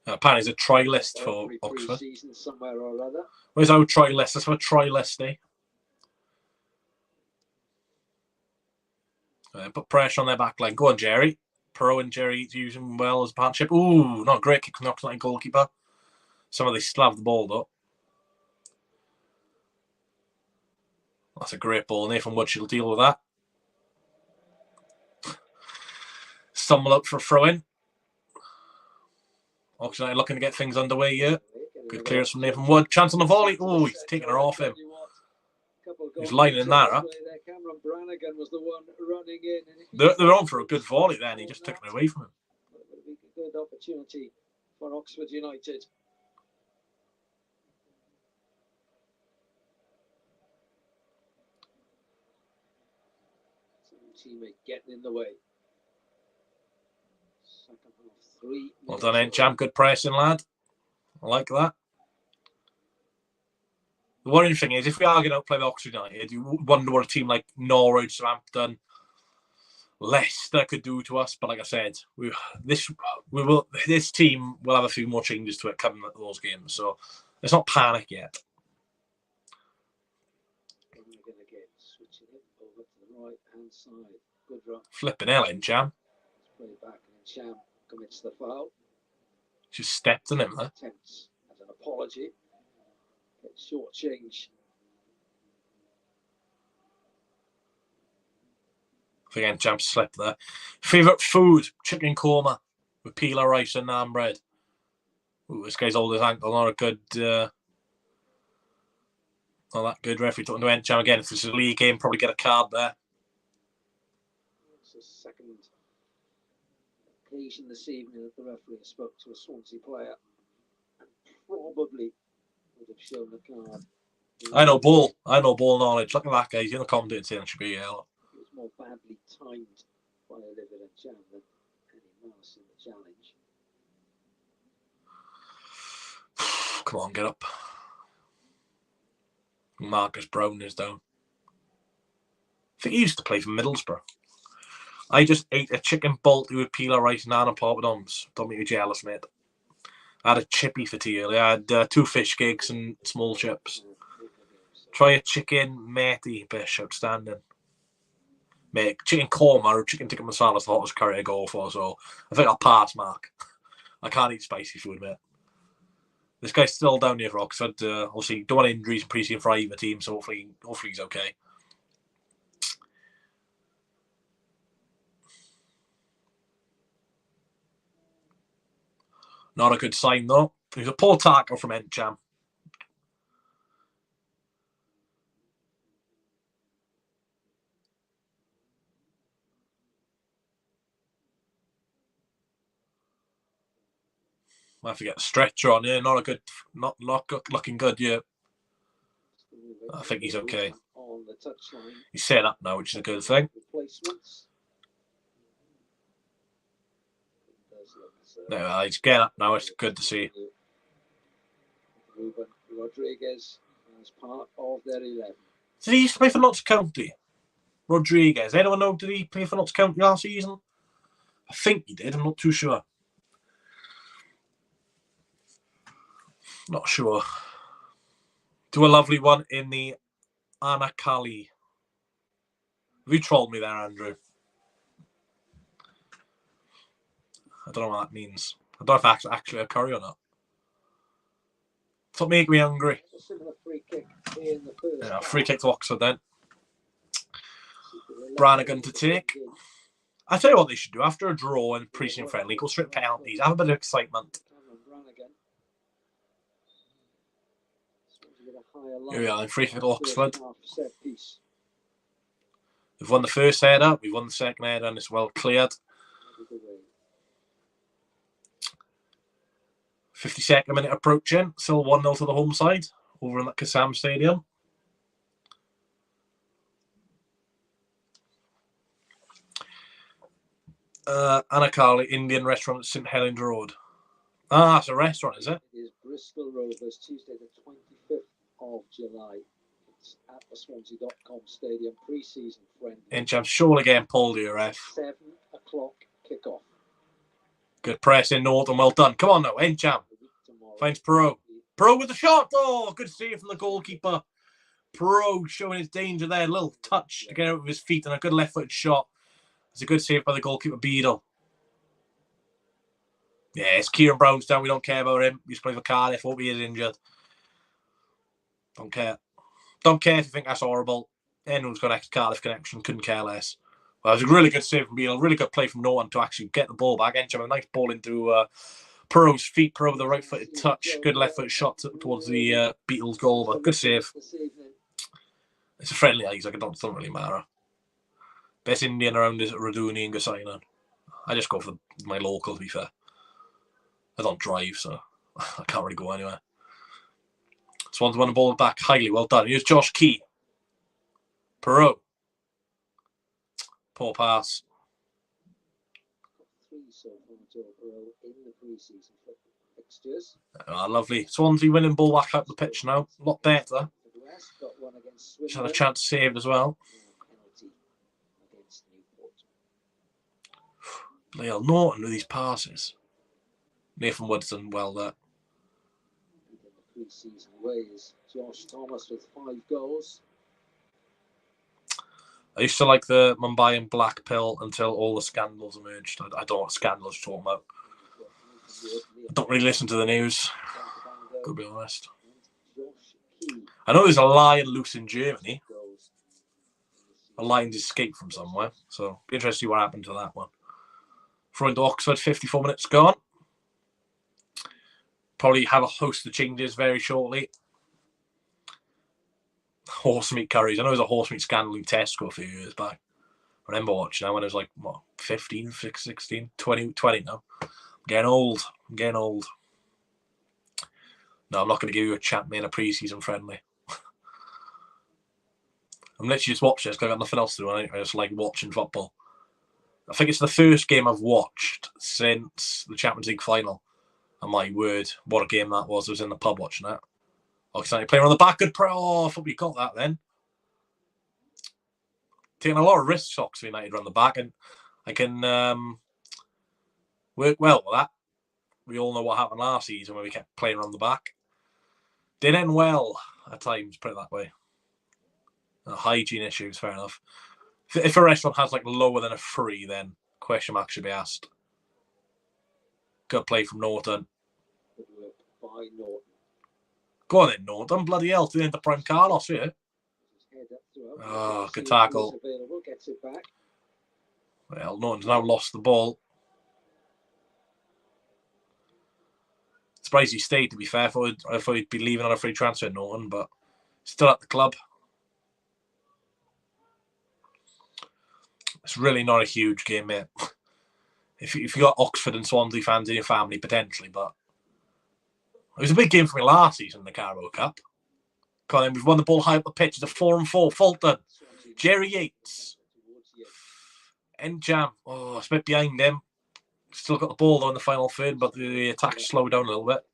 Apparently, he's a trialist for Oxford. Somewhere or other. Where's our trialist? Let's have a trialist, eh? Put pressure on their back line. Go on, Jerry. Pro and Jerry using well as a partnership. Ooh, not a great kick from the Oxford goalkeeper. Some of they still have the ball, though. That's a great ball. Nathan Wood will deal with that. Stumble up for a throw-in. Oxford looking to get things underway here. Good clearance from Nathan Wood. Chance on the volley. Oh, he's taking her off him. He's lining that up. They're on for a good volley then. He just took it away from him. Good opportunity for Oxford United. Teammate getting in the way. Second half, 3 well done, Encham. Good pressing, lad. I like that. The worrying thing is, if we are going to play the Oxford United, you wonder what a team like Norwich, Southampton, Leicester could do to us. But like I said, this team will have a few more changes to it coming at those games. So let's not panic yet. Right-hand side. Good run. Flipping hell, Encham. Play back and Encham commits the foul. Just stepped in him there. Attempts at an apology. Gets short change. I think Encham slept there. Favourite food? Chicken korma with peeler rice and naan bread. Ooh, this guy's old his ankle. Not a good... not that good. Referee talking to Encham again. If this is a league game, probably get a card there. It's the second occasion this evening that the referee spoke to a Swansea player and probably would have shown the card. I know ball knowledge. Look at that guy. He's in the commentating saying it should be yellow. It was more badly timed by Oliver and Cham than any malice in the challenge. Come on, get up. Marcus Brown is down. I think he used to play for Middlesbrough. I just ate a chicken balti with peeler rice, naan and poppadoms. Don't make me jealous, mate. I had a chippy for tea earlier. I had 2 fish cakes and small chips. Try a chicken matey dish, outstanding. Mate, chicken korma or chicken tikka masala is the hottest curry I go for, so I think I'll pass, Mark. I can't eat spicy food, mate. This guy's still down here for Oxford. Obviously, don't want injuries in pre-season for either team, so hopefully he's okay. Not a good sign, though. He's a poor tackle from Encham. Might have to get a stretcher on here. Not looking good yet. I think he's okay. He's set up now, which is a good thing. No, he's getting up now. It's good to see. Rodriguez as part of their 11. Did he used to play for Notts County? Rodriguez. Anyone know, did he play for Notts County last season? I think he did. I'm not too sure. Not sure. Do a lovely one in the Anakali. Have you trolled me there, Andrew? I don't know what that means. I don't know if that's actually a curry or not. It's make me hungry. A similar free kick in the first Yeah, free kick to Oxford then. Brannigan to take. I tell you what they should do. After a draw and pre-season friendly, go straight penalties. Have a bit of excitement. Here we are, in free kick to Oxford. We've won the first header. We've won the second header and it's well cleared. 52nd minute approaching. Still 1-0 to the home side over in that Kassam Stadium. Anakali Indian restaurant at St Helens Road. Ah, it's a restaurant, is it? It is Bristol Rovers, Tuesday the 25th of July. It's at the Swansea.com Stadium, pre-season friendly. Inch, I'm surely getting pulled here, ref. 7 o'clock kickoff. Good press in Norton, well done. Come on now, Encham. Finds Pro. Pro with the shot. Oh, good save from the goalkeeper. Pro showing his danger there. A little touch to get out of his feet and a good left-footed shot. It's a good save by the goalkeeper, Beadle. Yeah, it's Kieran Brownstown. We don't care about him. He's playing for Cardiff. Hope he is injured. Don't care. Don't care if you think that's horrible. Anyone who's got an ex-Cardiff connection couldn't care less. Well, it was a really good save from Beadle. Really good play from Norton to actually get the ball back. Encham, a nice ball into Pero's feet. Pero with the right-footed touch. Good left-footed shot towards the Beatles goal. But good save. It's a friendly Isaac. It doesn't really matter. Best Indian around is Raduni and Gasaina. I just go for my local, to be fair. I don't drive, so I can't really go anywhere. Swans won the ball back highly. Well done. Here's Josh Key. Perot. Poor pass. 3 so far to Perot in the pre-season fixtures. Oh, lovely. Swansea winning ball back up the pitch now. A lot better. Just had a chance saved as well. Lyle Norton with these passes. Nathan Wood's done well there. In the pre-season ways, Josh Thomas with 5 goals. I used to like the Mumbai and Black Pill until all the scandals emerged. I don't know what scandals you're talking about. I don't really listen to the news. Got to be honest. I know there's a lion loose in Germany. A lion's escaped from somewhere. So be interested to see what happened to that one. Throw into Oxford, 54 minutes gone. Probably have a host of changes very shortly. Horse meat curries. I know there was a horse meat scandal in Tesco a few years back. I remember watching that when I was like, what, 15, 16, 20 now. I'm getting old. No, I'm not going to give you a chat, man, a pre-season friendly. I'm literally just watching this because I've got nothing else to do. I just like watching football. I think it's the first game I've watched since the Champions League final. And my word, what a game that was. I was in the pub watching that. Oxford playing on the back. Good pro. Oh, I thought we got that then. Taking a lot of risks, Oxford United around the back. And I can work well with that. We all know what happened last season when we kept playing around the back. Didn't end well at times, put it that way. Hygiene issues, fair enough. If a restaurant has like lower than a 3, then question mark should be asked. Good play from Norton. Good work by Norton. Go on then, Norton. Bloody hell, to the end of Prime Carlos here. Oh, good tackle. Gets it back. Well, Norton's now lost the ball. Surprised he stayed, to be fair. I thought he'd be leaving on a free transfer, Norton, but still at the club. It's really not a huge game, mate. If you got Oxford and Swansea fans in your family, potentially, but It was a big game for me last season in the Carabao Cup. Colin, we've won the ball high up the pitch. It's a 4-on-4. Fulton. Jerry Yates. End jam. Oh, it's a bit behind them. Still got the ball though in the final third, but the attack slowed down a little bit.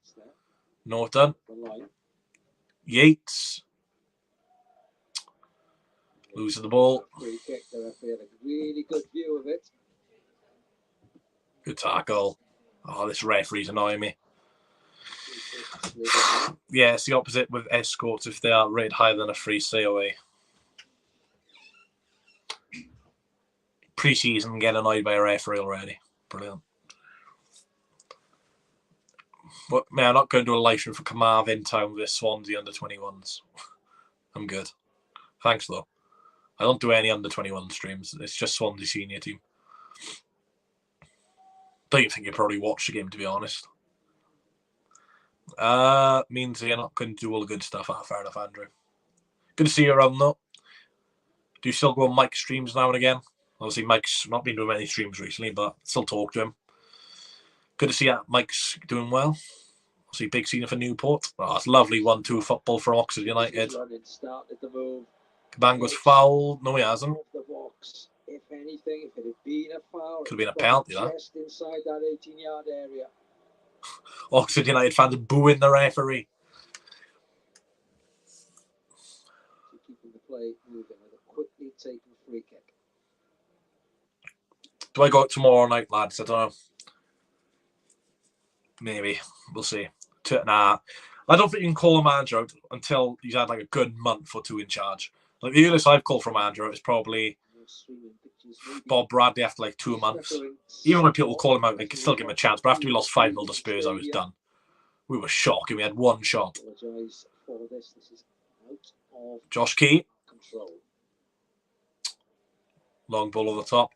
Norton. Yates. Losing the ball. Free kick. The referee had a really good view of it. Good tackle. Oh, this referee's annoying me. Yeah, it's the opposite with escorts if they are rated higher than a free COA. Pre-season, get annoyed by a referee already. Brilliant. But man, I'm not going to do a live stream for Kamarv in town with Swansea under-21s. I'm good. Thanks though. I don't do any under-21 streams. It's just Swansea senior team. Don't even think you probably watch the game, to be honest. Means you're not going to do all the good stuff. Fair enough, Andrew. Good to see you around though. Do you still go on Mike's streams now and again? Obviously, Mike's not been doing many streams recently, but still talk to him. Good to see that Mike's doing well. Obviously, big season for Newport. Oh, it's lovely 1-2 football from Oxford United. Kabango's fouled. No, he hasn't. If anything, if it had been a foul, could have been a penalty, that. Just inside that 18-yard area. Oxford United fans booing the referee. Keeping the play moving with a quickly taken free kick. Do I go out tomorrow night, lads? I don't know. Maybe. We'll see. Nah. I don't think you can call a manager out until he's had like a good month or two in charge. Like the earliest I've called for a manager out is probably Bob Bradley after like 2 months. Even when people call him out, they can still give him a chance. But after we lost 5-0 to Spurs, I was done. We were shocking. We had one shot. Josh Key. Long ball over the top.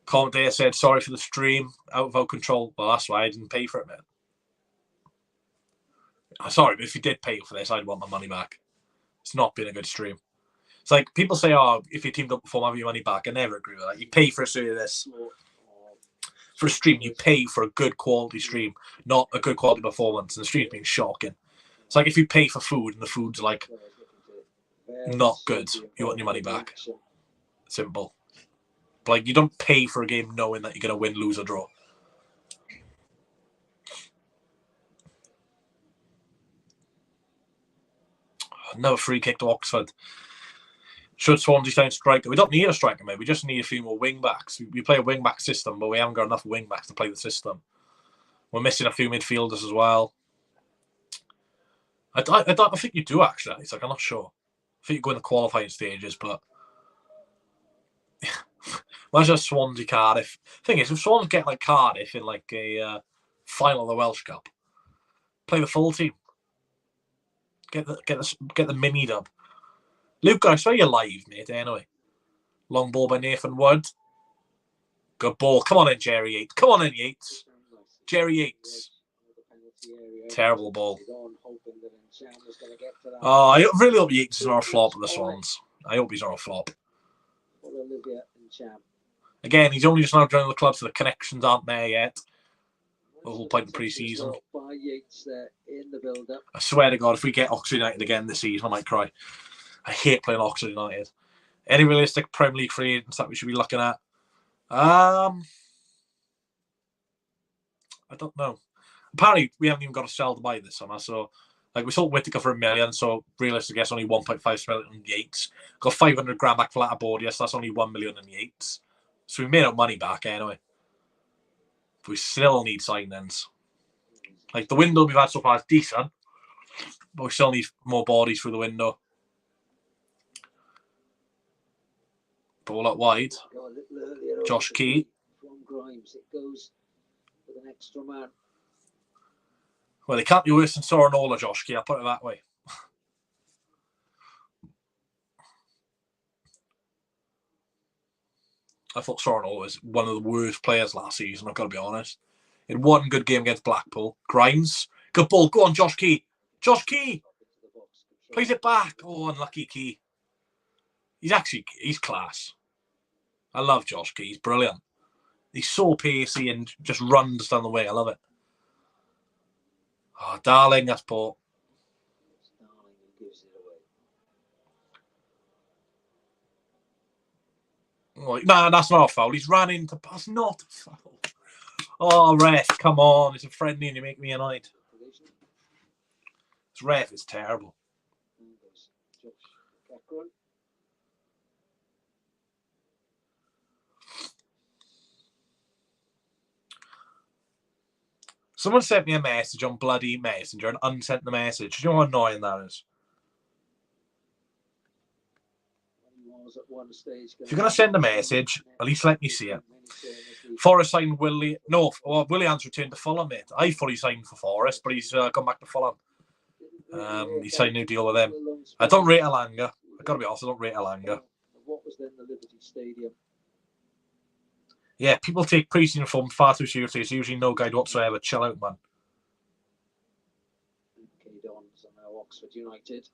Commentator said, sorry for the stream. Out of control. Well, that's why I didn't pay for it, man. Sorry, but if you did pay for this, I'd want my money back. It's not been a good stream. It's like people say, oh, if your team don't perform, have your money back. I never agree with that. You pay for a service. For a stream, you pay for a good quality stream, not a good quality performance. And the stream's been shocking. It's like if you pay for food and the food's like not good, you want your money back. Simple. But like you don't pay for a game knowing that you're going to win, lose, or draw. Another free kick to Oxford. Should Swansea sign a striker? We don't need a striker, mate. We just need a few more wing backs. We play a wing back system, but we haven't got enough wing backs to play the system. We're missing a few midfielders as well. I think you do actually. It's like I'm not sure. I think you go in the qualifying stages, but imagine a Swansea Cardiff. Thing is, if Swans get like Cardiff in like a final of the Welsh Cup, play the full team. Get the mini dub. Luke, I saw you live, mate. Anyway, long ball by Nathan Wood. Good ball. Come on in, Jerry Yates. Come on in, Yates. Jerry Yates. Terrible ball. Oh, I really hope Yates is not a flop at the Swans. I hope he's not a flop. Again, he's only just now joining the club, so the connections aren't there yet. The whole point of pre-season. I swear to God, if we get Oxford United again this season, I might cry. I hate playing Oxford United. Any realistic Premier League free agents that we should be looking at? I don't know. Apparently, we haven't even got a sell to buy this summer. So, like, we sold Whittaker for $1 million. So, realistically, that's only 1.5 million in Yates. Got 500 grand back for Latterboard. So that's only 1 million in Yates. So, we made our money back anyway. But we still need signings. Like, the window we've had so far is decent. But we still need more bodies through the window. Ball up wide. Josh Key. It goes with an extra man. Well, they can't be worse than Sorinola, Josh Key. I'll put it that way. I thought Sorinola was one of the worst players last season, I've got to be honest. He had one good game against Blackpool. Grimes. Good ball. Go on, Josh Key. Josh Key. Plays it back. Oh, unlucky Key. He's class. I love Josh Key. He's brilliant. He's so pacey and just runs down the way. I love it. Oh, Darling, that's poor. It's Darling who gives it away. Oh, nah, that's not a foul. He's ran into. That's not a foul. Oh, ref, come on. It's a friendly and you make me annoyed. This ref is terrible. And there's Josh Cochran. Someone sent me a message on bloody Messenger and unsent the message. Do you know how annoying that is? At one stage, If you're going to send a message, at least let me see it. Forrest signed Willie. No, well, Willian's returned to Fulham, mate. I thought he signed for Forrest, but he's gone back to Fulham. He signed a new deal with them. I don't rate Alanga. I've got to be honest, I don't rate Alanga. What was then the Liberty Stadium? Yeah, people take pre-season form far too seriously. It's usually no guide whatsoever. Chill out, man. Dons are now Oxford United.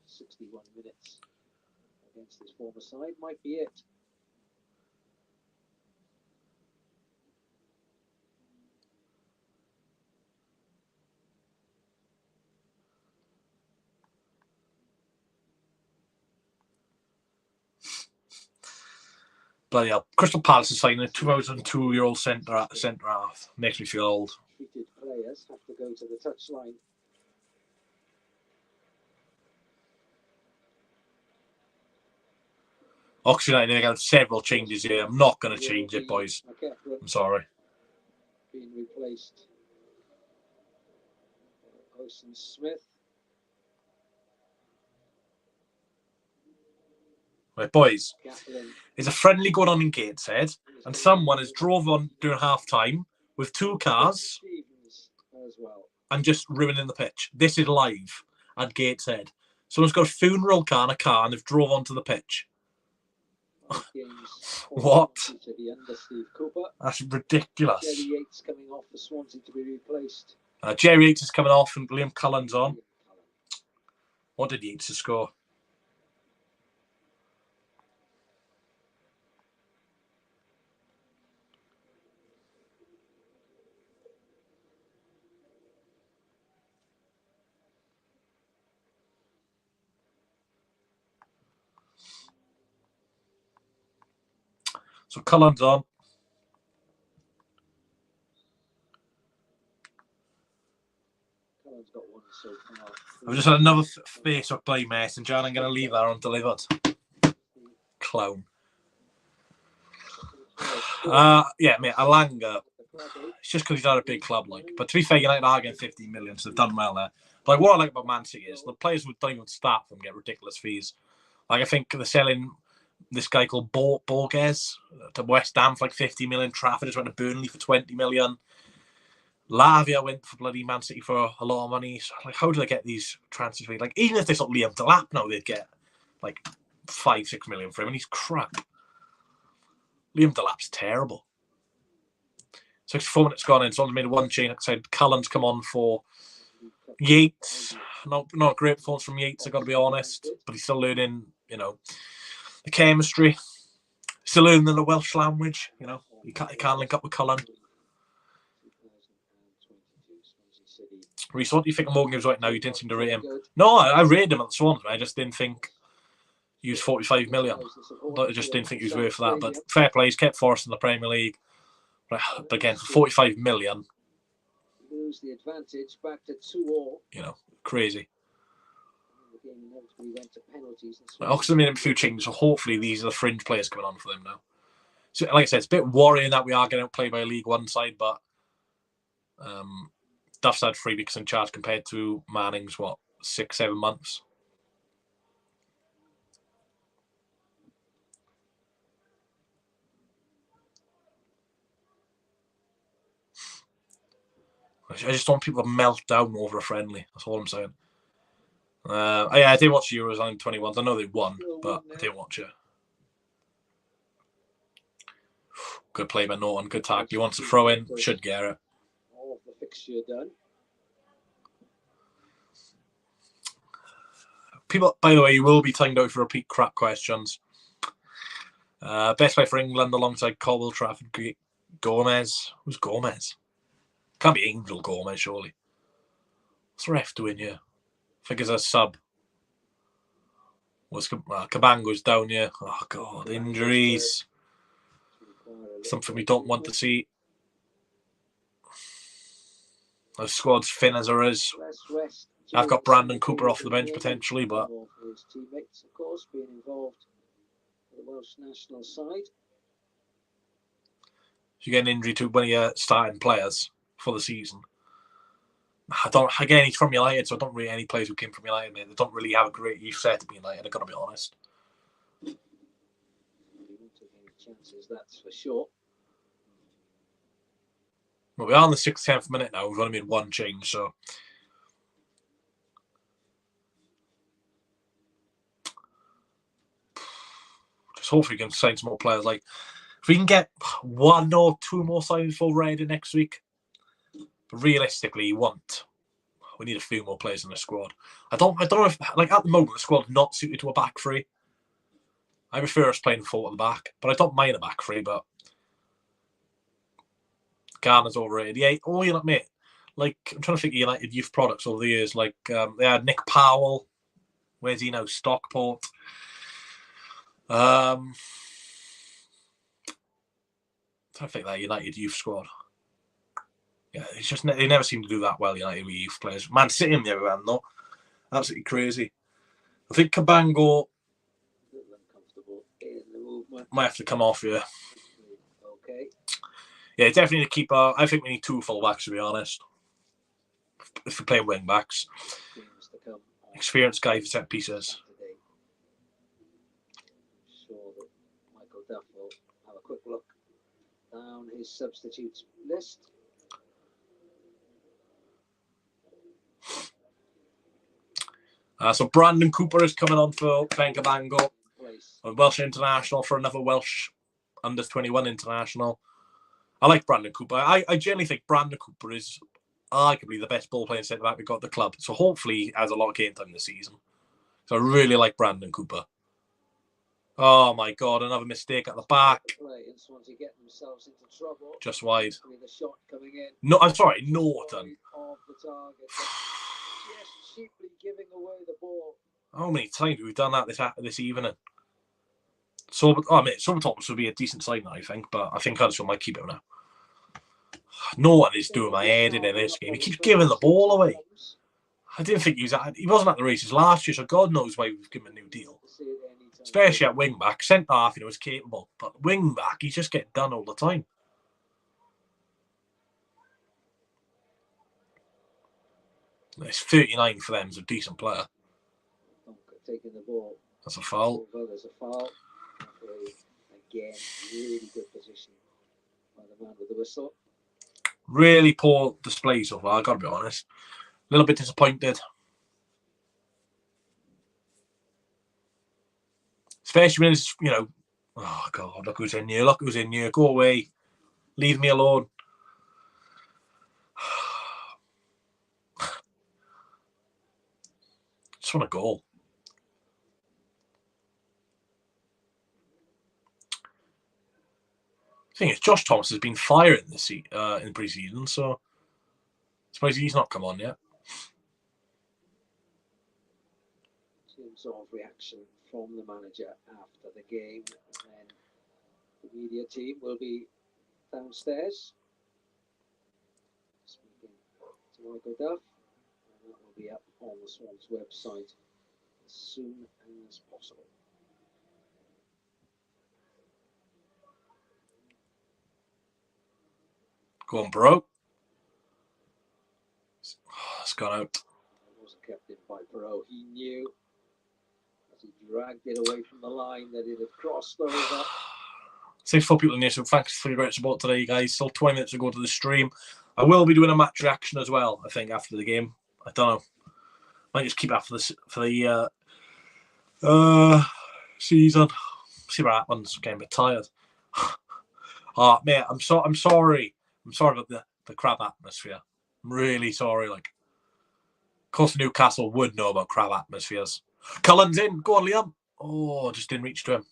61 minutes against his former side might be it. Bloody hell. Crystal Palace is signing a 2002-year-old centre half. Makes me feel old. Treated players have to go to the touchline. Oxford United are going to have several changes here. I'm not going to change it, boys. I'm sorry. Being replaced. Ocean Smith. Right, boys. There's a friendly going on in Gateshead, and someone has drove on during half-time with 2 cars and just ruining the pitch. This is live at Gateshead. Someone's got a funeral car and a car and they've drove onto the pitch. What? That's ridiculous. Jerry Yates coming off for Swansea to be replaced. Jerry Yates is coming off and Liam Cullen's on. What did Yates score? So Cullen's on. Cullen's got one so far. I've just had another Facebook by Messenger and I'm going to leave that undelivered. Clown. Yeah, mate, Alanga. It's just because he's at a big club, like. But to be fair, United are getting 15 million, so they've done well there. But like, what I like about Man City is the players who don't even start for them get ridiculous fees. Like, I think they're selling this guy called Borges to West Ham for like 50 million. Trafford just went to Burnley for 20 million. Lavia went for bloody Man City for a lot of money. So, like, how do they get these transfer fees? Like, even if they got Liam Delap now, they'd get like 5-6 million for him, and he's crap. Liam Delap's terrible. 64 minutes gone in. Someone's made one change. Like I said, Cullen's come on for Yates. Not a great performance from Yates, I've got to be honest. But he's still learning, you know, the chemistry. Still learning the Welsh language, you know. He can't link up with Cullen. Reece, what do you think of Morgan Gibbs right now? You didn't seem to rate him. No, I rated him at the Swans. I just didn't think he was 45 million. I just didn't think he was worth that. But fair play, he's kept Forrest in the Premier League. But again, for 45 million, lose the advantage back to 2-2. You know, crazy. The game inevitably went to penalties. Oxford made a few changes, so hopefully these are the fringe players coming on for them now. So, like I said, it's a bit worrying that we are getting outplayed by a League One side, but Duff's had 3 weeks in charge compared to Manning's, 6-7 months. I just want people to melt down over a friendly. That's all I'm saying. I did watch Euros on 21s. I know they won, but I didn't watch it. Good play by Norton. Good tackle. He wants to throw in. Should get it. All of the fixture done. People, by the way, you will be timed out for repeat crap questions. Best play for England alongside Cobble, Trafford, Gomez. Who's Gomez? Can't be Angel Gomez, surely. What's the ref doing here? I think it's a sub. What's Cabango's down here? Oh, God, injuries. Something we don't want to see. The squad's thin as there is. I've got Brandon Cooper off the bench potentially, but his teammates, of course, being involved in the Welsh national side. You get an injury to one of your starting players for the season. I don't. Again, he's from United, so I don't really any players who came from United. They don't really have a great youth set to be United. I've got to be honest. You won't take any chances, that's for sure. Well, we are on the 67th minute now. We've only made one change, so just hopefully we can sign some more players. Like if we can get 1 or 2 more signings for Reading next week, but realistically, we need a few more players in the squad. I don't know if like at the moment the squad's not suited to a back three. I prefer us playing 4 at the back, but I don't mind a back three. But Garner's overrated. Yeah, you know, mate. Like I'm trying to think of United youth products over the years. Like they had Nick Powell. Where's he now? Stockport. I'm trying to think that United youth squad. Yeah, it's just they never seem to do that well. United with youth players. Man City in the other hand, though, absolutely crazy. I think Cabango might have to come off here. Okay. Yeah, definitely to keep. I think we need 2 fullbacks to be honest. If we play wing backs, experienced guy for set pieces. I'm sure that Michael Duff will have a quick look down his substitutes list. So Brandon Cooper is coming on for Ben Cabango, a Welsh international for another Welsh under 21 international. I like Brandon Cooper. I genuinely think Brandon Cooper is arguably the best ball playing centre back we've got at the club. So hopefully he has a lot of game time this season. So I really like Brandon Cooper. Oh my God, another mistake at the back. Swansea get themselves into trouble. Just wide. The shot coming in. No, I'm sorry, Norton. Of the target. Just cheaply giving away the ball. How many times have we done that this evening? So, Sobertop would be a decent signing, I think, but I think Huddersfield might keep it now. No one is doing my head in this game. He keeps giving the ball away. I didn't think he wasn't at the races last year, so God knows why we've given him a new deal. Especially at wing back, centre half, he was capable, but wing back, he's just getting done all the time. It's 39 for them. He's a decent player. Taking the ball. That's a foul. There's a foul. Again, really good position by the man with the whistle. Really poor display so far, I've got to be honest. A little bit disappointed. Especially when it's, you know, oh God, look who's in here, look who's in here, go away. Leave me alone. Just want a goal. The thing is, Josh Thomas has been firing this in pre-season, so I suppose he's not come on yet. Some sort of reaction from the manager after the game, and the media team will be downstairs speaking to Michael Duff, and that will be up on the Swans website as soon as possible. Go on, bro. Oh, it's gone out. It wasn't kept in by Perot. He knew as he dragged it away from the line that it had crossed over. Say for people in here, so thanks for your great support today, guys. Still 20 minutes to go to the stream. I will be doing a match reaction as well, I think, after the game. I don't know. Might just keep after this for the season. See what happens. I'm getting a bit tired. Oh, mate, I'm sorry. I'm sorry about the crab atmosphere. I'm really sorry. Like, of course, Newcastle would know about crab atmospheres. Cullen's in. Go on, Liam. Oh, just didn't reach to him.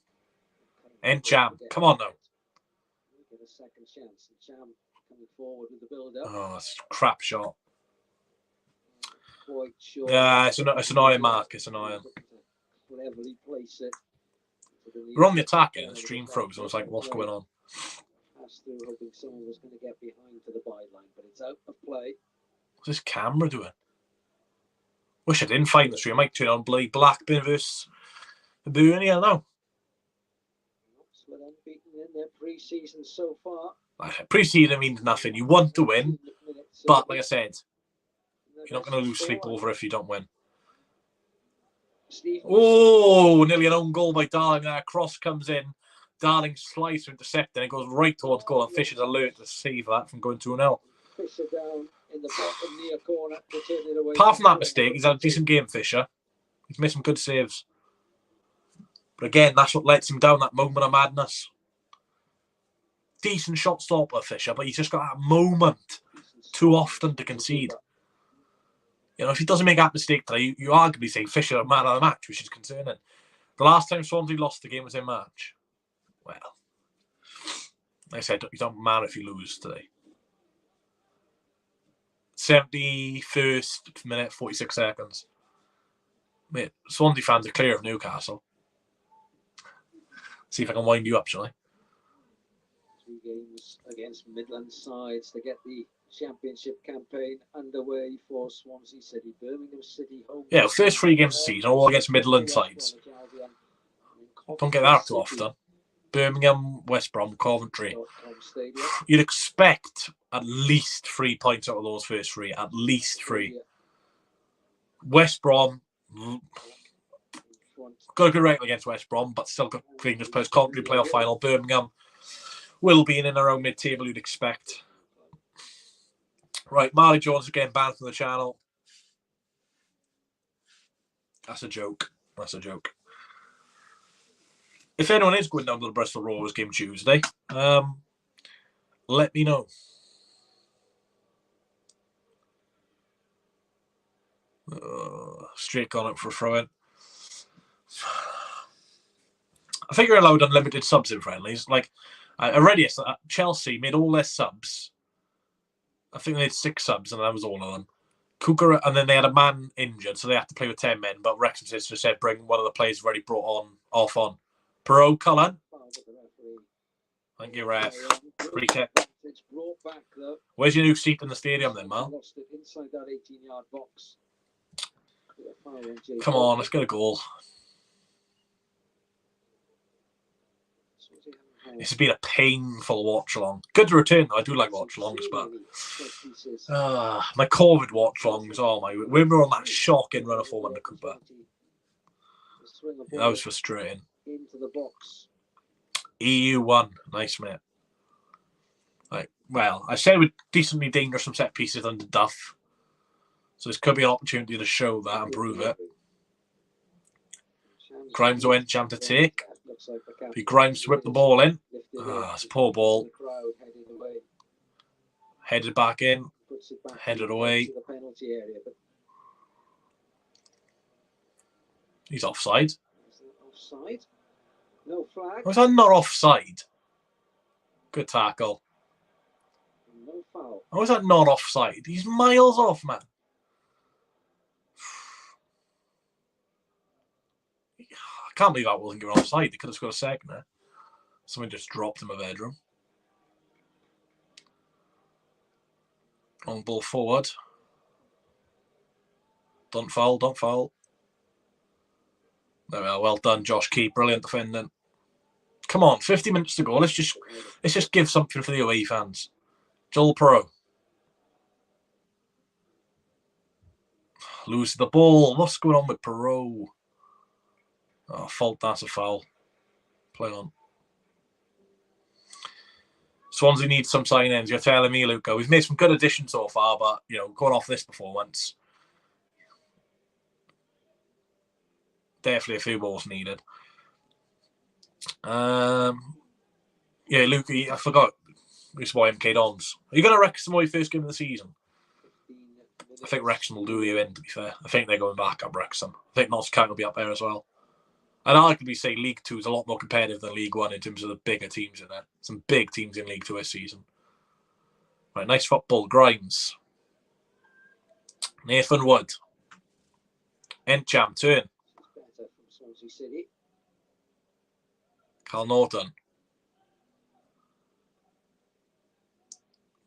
And Cham. Come on now. Get a second chance. And Cham coming forward with the build-up. Oh, it's a crap shot. Quite sure. Yeah, it's annoying, Mark. It's annoying. Cleverly place it. We're on the attack and the stream froze. I was like, what's going on? Pass through, hoping someone was going to get behind to the byline, but it's out of play. What's this camera doing? Wish I didn't find the stream. I might turn on bloody Blackburn versus the Burnley. I don't know. Oxford unbeaten in their pre-season so far. Pre-season means nothing. You want to win, but like I said, you're not going to lose sleep over if you don't win. Oh, nearly an own goal by Darling. That cross comes in. Darling slides to intercept and it goes right towards goal. And Fisher's alert to save that from going 2-0. Fisher down in the bottom near corner to turn it away. Apart from that mistake, he's had a decent game, Fisher. He's made some good saves. But again, that's what lets him down, that moment of madness. Decent shot stopper, Fisher, but he's just got that moment too often to concede. You know, if he doesn't make that mistake today, you arguably say Fisher man of the match, which is concerning. The last time Swansea lost the game was in March. Well, like I said, you don't matter if you lose today. 71st minute, 46 seconds. Mate, Swansea fans are clear of Newcastle. See if I can wind you up, shall I? 3 games against Midland sides to get the Championship campaign underway for Swansea City. Birmingham City home. Yeah, first 3 games of the season, all against Midland sides. Don't get that too often. Birmingham, West Brom, Coventry. You'd expect at least 3 points out of those first 3. At least 3. West Brom got a good record against West Brom, but still got fingers post. Coventry playoff final. Birmingham will be in and around mid-table, you'd expect. Right, Marley Jones again banned from the channel. That's a joke. That's a joke. If anyone is going down to the Bristol Rovers game Tuesday, let me know. Straight gone up for a throw-in. I think you're allowed unlimited subs in friendlies. Like, already, Chelsea made all their subs. I think they had 6 subs, and that was all of them. Cooker, and then they had a man injured, so they had to play with 10 men. But Wrexham just said bring one of the players already brought on. Perot, Cullen. Thank you, ref. Free kick. Where's your new seat in the stadium then, Mal? Inside that 18-yard box. Come on, let's get a goal. This has been a painful watch-along. Good to return, though. I do like watch-alongs, but my COVID watch-alongs, oh my... When we were on that shocking run of form under Cooper, that was frustrating. Into the box. EU1, nice, mate. Like, well, I said we're decently dangerous from set pieces under Duff, so this could be an opportunity to show that and prove it. Grimes went jam to take. Grimes to whip the ball in. It's a poor ball. Headed back in. Headed away. He's offside. Offside? No flag. Was that not offside? Good tackle. No foul. How is that not offside? He's miles off, man. I can't believe that wasn't given offside. They could have scored a second there. Someone just dropped in my bedroom. Long ball forward. Don't foul, don't foul. There we are. Well done, Josh Key. Brilliant defending. Come on, 50 minutes to go. Let's just give something for the away fans. Joel Pro. Lose the ball. What's going on with Perot? Oh, fault. That's a foul. Play on. Swansea needs some signings. You're telling me, Luca. We've made some good additions so far, but, you know, going off this performance, definitely a few balls needed. Yeah, Luca, I forgot. This is why MK Dons. Are you going to Wrexham your first game of the season? I think Wrexham will do you in, to be fair. I think they're going back up Wrexham. I think Notts County will be up there as well. I'd arguably say League 2 is a lot more competitive than League 1 in terms of the bigger teams in there. Some big teams in League 2 this season. Right, nice football. Grimes. Nathan Wood. Encham, turn. Better from Swansea City. Cal Norton.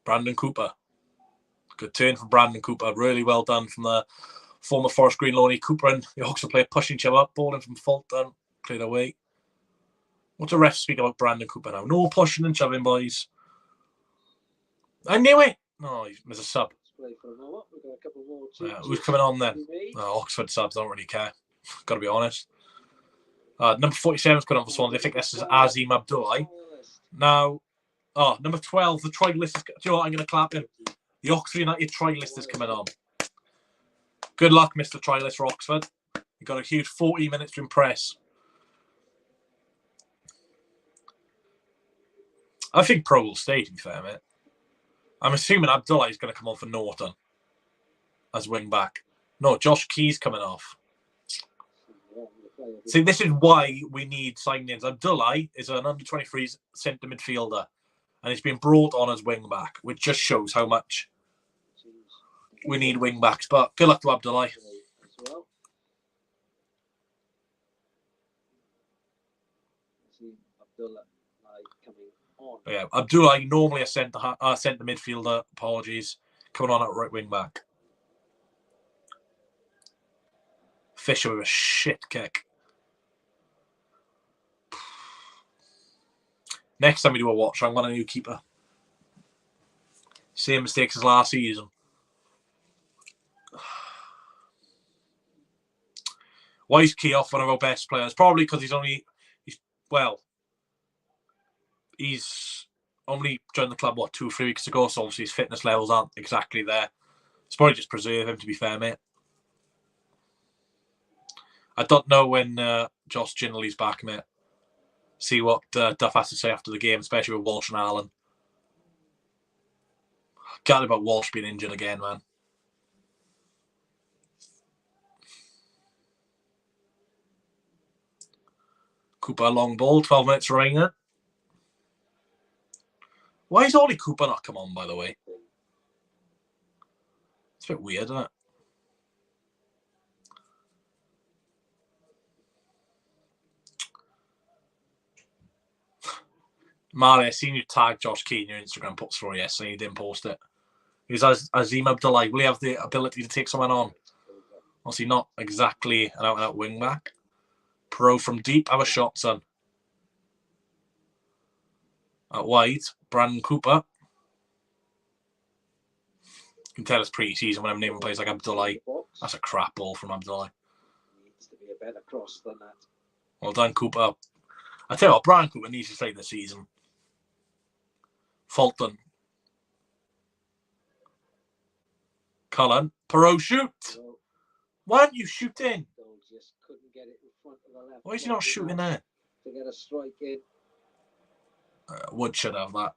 Brandon Cooper. Good turn from Brandon Cooper. Really well done from the former Forest Green loanee. Cooper and the Oxford player pushing each other up. Ball in from Fulton. Cleared away. What do refs speak about Brandon Cooper now? No pushing and shoving, boys. I knew it. No, there's a sub. Let's play for a moment. We've got a couple more. Who's coming on then? Oxford subs. Don't really care. Got to be honest. Number 47 is coming on for Swans. I think this is Azim Abdullah. Now, number 12, the try list is... Do you know what? I'm going to clap him. The Oxford United try list is coming on. Good luck, Mr. Try list for Oxford. You've got a huge 40 minutes to impress. I think Pro will stay, to be fair, mate. I'm assuming Abdullah is going to come on for Norton as wing back. No, Josh Key's coming off. See, this is why we need signings. Abdullah is an under-23 centre midfielder, and he's been brought on as wing back, which just shows how much we need wing backs. But good luck to Abdullah. Yeah, Abdullah normally a centre midfielder. Apologies, coming on at right wing back. Fisher with a shit kick. Next time we do a watch, I'm going to new keeper. Same mistakes as last season. Why is Keoff one of our best players? Probably because he's only joined the club, 2 or 3 weeks ago, so obviously his fitness levels aren't exactly there. It's probably just preserve him, to be fair, mate. I don't know when Josh Ginley's back, mate. See what Duff has to say after the game, especially with Walsh and Allen. Gutted about Walsh being injured again, man. Cooper, long ball, 12 minutes remaining. Why is Ollie Cooper not come on, by the way? It's a bit weird, isn't it? Marley, I seen you tag Josh Key in your Instagram post for yesterday. You didn't post it. He's Azim Abdullah. Will he have the ability to take someone on? Obviously not exactly an out-and-out wing-back. Pro from deep. Have a shot, son. At wide, Brandon Cooper. You can tell it's pre-season when I'm naming players like Abdullah. That's a crap ball from Abdullah. Needs to be a better cross than that. Well done, Cooper. I tell you what, Brian Cooper needs to stay this season. Fulton. Cullen. Perot, shoot! Why aren't you shooting? Just couldn't get it in front of the left. Why is he not shooting there? To get a strike in. Wood should have that.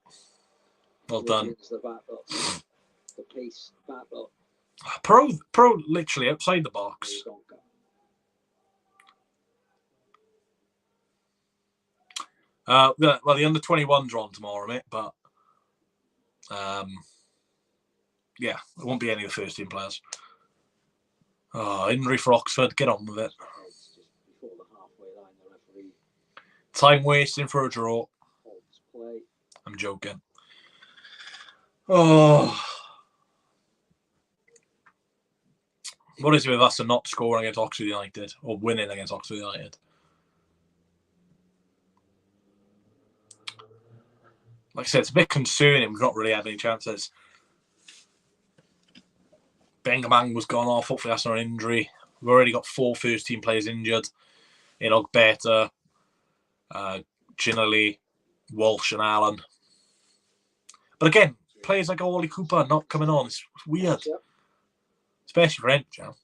Well done. The battle. The pace battle. Pro literally outside the box. Well, the under-21s are on tomorrow, mate, but yeah, it won't be any of the first team players. Oh, injury for Oxford. Get on with it. Before the halfway line, the referee. Time wasting for a draw. Play. I'm joking. Oh. What is it with us and not scoring against Oxford United or winning against Oxford United? Like I said, it's a bit concerning. We've not really had any chances. Bengamang was gone off. Hopefully that's not an injury. We've already got 4 first-team players injured. In Ogbeta, Ginelli, Walsh and Allen. But again, players like Ollie Cooper not coming on. It's weird. Especially for Encham.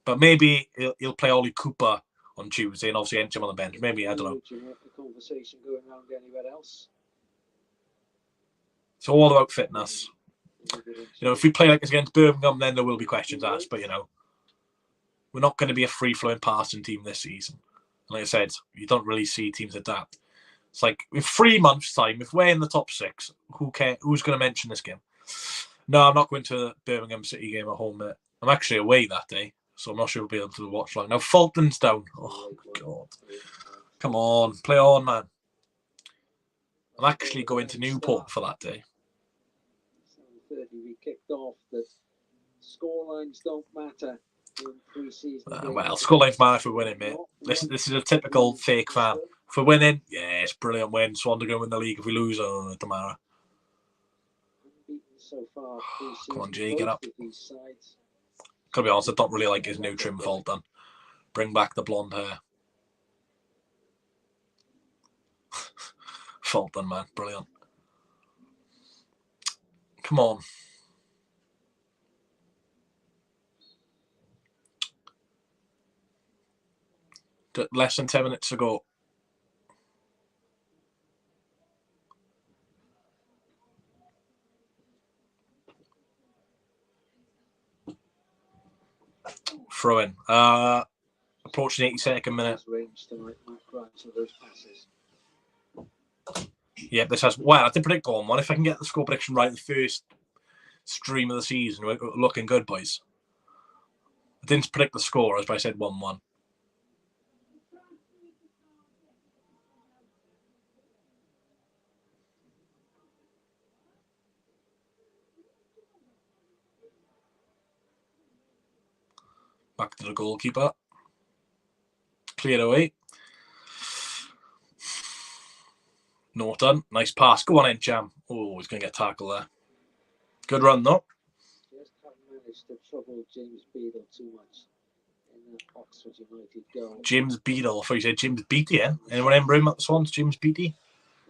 But maybe he'll play Ollie Cooper on Tuesday and obviously Encham on the bench. Maybe, I don't know. Do you want the conversation going around anywhere else? It's all about fitness. You know, if we play like this against Birmingham, then there will be questions asked. But, you know, we're not going to be a free-flowing passing team this season. Like I said, you don't really see teams adapt. It's like, in 3 months' time, if we're in the top 6, who cares? Who's going to mention this game? No, I'm not going to the Birmingham City game at home, mate. I'm actually away that day, so I'm not sure we'll be able to watch long. Now, Fulton's down. Oh, God. Come on, play on, man. I'm actually going to Newport for that day. 7:30 we kicked off. The scorelines don't matter in pre-season. Well, scorelines matter if we're winning, mate. This is a typical fake fan. If we're winning, yeah, it's brilliant win. Swans are going to win the league. If we lose, oh, it doesn't matter. So far, Come on, Jay, get up. Gotta be honest, I don't really like his new trim Fulton. Bring back the blonde hair. Fulton, man, brilliant. Come on. Less than 10 minutes to go. Throw in. Approaching 82nd minute. Yeah, this has. Well, I did predict on one. If I can get the score prediction right, the first stream of the season, we're looking good, boys. I didn't predict the score, as I said 1-1. Back to the goalkeeper. Cleared away. Norton. Nice pass. Go on in, Jam. Oh, he's going to get tackled there. Good run, though. Just haven't managed to trouble James Beadle too much in that Oxford United goal. James Beadle. I thought you said James Beattie, eh? Anyone remember him at the Swans? James Beattie?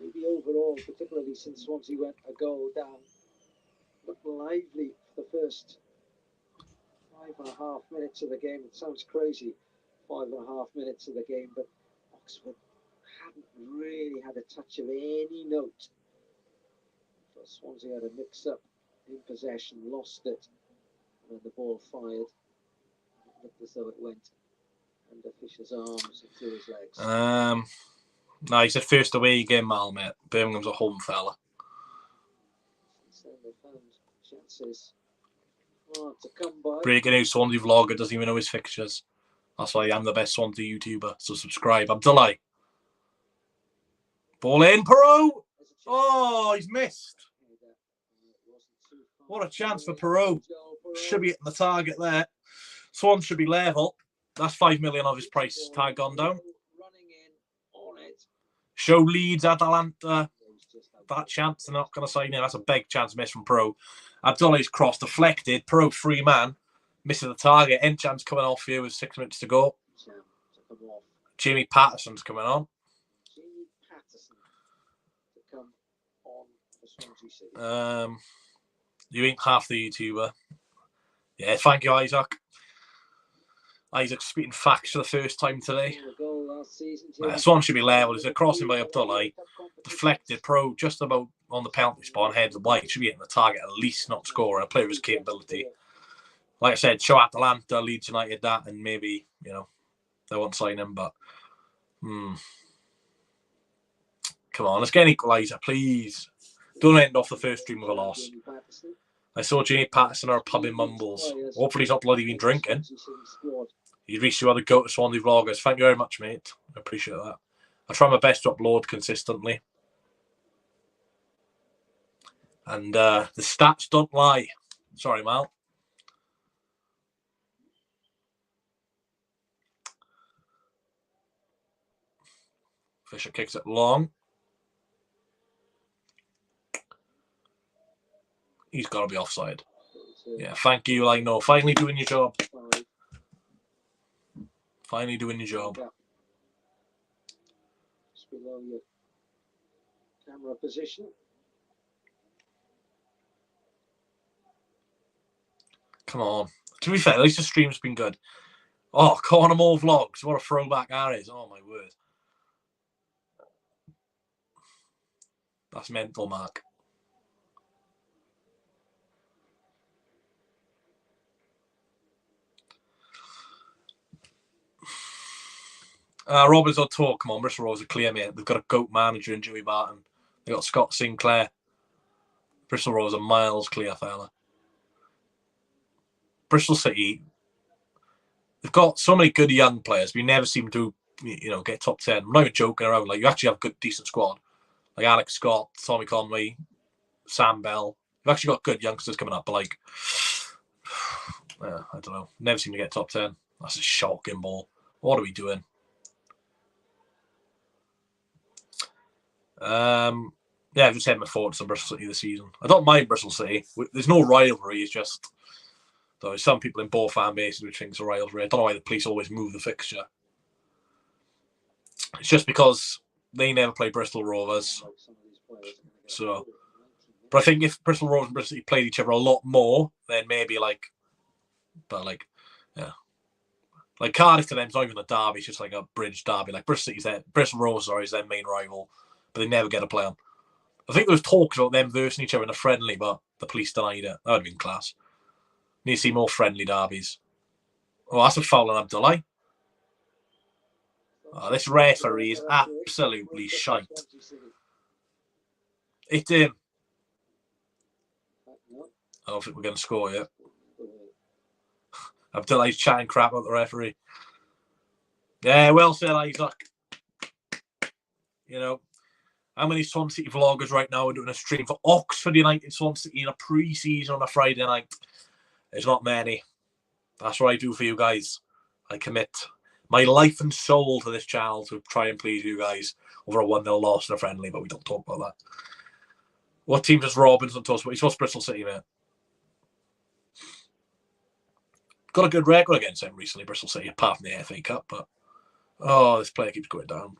Maybe overall, particularly since Swansea went a goal down, looked lively for the first 5.5 minutes of the game. It sounds crazy, 5.5 minutes of the game, but Oxford hadn't really had a touch of any note. But Swansea had a mix-up in possession, lost it, and the ball fired. It looked as though it went under Fisher's arms and through his legs. No, he's the first away game, Mal, mate. Birmingham's a home fella. Since then they found chances hard to come by. Breaking news, Swansea vlogger doesn't even know his fixtures. That's why I'm the best Swansea YouTuber. So subscribe. Abdullah. Ball in, Perot. Oh, he's missed. What a chance for Perot. Should be hitting the target there. Swans should be level. That's 5 million of his price tag gone down. Show Leeds, Atalanta. That chance, they're not going to sign in. That's a big chance miss from Perot. Abdullah's cross deflected. Perot, free man. Missing the target. Encham's coming off here with 6 minutes to go. Jamie Patterson's coming on. You ain't half the YouTuber. Yeah, thank you, Isaac. Isaac's speaking facts for the first time today. Swan should be level. There's a crossing by Abdullah. Deflected. Pro just about on the penalty spot. Heads wide. Should be hitting the target at least, not scoring. A player of his capability. Like I said, show Atalanta, Leeds United that, and maybe, you know, they won't sign him, but come on, let's get an equaliser, please. Don't end off the first stream with a loss. I saw Jamie Patterson or a pub in Mumbles. Hopefully he's not bloody been drinking. He'd reached you other go to Swansea vloggers. Thank you very much, mate. I appreciate that. I try my best to upload consistently. And the stats don't lie. Sorry, Mal. Fisher kicks it long. He's got to be offside. Yeah, thank you. I know. Finally doing your job. Finally doing your job. Just below your camera position. Come on. To be fair, at least the stream's been good. Oh, Corner More Vlogs. What a throwback that is. Oh, my word. That's mental, Mark. Roberts on tour. Come on, Bristol Rovers are clear, mate. They've got a GOAT manager in Joey Barton. They've got Scott Sinclair. Bristol Rovers are miles clear, fella. Bristol City, they've got so many good young players. We never seem to, get top 10. I'm not even joking around. Like, you actually have a good, decent squad. Like Alex Scott, Tommy Conway, Sam Bell. You've actually got good youngsters coming up, but like, I don't know. Never seem to get top 10. That's a shocking ball. What are we doing? I've just had my thoughts on Bristol City this season. I don't mind Bristol City. There's no rivalry. It's just there's some people in both fan bases which think it's a rivalry. I don't know why the police always move the fixture. It's just because they never play Bristol Rovers. So, but I think if Bristol Rovers and Bristol City played each other a lot more, then maybe like Cardiff to them is not even a derby. It's just like a bridge derby. Like Bristol Rovers is their main rival, but they never get to play them. I think there was talks about them versing each other in a friendly, but the police denied it. That would have been class. Need to see more friendly derbies. Oh, that's a foul on Abdullah. Oh, this referee is absolutely shite. Hit him. I don't think we're going to score yet. Abdullah's chatting crap about the referee. Yeah, well said, Isaac. How many Swansea City vloggers right now are doing a stream for Oxford United Swansea City in a pre-season on a Friday night? There's not many. That's what I do for you guys. I commit my life and soul to this channel to try and please you guys over a 1-0 loss in a friendly, but we don't talk about that. What team does Robinson talk about? He's supposed Bristol City, mate. Got a good record against them recently, Bristol City, apart from the FA Cup, but this player keeps going down.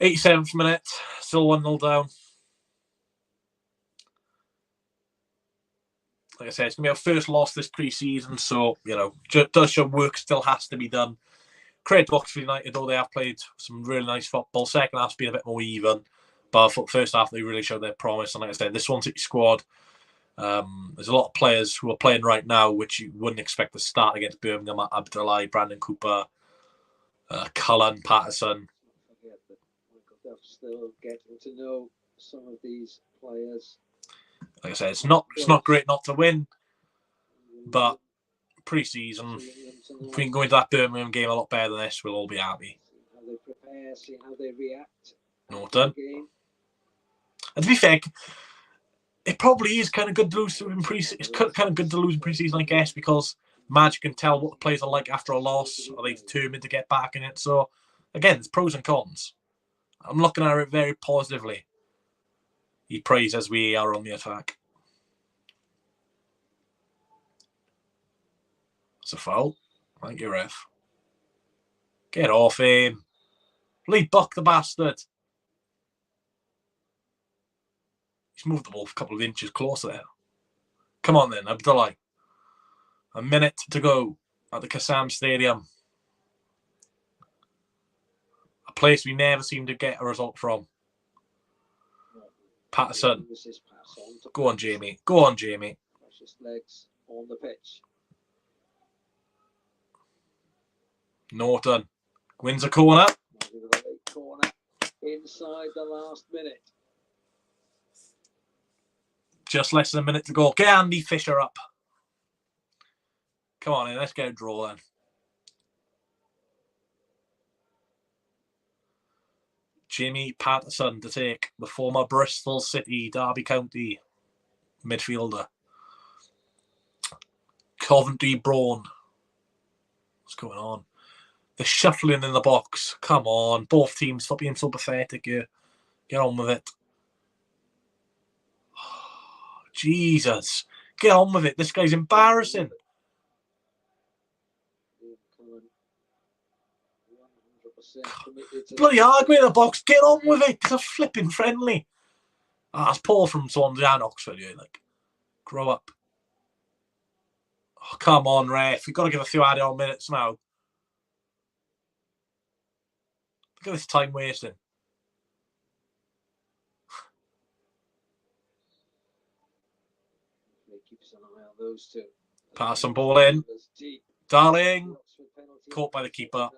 87th minute, still 1-0 down. Like I said, it's going to be our first loss this pre-season, so, does show work still has to be done. Credit to Oxford United, though they have played some really nice football. Second half's been a bit more even, but for the first half, they really showed their promise. And like I said, this Swansea City squad, there's a lot of players who are playing right now, which you wouldn't expect to start against Birmingham. Abdullah, Brandon Cooper, Cullen, Patterson. Still getting to know some of these players. Like I said, it's not great not to win, but pre-season, if we can go into that Birmingham game a lot better than this, we'll all be happy. See how they prepare, see how they react. Norton. And to be fair, it probably is kind of good to lose in pre-season. It's kind of good to lose in pre-season, I guess, because Magic can tell what the players are like after a loss. Are they determined to get back in it? So, again, there's pros and cons. I'm looking at it very positively. He prays as we are on the attack. It's a foul. Thank you, ref. Get off him. Lead buck the bastard. He's moved the ball a couple of inches closer there. Come on then, Abdullah. A minute to go at the Kassam Stadium. A place we never seem to get a result from. Patterson. Go on, Jamie. Go on, Jamie. Precious legs on the pitch. Norton wins a corner. Corner inside the last minute. Just less than a minute to go. Get Andy Fisher up. Come on in, let's get a draw then. Jimmy Patterson to take, the former Bristol City, Derby County midfielder. Coventry Brawn. What's going on? The shuffling in the box. Come on, both teams. Stop being so pathetic here. Get on with it. Oh, Jesus. Get on with it. This guy's embarrassing. Bloody arguing in the box. Get on with it. It's a flipping friendly. It's Paul from Swansea and Oxford. Yeah, like, grow up. Oh, come on, ref. We've got to give a few added-on minutes now. Look at this time wasting. Keeps an eye on those two. Pass some ball in. Darling. Caught by the keeper.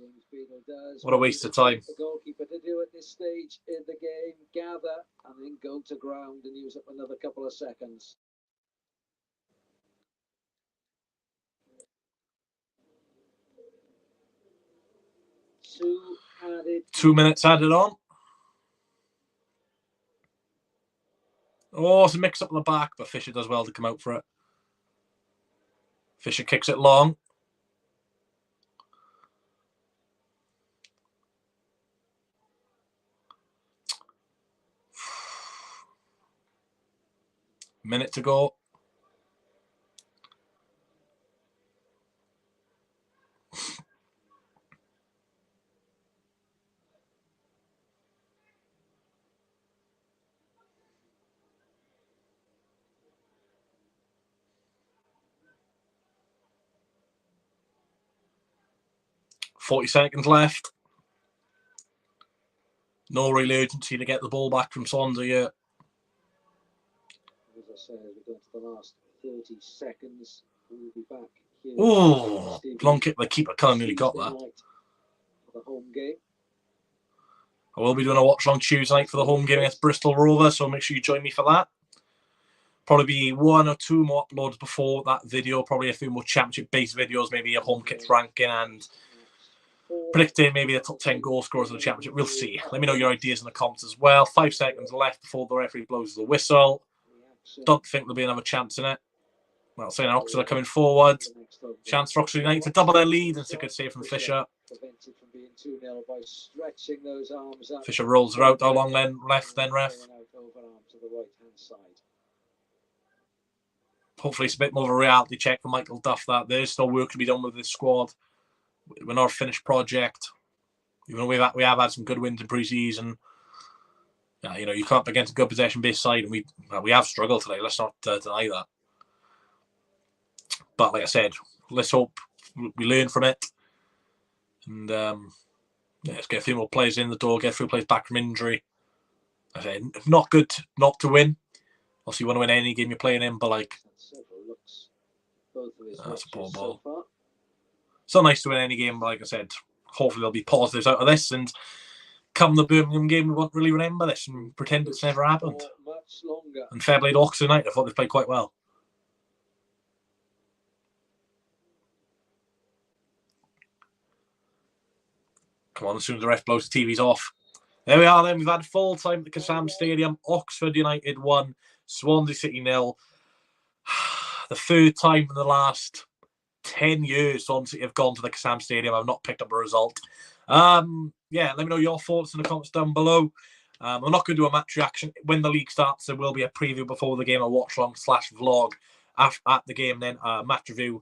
James Beadle does. What a waste of time. The goalkeeper to do at this stage in the game, gather and then go to ground and use up another couple of seconds. Two minutes added on. Oh, it's a mix up in the back, but Fisher does well to come out for it. Fisher kicks it long. Minute to go. .40 seconds left. No real urgency to get the ball back from Swansea yet. As I say, as we go to the last 30 seconds, we'll be back here. Oh, long kick. The keeper kind of nearly got that. For the home game. I will be doing a watch along Tuesday night for the home game against Bristol Rovers, so make sure you join me for that. Probably be 1 or 2 more uploads before that video. Probably a few more championship-based videos, maybe a home kits ranking and predicting maybe the top 10 goal scorers of the championship. We'll see. Let me know your ideas in the comments as well. 5 seconds left before the referee blows the whistle. Don't think there'll be another chance in it. Well, saying Oxford are coming forward. Chance for Oxford United to double their lead. And it's a good save from Fisher. Fisher rolls her out. How long then left then, ref? Hopefully it's a bit more of a reality check for Michael Duff that there's still work to be done with this squad. We're not a finished project. Even though we have had some good wins in pre-season. Yeah, you know, you come up against a good possession-based side, and we have struggled today. Let's not deny that. But like I said, let's hope we learn from it. And yeah, let's get a few more players in the door, get a few players back from injury. I say, not good not to win. Obviously, you want to win any game you're playing in, but like, that's a poor ball. It's not nice to win any game, but like I said, hopefully there'll be positives out of this. And come the Birmingham game, we won't really remember this and pretend it's never happened. And fair play to Oxford United. I thought they played quite well. Come on, as soon as the ref blows the TV's off. There we are then. We've had full time at the Kassam Stadium. Oxford United 1, Swansea City 0. The third time in the last 10 years Swansea have gone to the Kassam Stadium. I've not picked up a result. Yeah, let me know your thoughts in the comments down below. I'm not going to do a match reaction. When the league starts, there will be a preview before the game, a watch-along / vlog at the game, then a match review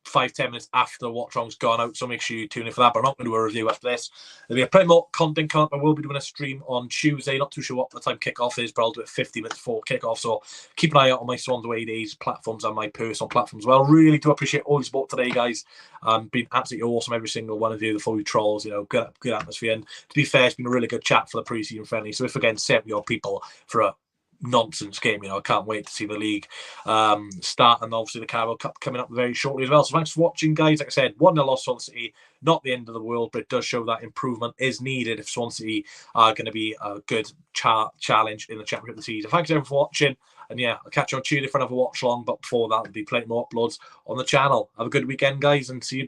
5-10 minutes after the watch-along's gone out, so make sure you tune in for that. But I'm not going to do a review after this. There'll be plenty more content coming up. I will be doing a stream on Tuesday. Not too sure what the time kickoff is, but I'll do it 50 minutes before kickoff. So keep an eye out on my Swans Away Days platforms and my personal platforms as well. Really do appreciate all your support today, guys. Been absolutely awesome, every single one of you. The full trolls, you know, good atmosphere. And to be fair, it's been a really good chat for the pre-season friendly. So if again 70-odd people for a nonsense game, you know, I can't wait to see the league start, and obviously the Carabao Cup coming up very shortly as well. So thanks for watching, guys. Like I said, 1-0 loss Swansea City, not the end of the world, but it does show that improvement is needed if Swansea are going to be a good challenge in the championship of the season. Thanks everyone for watching, and yeah, I'll catch you on Tuesday for another watch along, but before that there'll be plenty more uploads on the channel. Have a good weekend, guys, and see you